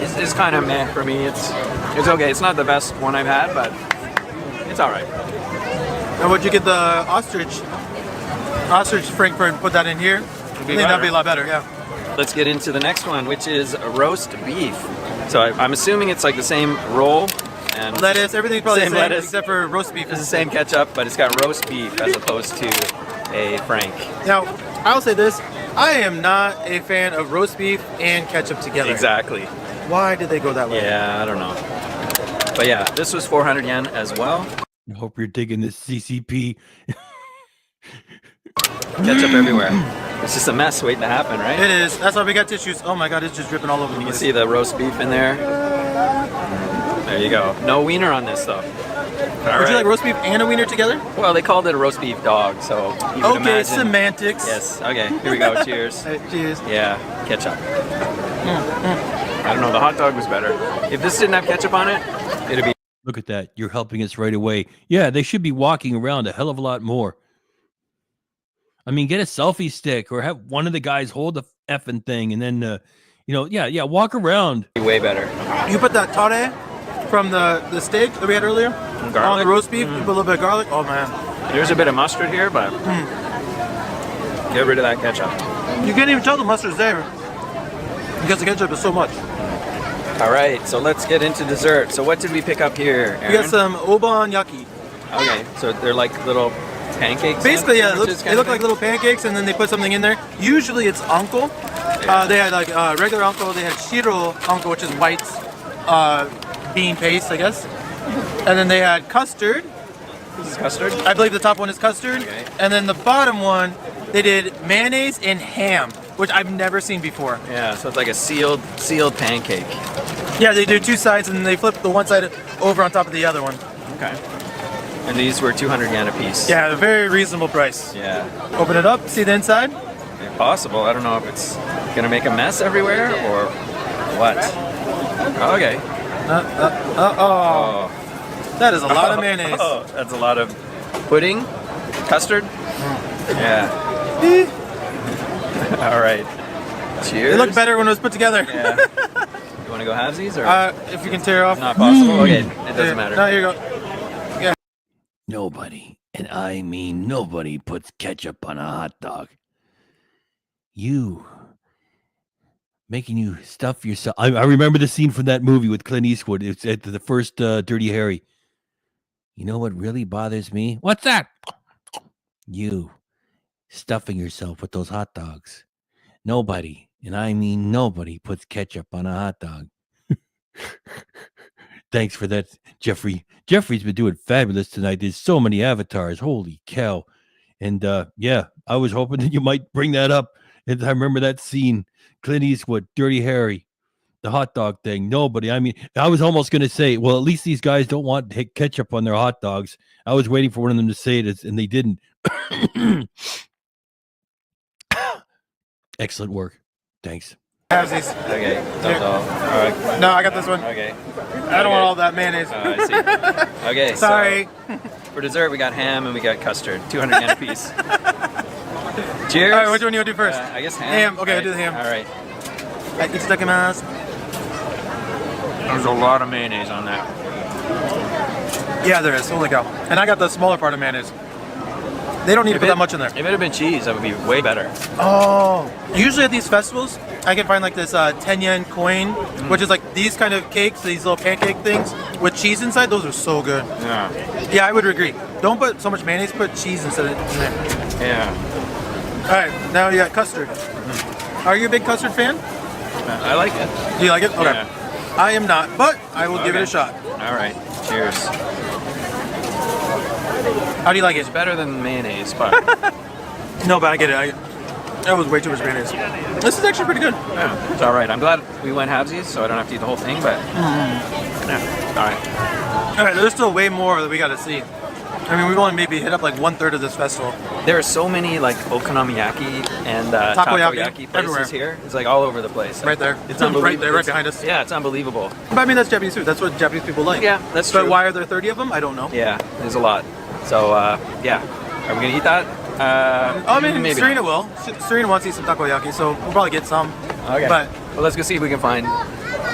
It's kind of meh for me. It's okay. It's not the best one I've had, but it's all right. And would you get the ostrich? Ostrich Frankfurt, put that in here. I think that'd be a lot better, yeah. Let's get into the next one, which is roast beef. So I'm assuming it's like the same roll and lettuce, everything's probably same the same lettuce. except for roast beef. It's the same ketchup, but it's got roast beef as opposed to a Frank. Now, I'll say this, I am not a fan of roast beef and ketchup together. Exactly. Why did they go that way? Yeah, I don't know. But yeah, this was 400 yen as well. I hope you're digging this CCP. Ketchup everywhere. It's just a mess waiting to happen, right? It is. That's why we got tissues. Oh my god, it's just dripping all over the You can place. see the roast beef in there. There you go. No wiener on this though. Would you like roast beef and a wiener together? Well, they called it a roast beef dog, so you would Okay, imagine. semantics. Yes. Okay. Here we go. Cheers. Cheers. Yeah. Ketchup. I don't know. The hot dog was better. If this didn't have ketchup on it, it'd be. Look at that. You're helping us right away. Yeah, they should be walking around a hell of a lot more. I mean, get a selfie stick or have one of the guys hold the effing thing and then, walk around. Way better. You put that tare from the steak that we had earlier on the roast beef. You put a little bit of garlic. Oh man. There's a bit of mustard here, but get rid of that ketchup. You can't even tell the mustard's there because the ketchup is so much. All right, so let's get into dessert. So what did we pick up here, Aaron? We got some oban-yaki. Okay, so they're like little pancakes? Basically, yeah, sandwiches they look like little pancakes, and then they put something in there. Usually it's uncle. They had like regular uncle. They had shiro uncle, which is white bean paste, I guess. And then they had custard. This is custard? I believe the top one is custard. Okay. And then the bottom one, they did mayonnaise and ham, which I've never seen before. Yeah, so it's like a sealed pancake. Yeah, they do two sides, and then they flip the one side over on top of the other one. Okay. And these were 200 yen a piece. Yeah, a very reasonable price. Yeah. Open it up, see the inside. If possible. I don't know if it's gonna make a mess everywhere or what. Okay. Oh. That is a lot of mayonnaise. Oh, that's a lot of pudding, custard. Yeah. All right. Cheers. It looked better when it was put together. Yeah. You want to go halvesies or? If you can tear off. Not possible. Okay, it doesn't matter. No, here you go. Yeah. Nobody, and I mean nobody, puts ketchup on a hot dog. Making you stuff yourself. I remember the scene from that movie with Clint Eastwood. It's at the first Dirty Harry. You know what really bothers me? What's that? You stuffing yourself with those hot dogs. Nobody, and I mean nobody, puts ketchup on a hot dog. Thanks for that, Jeffrey. Jeffrey's been doing fabulous tonight. There's so many avatars. Holy cow. And yeah, I was hoping that you might bring that up. And I remember that scene, Clint Eastwood, Dirty Harry, the hot dog thing. Nobody. I mean, I was almost going to say, well, at least these guys don't want ketchup on their hot dogs. I was waiting for one of them to say it, and they didn't. Excellent work. Thanks. Halvesies. Okay. That's all. All right. No, I got this one. Okay. I don't want all that mayonnaise. I see. Okay. Sorry. So for dessert, we got ham and we got custard. 200 yen a piece. Cheers. All right, which one do you want to do first? I guess ham. Ham. Okay, Right. I'll do the ham. All right. Itadakimasu. There's a lot of mayonnaise on that. Yeah, there is. Holy cow. And I got the smaller part of mayonnaise. They don't need to put that much in there. If it had been cheese, that would be way better. Oh. Usually at these festivals, I can find like this 10 yen coin, which is like these kind of cakes, these little pancake things with cheese inside. Those are so good. Yeah. Yeah, I would agree. Don't put so much mayonnaise, put cheese instead of in there. Yeah. All right, now you got custard. Are you a big custard fan? I like it. Do you like it? Okay. Yeah. I am not, but I will give it a Okay. shot. All right. Cheers. How do you like It's it? better than mayonnaise, but No, but I get it. That was way too much mayonnaise. This is actually pretty good. yeah, it's all right. I'm glad we went halvesies, so I don't have to eat the whole thing. But yeah, all right. All right, there's still way more that we got to see. I mean, we've only maybe hit up like 1/3 of this festival. There are so many like okonomiyaki and takoyaki places everywhere. here. It's like all over the place. Right there. It's unbelievable. Right there, right behind us. Yeah, it's unbelievable. But I mean, that's Japanese food. That's what Japanese people like. Yeah, that's But true. why are there 30 of them? I don't know. Yeah, there's a lot. So yeah, are we gonna eat that? I mean, maybe Serena not. will. Serena wants to eat some takoyaki, so we'll probably get some. Okay. But well, let's go see if we can find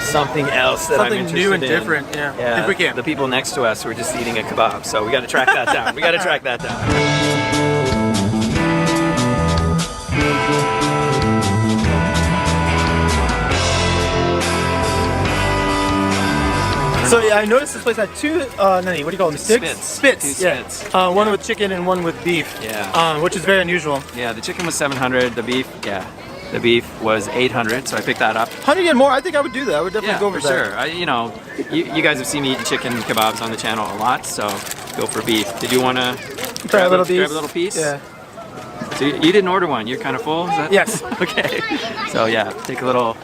something else that I'm Something interested new and in. different, yeah. If we can. The people next to us were just eating a kebab, so we got to track that down. We got to track that down. So yeah, I noticed this place had two, what do you call them? Sticks? Spits. Two yeah. spits. One with chicken and one with beef. Yeah. Which is very unusual. Yeah, the chicken was 700. The beef was 800. So I picked that up. 100 and more. I think I would do that. I would definitely go over for that. sure. You guys have seen me eat chicken kebabs on the channel a lot, so go for beef. Did you want to grab a little piece? Yeah. So you didn't order one. You're kind of full. Is that? Yes. Okay. So yeah, take a little.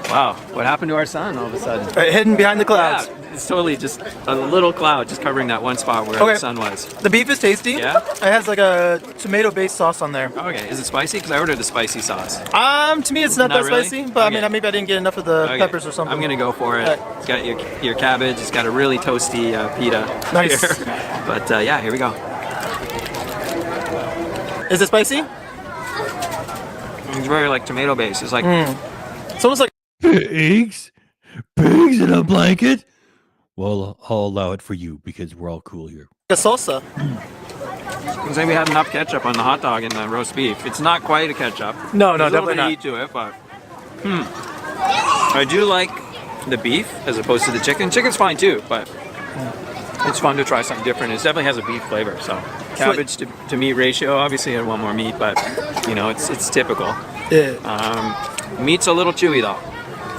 Wow, what happened to our sun all of a sudden? Hidden behind the clouds. Yeah, it's totally just a little cloud just covering that one spot where the sun was. The beef is tasty. Yeah? It has like a tomato-based sauce on there. Okay, is it spicy? Because I ordered the spicy sauce. To me it's not that really? spicy, but I mean maybe I didn't get enough of the peppers or something. I'm gonna go for it. It's got your cabbage. It's got a really toasty pita. Nice. Here. But yeah, here we go. Is it spicy? It's very like tomato based. It's like it's almost like pigs in a blanket. Well, I'll allow it for you because we're all cool here. a salsa. I can say we had enough ketchup on the hot dog and the roast beef. It's not quite a ketchup. No, There's definitely a little bit not. of heat to it, but I do like the beef as opposed to the chicken. Chicken's fine too, but it's fun to try something different. It definitely has a beef flavor. So cabbage to meat ratio. Obviously, I had one more meat, but it's typical. Yeah. Meat's a little chewy though.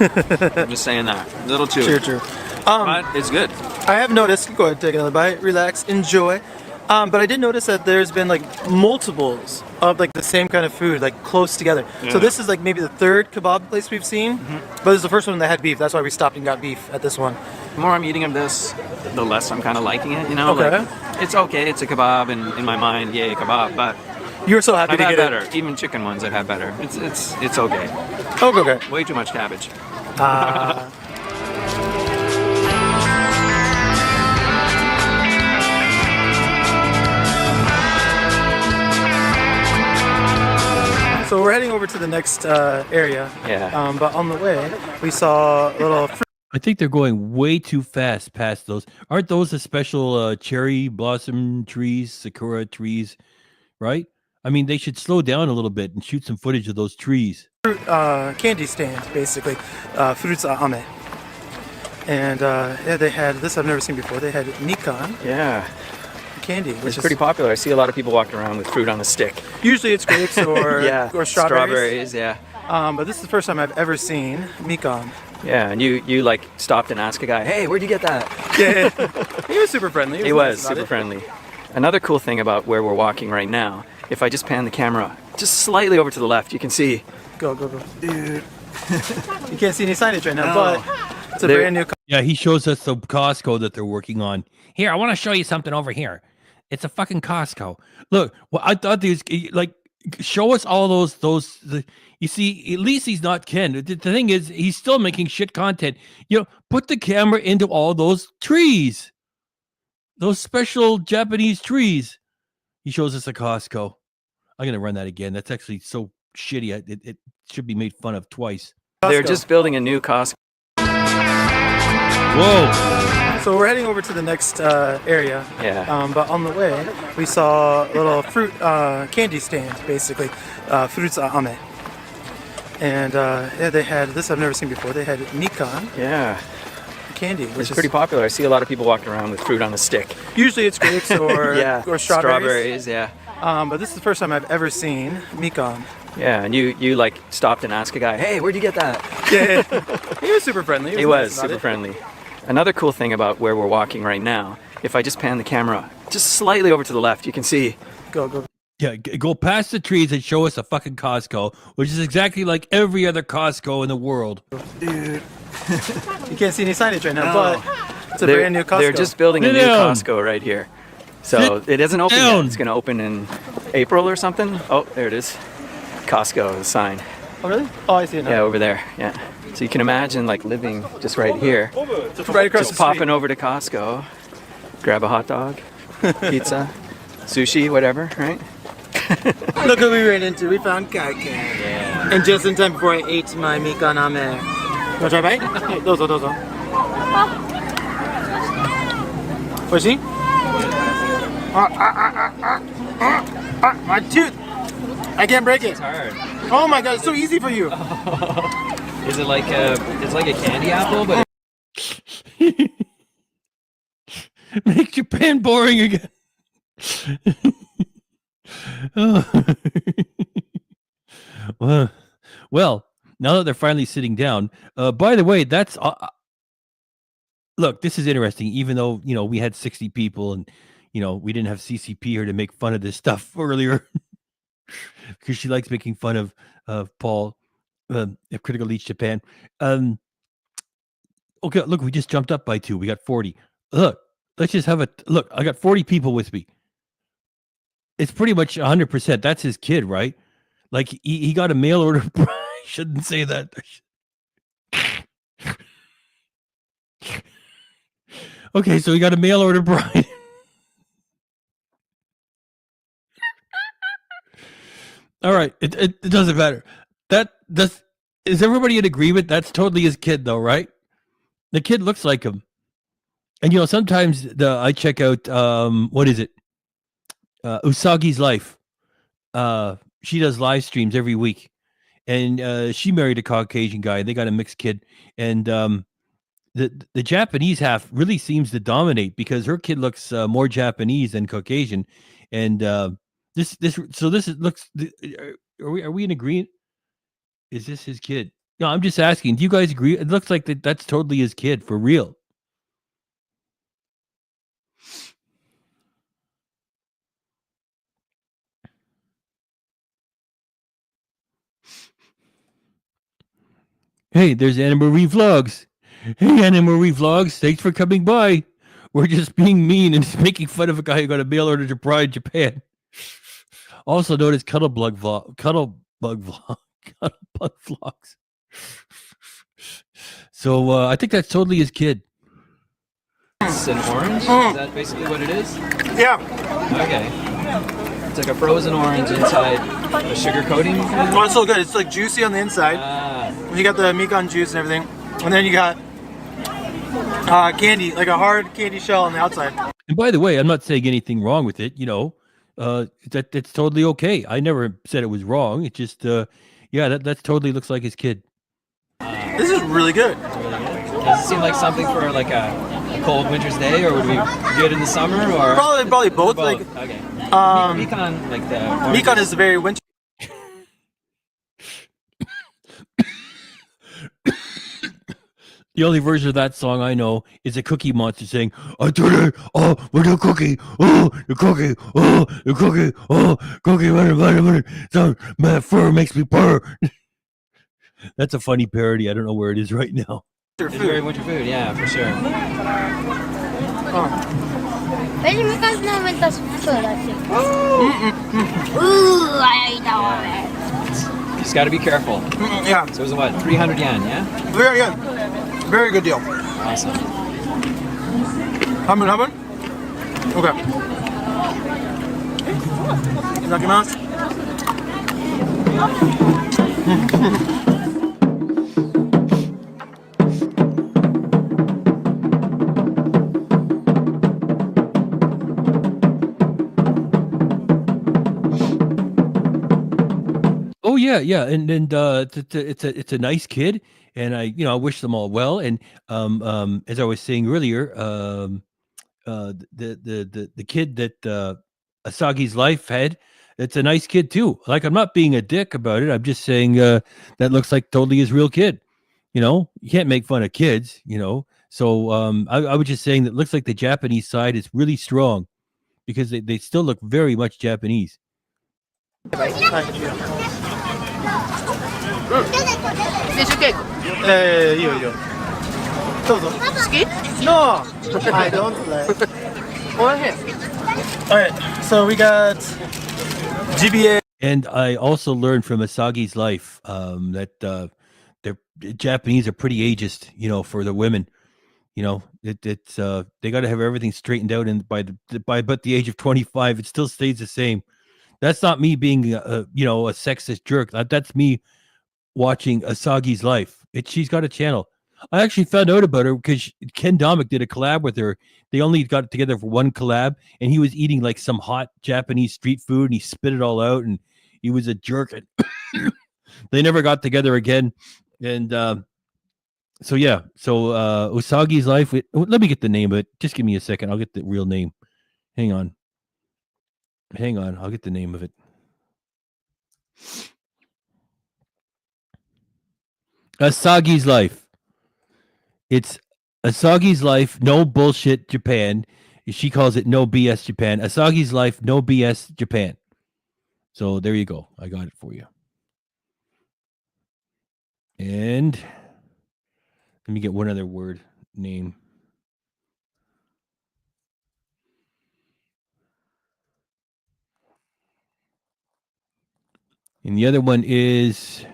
I'm just saying that. A little chewy. True. But it's good. I have noticed. Go ahead, take another bite. Relax, enjoy. But I did notice that there's been like multiples of like the same kind of food, like close together. Yeah. So this is like maybe the third kebab place we've seen, but it's the first one that had beef. That's why we stopped and got beef at this one. The more I'm eating of this, the less I'm kind of liking it. Okay. Like, it's okay. It's a kebab, and in my mind, yay, kebab. But you were so happy I've to had get better. Even chicken ones I've had better. It's okay. Oh, okay. Way too much cabbage. So we're heading over to the next area. Yeah. But on the way, we saw a little fruit. I think they're going way too fast past those. Aren't those the special cherry blossom trees, sakura trees, right? I mean, they should slow down a little bit and shoot some footage of those trees. Fruit candy stand, basically. Fruits ame. And yeah, they had this I've never seen before. They had mikan Yeah. candy, which It's is pretty popular. I see a lot of people walking around with fruit on a stick. usually it's grapes or or strawberries. Yeah. But this is the first time I've ever seen mikan. Yeah, and you like stopped and asked a guy, hey, where'd you get that? Yeah, he was super friendly. He was nice about super it. friendly. Another cool thing about where we're walking right now, if I just pan the camera just slightly over to the left, you can see. Go, dude. You can't see any signage right now, No. but it's a There- brand new. Yeah, he shows us the Costco that they're working on. Here, I want to show you something over here. It's a fucking Costco. Look, well, I thought these like show us all those. You see, at least he's not Ken. The thing is, he's still making shit content. Put the camera into all those trees, those special Japanese trees. He shows us a Costco. I'm gonna run that again. That's actually so shitty. It should be made fun of twice. They're Costco. just building a new Costco. Whoa! So we're heading over to the next area. Yeah. But on the way, we saw a little fruit candy stand, basically. Fruits ame. And yeah, they had this I've never seen before. They had mikan Yeah. candy, which It's is pretty popular. I see a lot of people walking around with fruit on a stick. usually it's grapes or or strawberries. Yeah. But this is the first time I've ever seen mikan. Yeah, and you like stopped and asked a guy, hey, where'd you get that? Yeah, he was super friendly. He nice was about super it. friendly. Another cool thing about where we're walking right now, if I just pan the camera just slightly over to the left, you can see. Go. Yeah, go past the trees and show us a fucking Costco, which is exactly like every other Costco in the world. Dude. You can't see any signage right now, No. but it's a brand new Costco. They're just building a Sit new down. Costco right here. So it hasn't opened down. yet. It's going to open in April or something. Oh, there it is. Costco, the sign. Oh, really? Oh, I see it now. Yeah, over there. Yeah. So you can imagine like living just right here. Right across Just the popping street. over to Costco, grab a hot dog, pizza, sushi, whatever, right? Look what we ran into. We found Kaikan. Yeah. And just in time before I ate my mikan ame. Want to try a bite? Hey, dozo, dozo. Oishi? My tooth! I can't break it. It's hard. Oh my god, it's so easy for you. Is it like it's like a candy apple, but Make Japan boring again. Oh. Well, now that they're finally sitting down, by the way, that's look, this is interesting. Even though we had 60 people and we didn't have CCP here to make fun of this stuff earlier because she likes making fun of Paul of Critical Leech Japan. Okay, look, we just jumped up by 2. We got 40. Look, let's just have a look. I got 40 people with me. It's pretty much 100%. That's his kid, right? Like he got a mail order. I shouldn't say that. Okay, so he got a mail order bride. All right, it doesn't matter. Is everybody in agreement? That's totally his kid, though, right? The kid looks like him. And sometimes I check out what is it? Usagi's Life. She does live streams every week, and she married a Caucasian guy. They got a mixed kid, and the Japanese half really seems to dominate because her kid looks more Japanese than Caucasian, and looks. Are we in agreement? Is this his kid? No, I'm just asking. Do you guys agree? It looks like that's totally his kid for real. Hey, there's Anna Marie Vlogs. Hey, Anna Marie Vlogs. Thanks for coming by. We're just being mean and just making fun of a guy who got a mail order to Pride Japan. Also known as Cuttlebug Vlogs. So I think that's totally his kid. it's an orange? Is that basically what it is? Yeah. Okay. It's like a frozen orange inside a sugar coating. Oh, it's so good. It's like juicy on the inside. You got the mikan juice and everything, and then you got candy, like a hard candy shell on the outside. And by the way, I'm not saying anything wrong with it. That's totally okay. I never said it was wrong. It just, that totally looks like his kid. This is really good. Does it seem like something for like a cold winter's day, or would we do it in the summer, or probably both? Like, okay. Mikan, like the mikan is very winter. The only version of that song I know is a Cookie Monster saying, "I did it! Oh, with the cookie! Oh, the cookie! Oh, the cookie! Oh, cookie! So my fur makes me purr." That's a funny parody. I don't know where it is right now. It's very winter food, yeah, for sure. Pwede mo kasi naman tas sulat. Ooh, I ate all of it. Just got to be careful. Yeah. So it was what, 300 yen, yeah? Very good. Very good deal. Awesome. Hamun? Okay. Itadakimasu. Oh yeah, and it's a nice kid, and I wish them all well. And as I was saying earlier, the kid that Asagi's Life had, it's a nice kid too. Like, I'm not being a dick about it. I'm just saying that looks like totally his real kid. You can't make fun of kids. So I was just saying that it looks like the Japanese side is really strong because they still look very much Japanese. No, I don't like. Go ahead. All right, so we got GBA. And I also learned from Asagi's Life that the Japanese are pretty ageist, for the women. It's they got to have everything straightened out, and by about the age of 25, it still stays the same. That's not me being a sexist jerk. That's me watching Asagi's Life. She's got a channel. I actually found out about her because Ken Domik did a collab with her. They only got together for one collab, and he was eating like some hot Japanese street food, and he spit it all out, and he was a jerk. They never got together again, and so yeah. So Usagi's Life. Let me get the name of it. Just give me a second. I'll get the real name. Hang on. I'll get the name of it. Asagi's Life. It's Asagi's Life, no bullshit Japan. She calls it no BS Japan. Asagi's Life, no BS Japan. So there you go. I got it for you. And let me get one other word name. And the other one is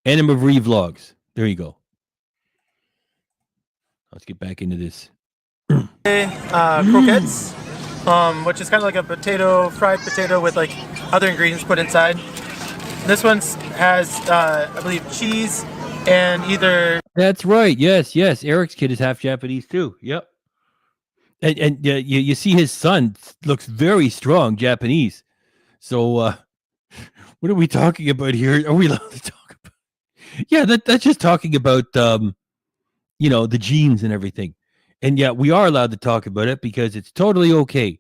Anima Vlogs. There you go. Let's get back into this. Croquettes, which is kind of like a fried potato with like other ingredients put inside. This one has, I believe, cheese and either. That's right. Yes. Eric's kid is half Japanese too. Yep. And you see his son looks very strong Japanese. So what are we talking about here? Are we allowed to talk about? Yeah, that's just talking about the genes and everything. And yeah, we are allowed to talk about it because it's totally okay.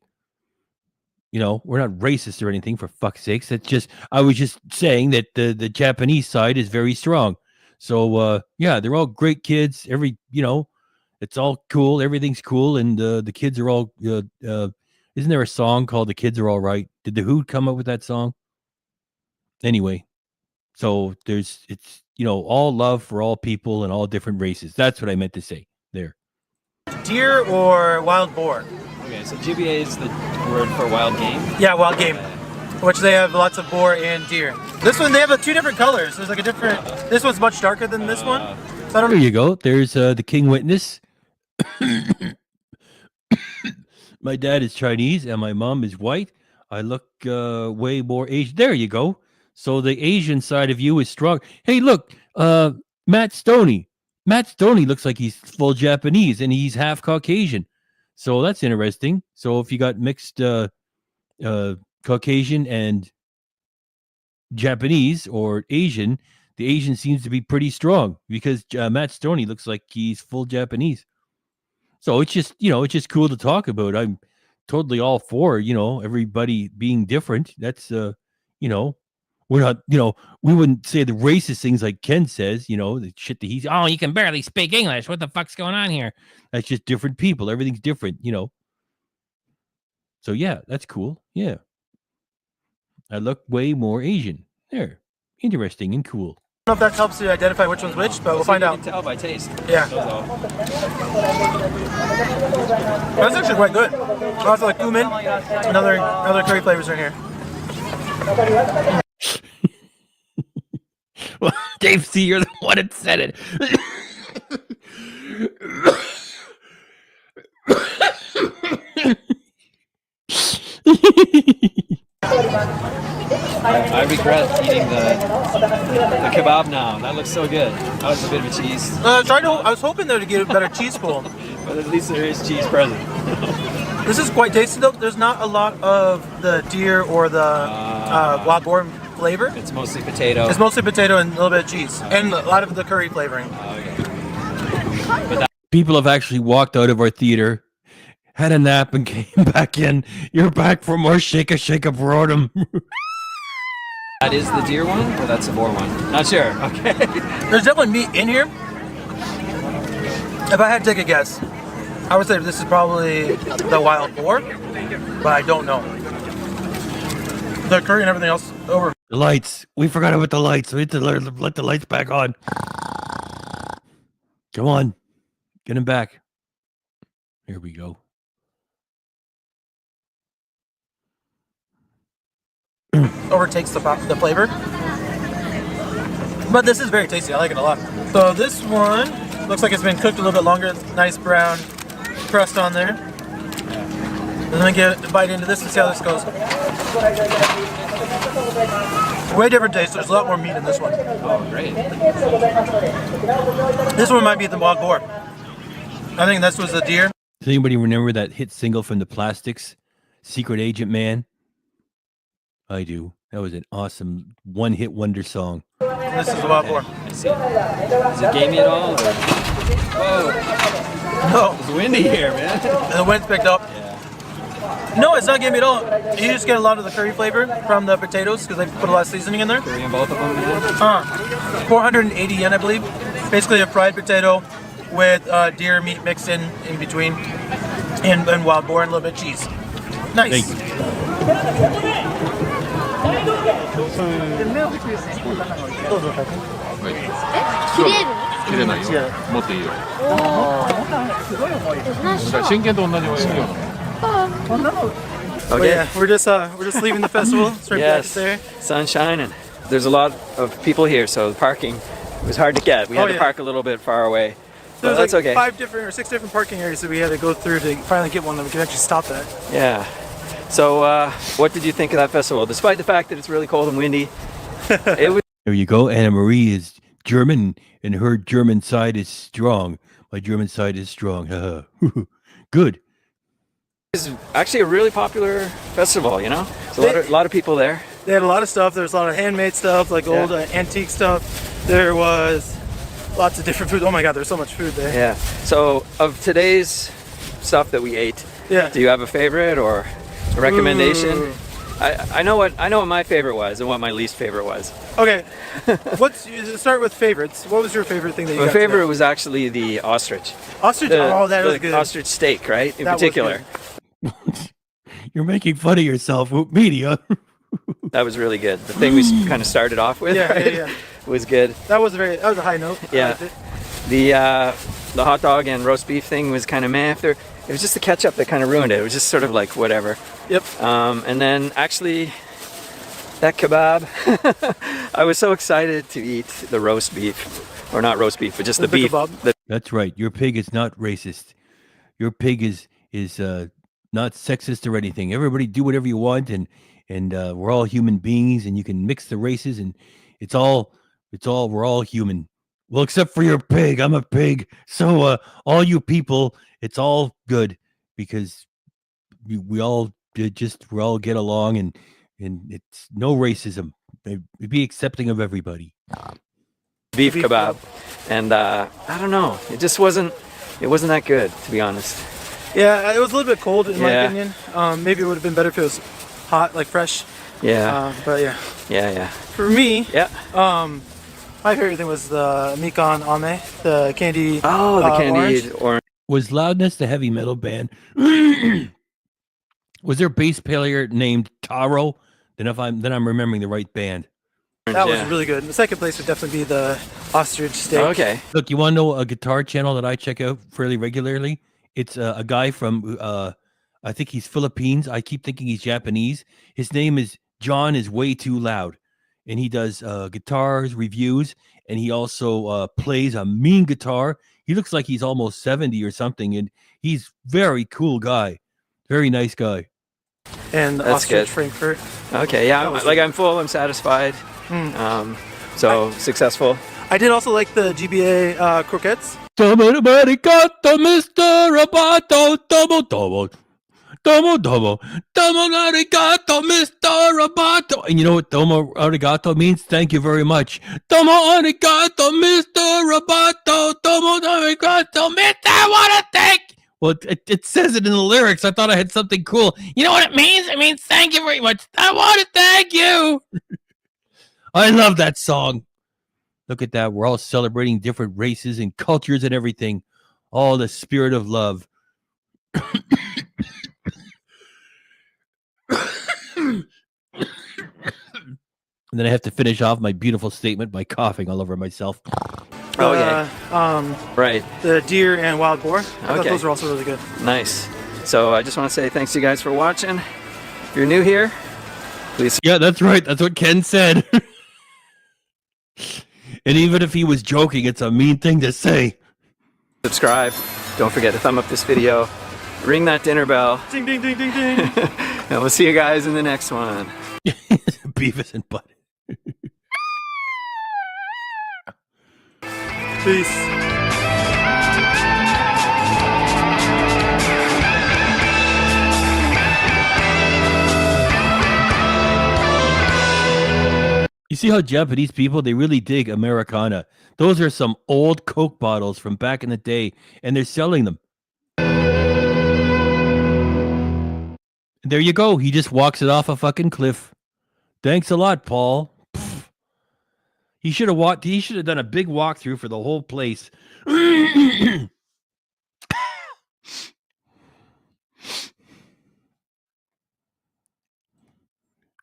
We're not racist or anything, for fuck's sakes. It's just, I was just saying that the Japanese side is very strong. So yeah, they're all great kids. It's all cool. Everything's cool. And the kids are all, isn't there a song called The Kids Are All Right? Did the Who come up with that song? Anyway, so it's all love for all people and all different races. That's what I meant to say there. Deer or wild boar? Okay, so GBA is the word for wild game? Yeah, wild game, which they have lots of boar and deer. This one, they have two different colors. There's like a different, this one's much darker than this one. So I don't There you go. There's the King Witness. My dad is Chinese and my mom is white. I look way more Asian. There you go. So the Asian side of you is strong. Hey, look, Matt Stoney. Matt Stoney looks like he's full Japanese and he's half Caucasian. So that's interesting. So if you got mixed Caucasian and Japanese or Asian, the Asian seems to be pretty strong because Matt Stoney looks like he's full Japanese. So it's just, it's just cool to talk about. I'm totally all for, everybody being different. That's, we're not, we wouldn't say the racist things like Ken says, the shit that he's, oh, you can barely speak English. What the fuck's going on here? That's just different people. Everything's different, So yeah, that's cool. Yeah. I look way more Asian. There. Interesting and cool. know if that helps you identify which one's which, but we'll find out. You can tell by taste. Yeah. That's actually quite good. Also like cumin and other curry flavors are in here. Well, Dave C., you're the one that said it. I regret eating the kebab now. That looks so good. That was a bit of a cheese. I was hoping there to get a better cheese pull. But at least there is cheese present. This is quite tasty though. There's not a lot of the deer or the wild boar flavor. It's mostly potato. It's mostly potato and a little bit of cheese. And a lot of the curry flavoring. But people have actually walked out of our theater, had a nap, and came back in. You're back for more Shake a Boredom. that is the deer one, or that's the boar one? Not sure. Okay. There's definitely meat in here. If I had to take a guess, I would say this is probably the wild boar, but I don't know. The curry and everything else over. The lights. We forgot about the lights. We had to let the lights back on. Come on. Get him back. Here we go. Overtakes the flavor. But this is very tasty. I like it a lot. So this one looks like it's been cooked a little bit longer. It's nice brown crust on there. And then get a bite into this and see how this goes. Way different taste. There's a lot more meat in this one. Oh, great. This one might be the wild boar. I think this was the deer. Does anybody remember that hit single from the Plastics, Secret Agent Man? I do. That was an awesome one-hit wonder song. This is the wild boar. I see. Is it gamey at all? Or? Whoa. No. It's windy here, man. The wind's picked up. Yeah. No, it's not gamey at all. You just get a lot of the curry flavor from the potatoes because they put a lot of seasoning in there. Curry in both of them, yeah. 480 yen, I believe. Basically a fried potato with deer meat mixed in between and wild boar and a little bit of cheese. Nice. Thank you. 切れる切れないよ。持っていいよ。真剣と同じ重いよ。 Okay, yeah, we're just leaving the festival. It's right back Yes, there. sun shining. There's a lot of people here, so the parking was hard to get. We had to park a little bit far away. But There's that's like okay. 5 different or 6 different parking areas that we had to go through to finally get one that we could actually stop at. Yeah. So, what did you think of that festival? Despite the fact that it's really cold and windy, it was. There you go. Anna Marie is German, and her German side is strong. My German side is strong. Good. It's actually a really popular festival, you know? There's a lot of people there. They had a lot of stuff. There was a lot of handmade stuff, like old antique stuff. There was lots of different food. Oh my god, there's so much food there. Yeah. So, of today's stuff that we ate, do you have a favorite or a recommendation? Ooh. I know what my favorite was and what my least favorite was. Okay, start with favorites. What was your favorite thing that you got? My favorite today? was actually the ostrich. Ostrich? The, oh, that was good. Ostrich steak, right? In That was particular. You're making fun of yourself, media. That was really good. The thing we kind of started off with was good. That was a high note. Yeah. The hot dog and roast beef thing was kind of meh. It was just the ketchup that kind of ruined it. It was just sort of like whatever. Yep. And then actually that kebab, I was so excited to eat the roast beef, or not roast beef, but just the beef. That's right. Your pig is not racist. Your pig is not sexist or anything. Everybody do whatever you want, and we're all human beings, and you can mix the races, and we're all human. Well, except for your pig. I'm a pig. So all you people, it's all good because we all get along, and it's no racism. Be accepting of everybody. Beef kebab, and I don't know. It just wasn't that good, to be honest. Yeah, it was a little bit cold in my opinion. Maybe it would have been better if it was hot, like fresh. Yeah. But yeah. Yeah. For me, my favorite thing was the Mikan Ame, the candy. Oh, the candied orange. Was Loudness the heavy metal band? Was there a bass player named Taro? Then I'm remembering the right band. That was really good. The second place would definitely be the ostrich steak. Okay. Look, you want to know a guitar channel that I check out fairly regularly? It's a guy from I think he's Philippines. I keep thinking he's Japanese. His name is John is Way Too Loud, and he does guitars reviews, and he also plays a mean guitar. He looks like he's almost 70 or something, and he's very cool guy, very nice guy. And the ostrich Frankfurt. Okay, yeah, I'm full. I'm satisfied. So successful. I did also like the GBA croquettes. Tomo arigato, Mr. Roboto. Tomo arigato, Mr. Roboto. And you know what tomo arigato means? Thank you very much. Tomo arigato, Mr. Roboto. Tomo arigato, Mr. I want to thank. Well, it says it in the lyrics. I thought I had something cool. You know what it means? It means thank you very much. I want to thank you. I love that song. Look at that. We're all celebrating different races and cultures and everything. All the spirit of love. And then I have to finish off my beautiful statement by coughing all over myself. Oh, yeah. Right. The deer and wild boar. I thought those were also really good. Nice. So I just want to say thanks to you guys for watching. If you're new here, please. Yeah, that's right. That's what Ken said. And even if he was joking, it's a mean thing to say. Subscribe. Don't forget to thumb up this video. Ring that dinner bell. Ding, ding, ding, ding, ding. And we'll see you guys in the next one. Beavis and Butt. Peace. You see how Japanese people, they really dig Americana. Those are some old Coke bottles from back in the day, and they're selling them. There you go. He just walks it off a fucking cliff. Thanks a lot, Paul. Pfft. He should have done a big walkthrough for the whole place.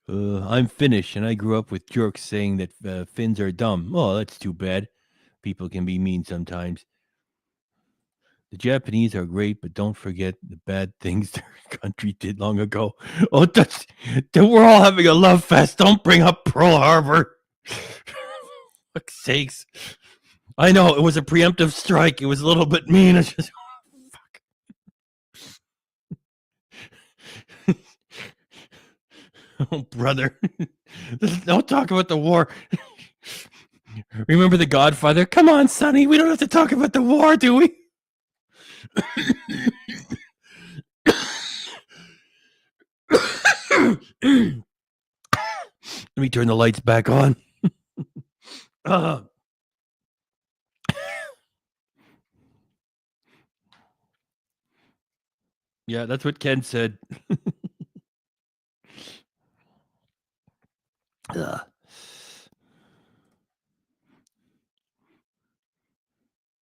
I'm Finnish, and I grew up with jerks saying that Finns are dumb. Oh, that's too bad. People can be mean sometimes. The Japanese are great, but don't forget the bad things their country did long ago. Oh, we're all having a love fest. Don't bring up Pearl Harbor. Fuck's sakes. I know, it was a preemptive strike. It was a little bit mean. It's just, fuck. Oh, brother. Don't talk about the war. Remember The Godfather? Come on, Sonny. We don't have to talk about the war, do we? Let me turn the lights back on. Yeah, that's what Ken said.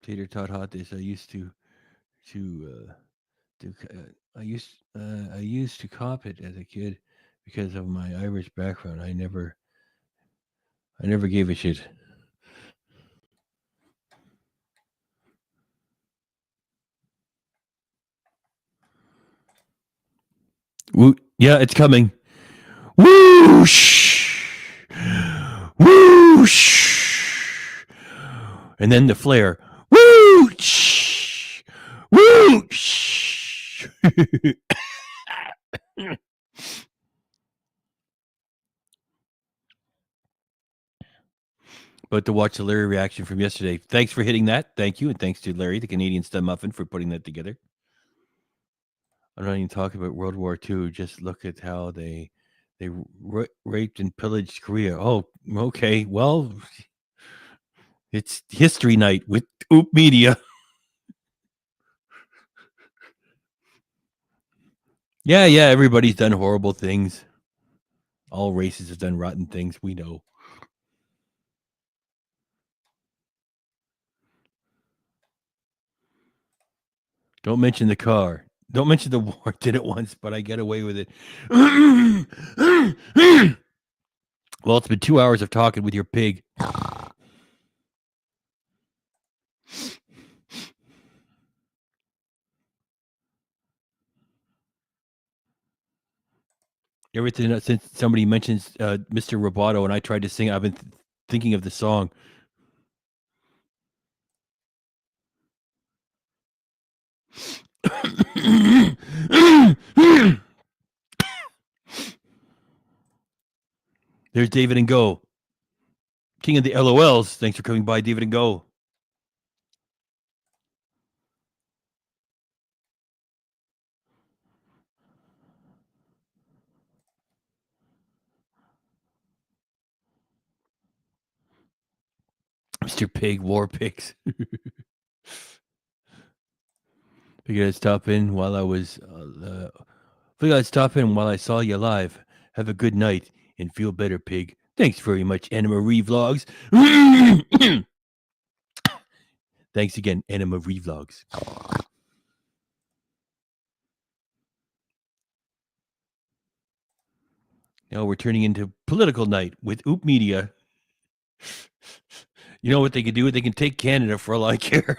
Tater tot hot dish. I used to cop it as a kid because of my Irish background. I never gave a shit. Woo, yeah, it's coming. Whoosh! Whoosh! And then the flare. Whoosh! Whoosh! But to watch the Larry reaction from yesterday. Thanks for hitting that. Thank you. And thanks to Larry, the Canadian Stud Muffin, for putting that together. I'm not even talking about World War II. Just look at how they raped and pillaged Korea. Oh, okay. Well, it's history night with Oop Media. Yeah, everybody's done horrible things. All races have done rotten things. We know. Don't mention the car. Don't mention the war. Did it once, but I get away with it. Well, it's been 2 hours of talking with your pig. Everything since somebody mentions Mr. Roboto and I tried to sing, I've been thinking of the song. There's David and Go. King of the LOLs. Thanks for coming by, David and Go. Mr. Pig, War Pigs. Figured I'd stop in while I saw you live. Have a good night and feel better, Pig. Thanks very much, Anna Marie Vlogs. Thanks again, Anna Marie Vlogs. Now we're turning into political night with Oop Media. You know what they can do? They can take Canada for all I care.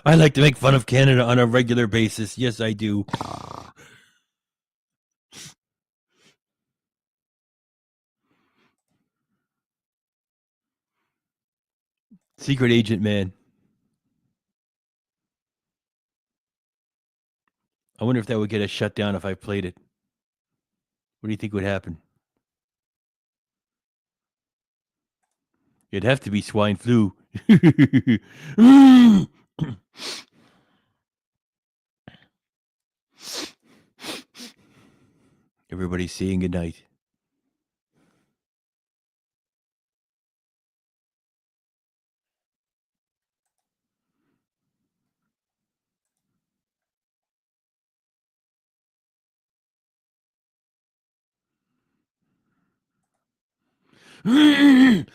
I like to make fun of Canada on a regular basis. Yes, I do. Secret Agent Man. I wonder if that would get us shut down if I played it. What do you think would happen? It'd have to be swine flu. Everybody's saying goodnight. You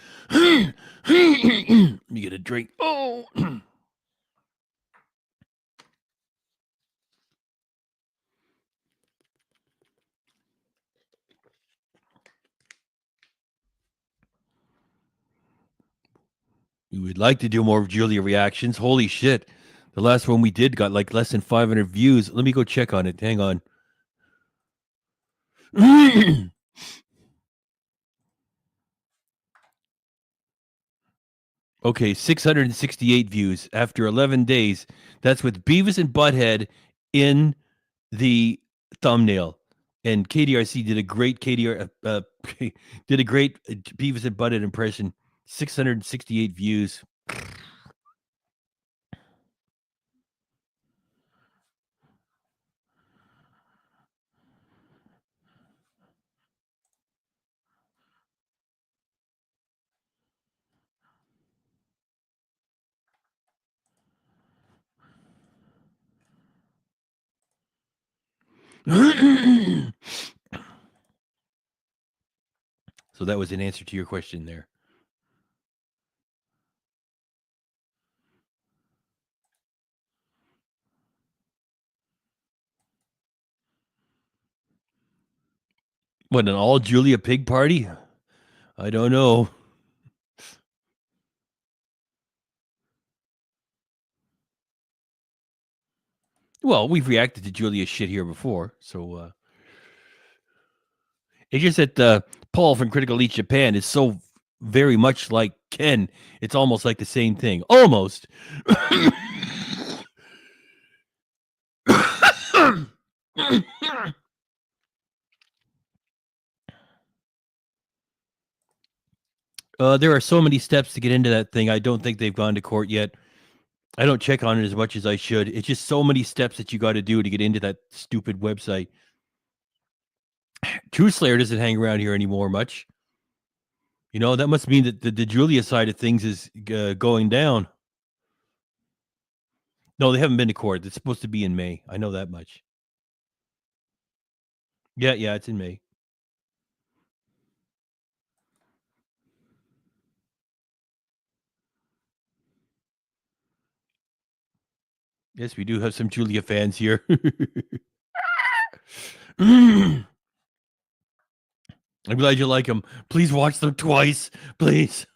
get a drink. Oh. We would like to do more of Julia reactions. Holy shit. The last one we did got like less than 500 views. Let me go check on it. Hang on. Okay, 668 views after 11 days. That's with Beavis and Butthead in the thumbnail. And KDRC did a great did a great Beavis and Butthead impression. 668 views. So that was an answer to your question there. What, an all Julia pig party? I don't know. Well, we've reacted to Julia's shit here before, so it's just that Paul from Critical Eat Japan is so very much like Ken. It's almost like the same thing. Almost. There are so many steps to get into that thing. I don't think they've gone to court yet. I don't check on it as much as I should. It's just so many steps that you got to do to get into that stupid website. True Slayer doesn't hang around here anymore much. You know, that must mean that the Julia side of things is going down. No, they haven't been to court. It's supposed to be in May. I know that much. Yeah, it's in May. Yes, we do have some Julia fans here. I'm glad you like them. Please watch them twice, please.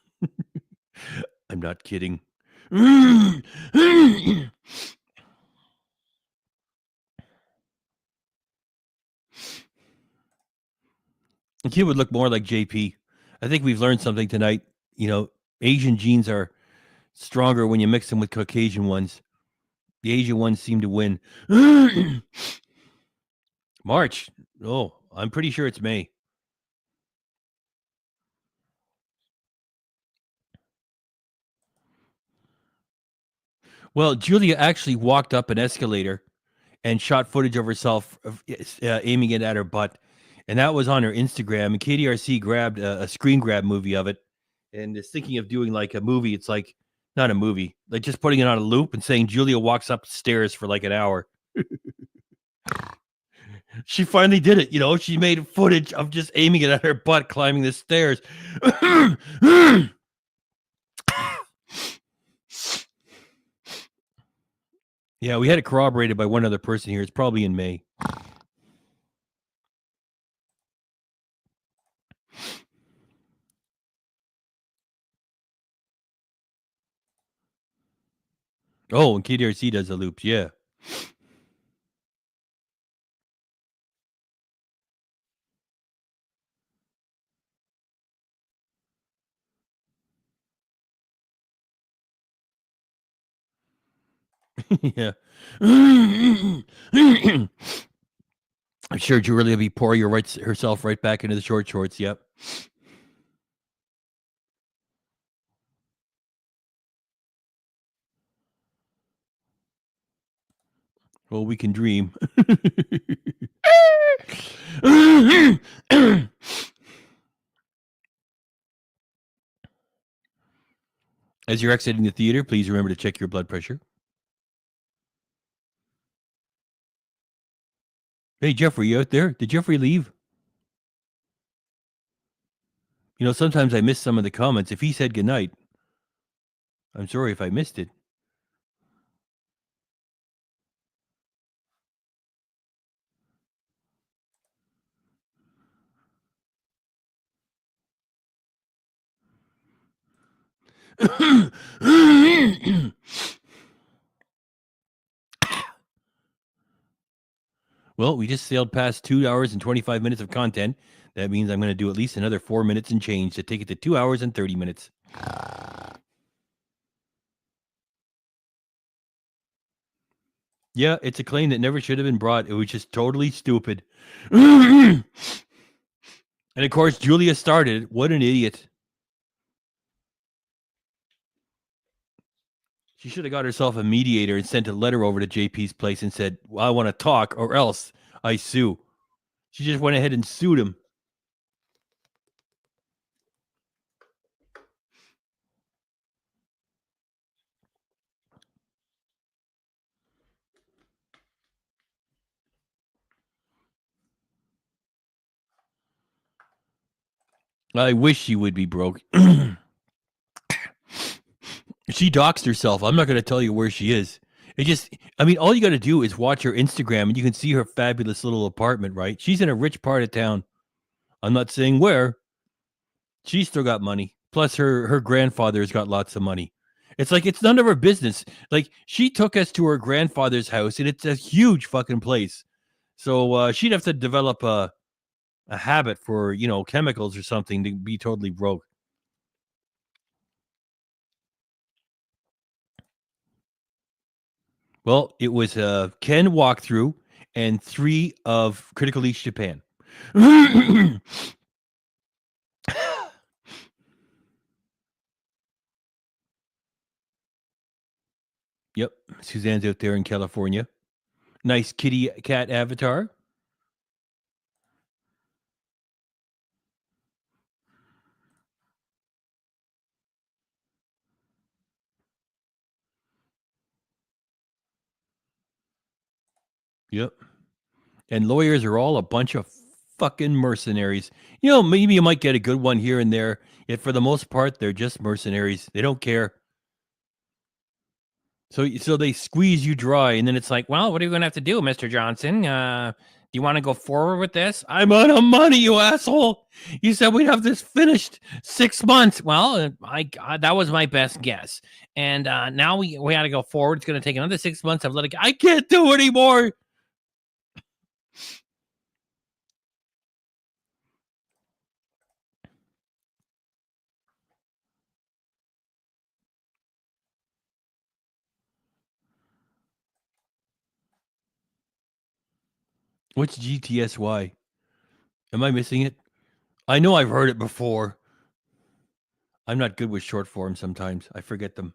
I'm not kidding. The kid would look more like JP. I think we've learned something tonight. You know, Asian genes are stronger when you mix them with Caucasian ones. The Asian ones seem to win. March. Oh, I'm pretty sure it's May. Well, Julia actually walked up an escalator and shot footage of herself aiming it at her butt. And that was on her Instagram. And KDRC grabbed a screen grab movie of it and is thinking of doing like a movie. It's like, not a movie, like just putting it on a loop and saying Julia walks upstairs for like an hour. She finally did it. You know, she made footage of just aiming it at her butt, climbing the stairs. Yeah, we had it corroborated by one other person here. It's probably in May. Oh, and KDRC does the loops. Yeah. Yeah. I'm sure Julie will be pouring herself right back into the short shorts. Yep. Well, we can dream. As you're exiting the theater, please remember to check your blood pressure. Hey, Jeffrey, you out there? Did Jeffrey leave? You know, sometimes I miss some of the comments. If he said goodnight, I'm sorry if I missed it. Well, we just sailed past 2 hours and 25 minutes of content. That means I'm going to do at least another 4 minutes and change to take it to 2 hours and 30 minutes. Yeah, it's a claim that never should have been brought. It was just totally stupid. And of course, Julia started. What an idiot. She should have got herself a mediator and sent a letter over to JP's place and said, well, I want to talk or else I sue. She just went ahead and sued him. I wish she would be broke. She doxed herself. I'm not going to tell you where she is. All you got to do is watch her Instagram and you can see her fabulous little apartment, right? She's in a rich part of town. I'm not saying where. She's still got money. Plus her grandfather's got lots of money. It's like, it's none of her business. Like, she took us to her grandfather's house and it's a huge fucking place. So she'd have to develop a habit for, chemicals or something to be totally broke. Well, it was a Ken walkthrough and 3 of Critical Leash Japan. Yep, Suzanne's out there in California. Nice kitty cat avatar. Yep. And lawyers are all a bunch of fucking mercenaries. Maybe you might get a good one here and there, yet for the most part, they're just mercenaries. They don't care. So they squeeze you dry, and then it's like, well, what are you going to have to do, Mr. Johnson? Do you want to go forward with this? I'm out of money, you asshole. You said we'd have this finished 6 months. Well, that was my best guess. And now we got to go forward. It's going to take another 6 months. I can't do anymore. What's GTSY? Am I missing it? I know I've heard it before. I'm not good with short form sometimes. I forget them.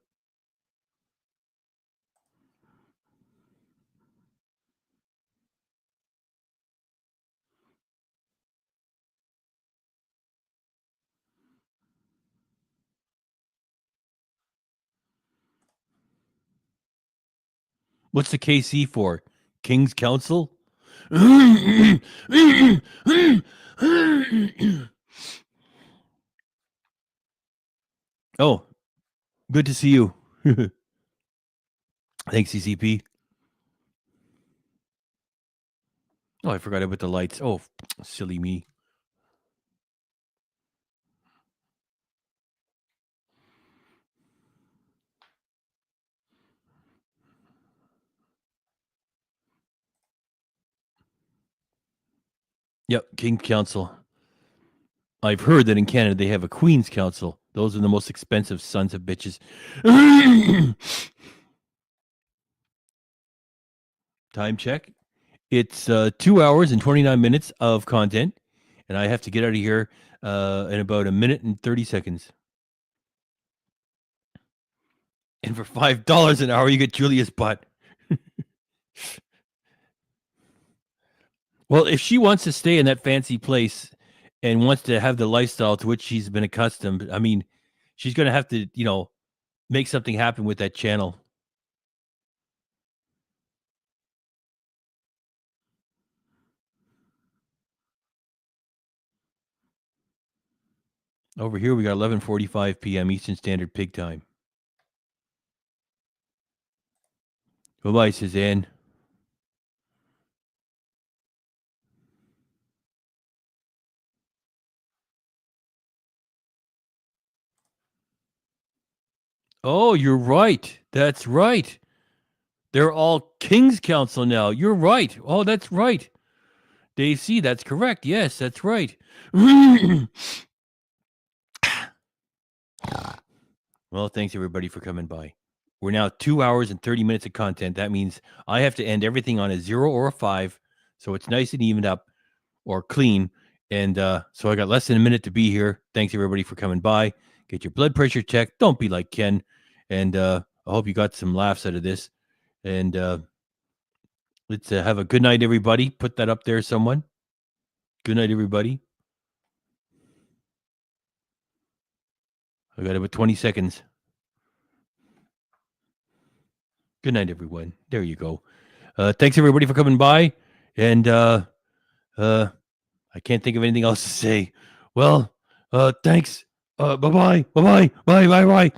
What's the KC for? King's Council? Oh, good to see you. Thanks, CCP. Oh, I forgot about the lights. Oh, silly me. Yep, King's Council. I've heard that in Canada they have a Queen's Council. Those are the most expensive sons of bitches. Time check. It's 2 hours and 29 minutes of content, and I have to get out of here in about a minute and 30 seconds. And for $5 an hour, you get Julia's butt. Well, if she wants to stay in that fancy place and wants to have the lifestyle to which she's been accustomed, I mean, she's going to have to, make something happen with that channel. Over here, we got 11:45 p.m. Eastern Standard Pig Time. Bye-bye, Suzanne. Oh, you're right. That's right. They're all King's Council now. You're right. Oh, that's right. Dave C., that's correct. Yes, that's right. Well, thanks everybody for coming by. We're now 2 hours and 30 minutes of content. That means I have to end everything on a 0 or a 5, so it's nice and evened up or clean. And so I got less than a minute to be here. Thanks everybody for coming by. Get your blood pressure checked. Don't be like Ken. And I hope you got some laughs out of this. And let's have a good night, everybody. Put that up there, someone. Good night, everybody. I got about 20 seconds. Good night, everyone. There you go. Thanks, everybody, for coming by. And I can't think of anything else to say. Well, thanks. Bye-bye. Bye-bye. Bye-bye. Bye.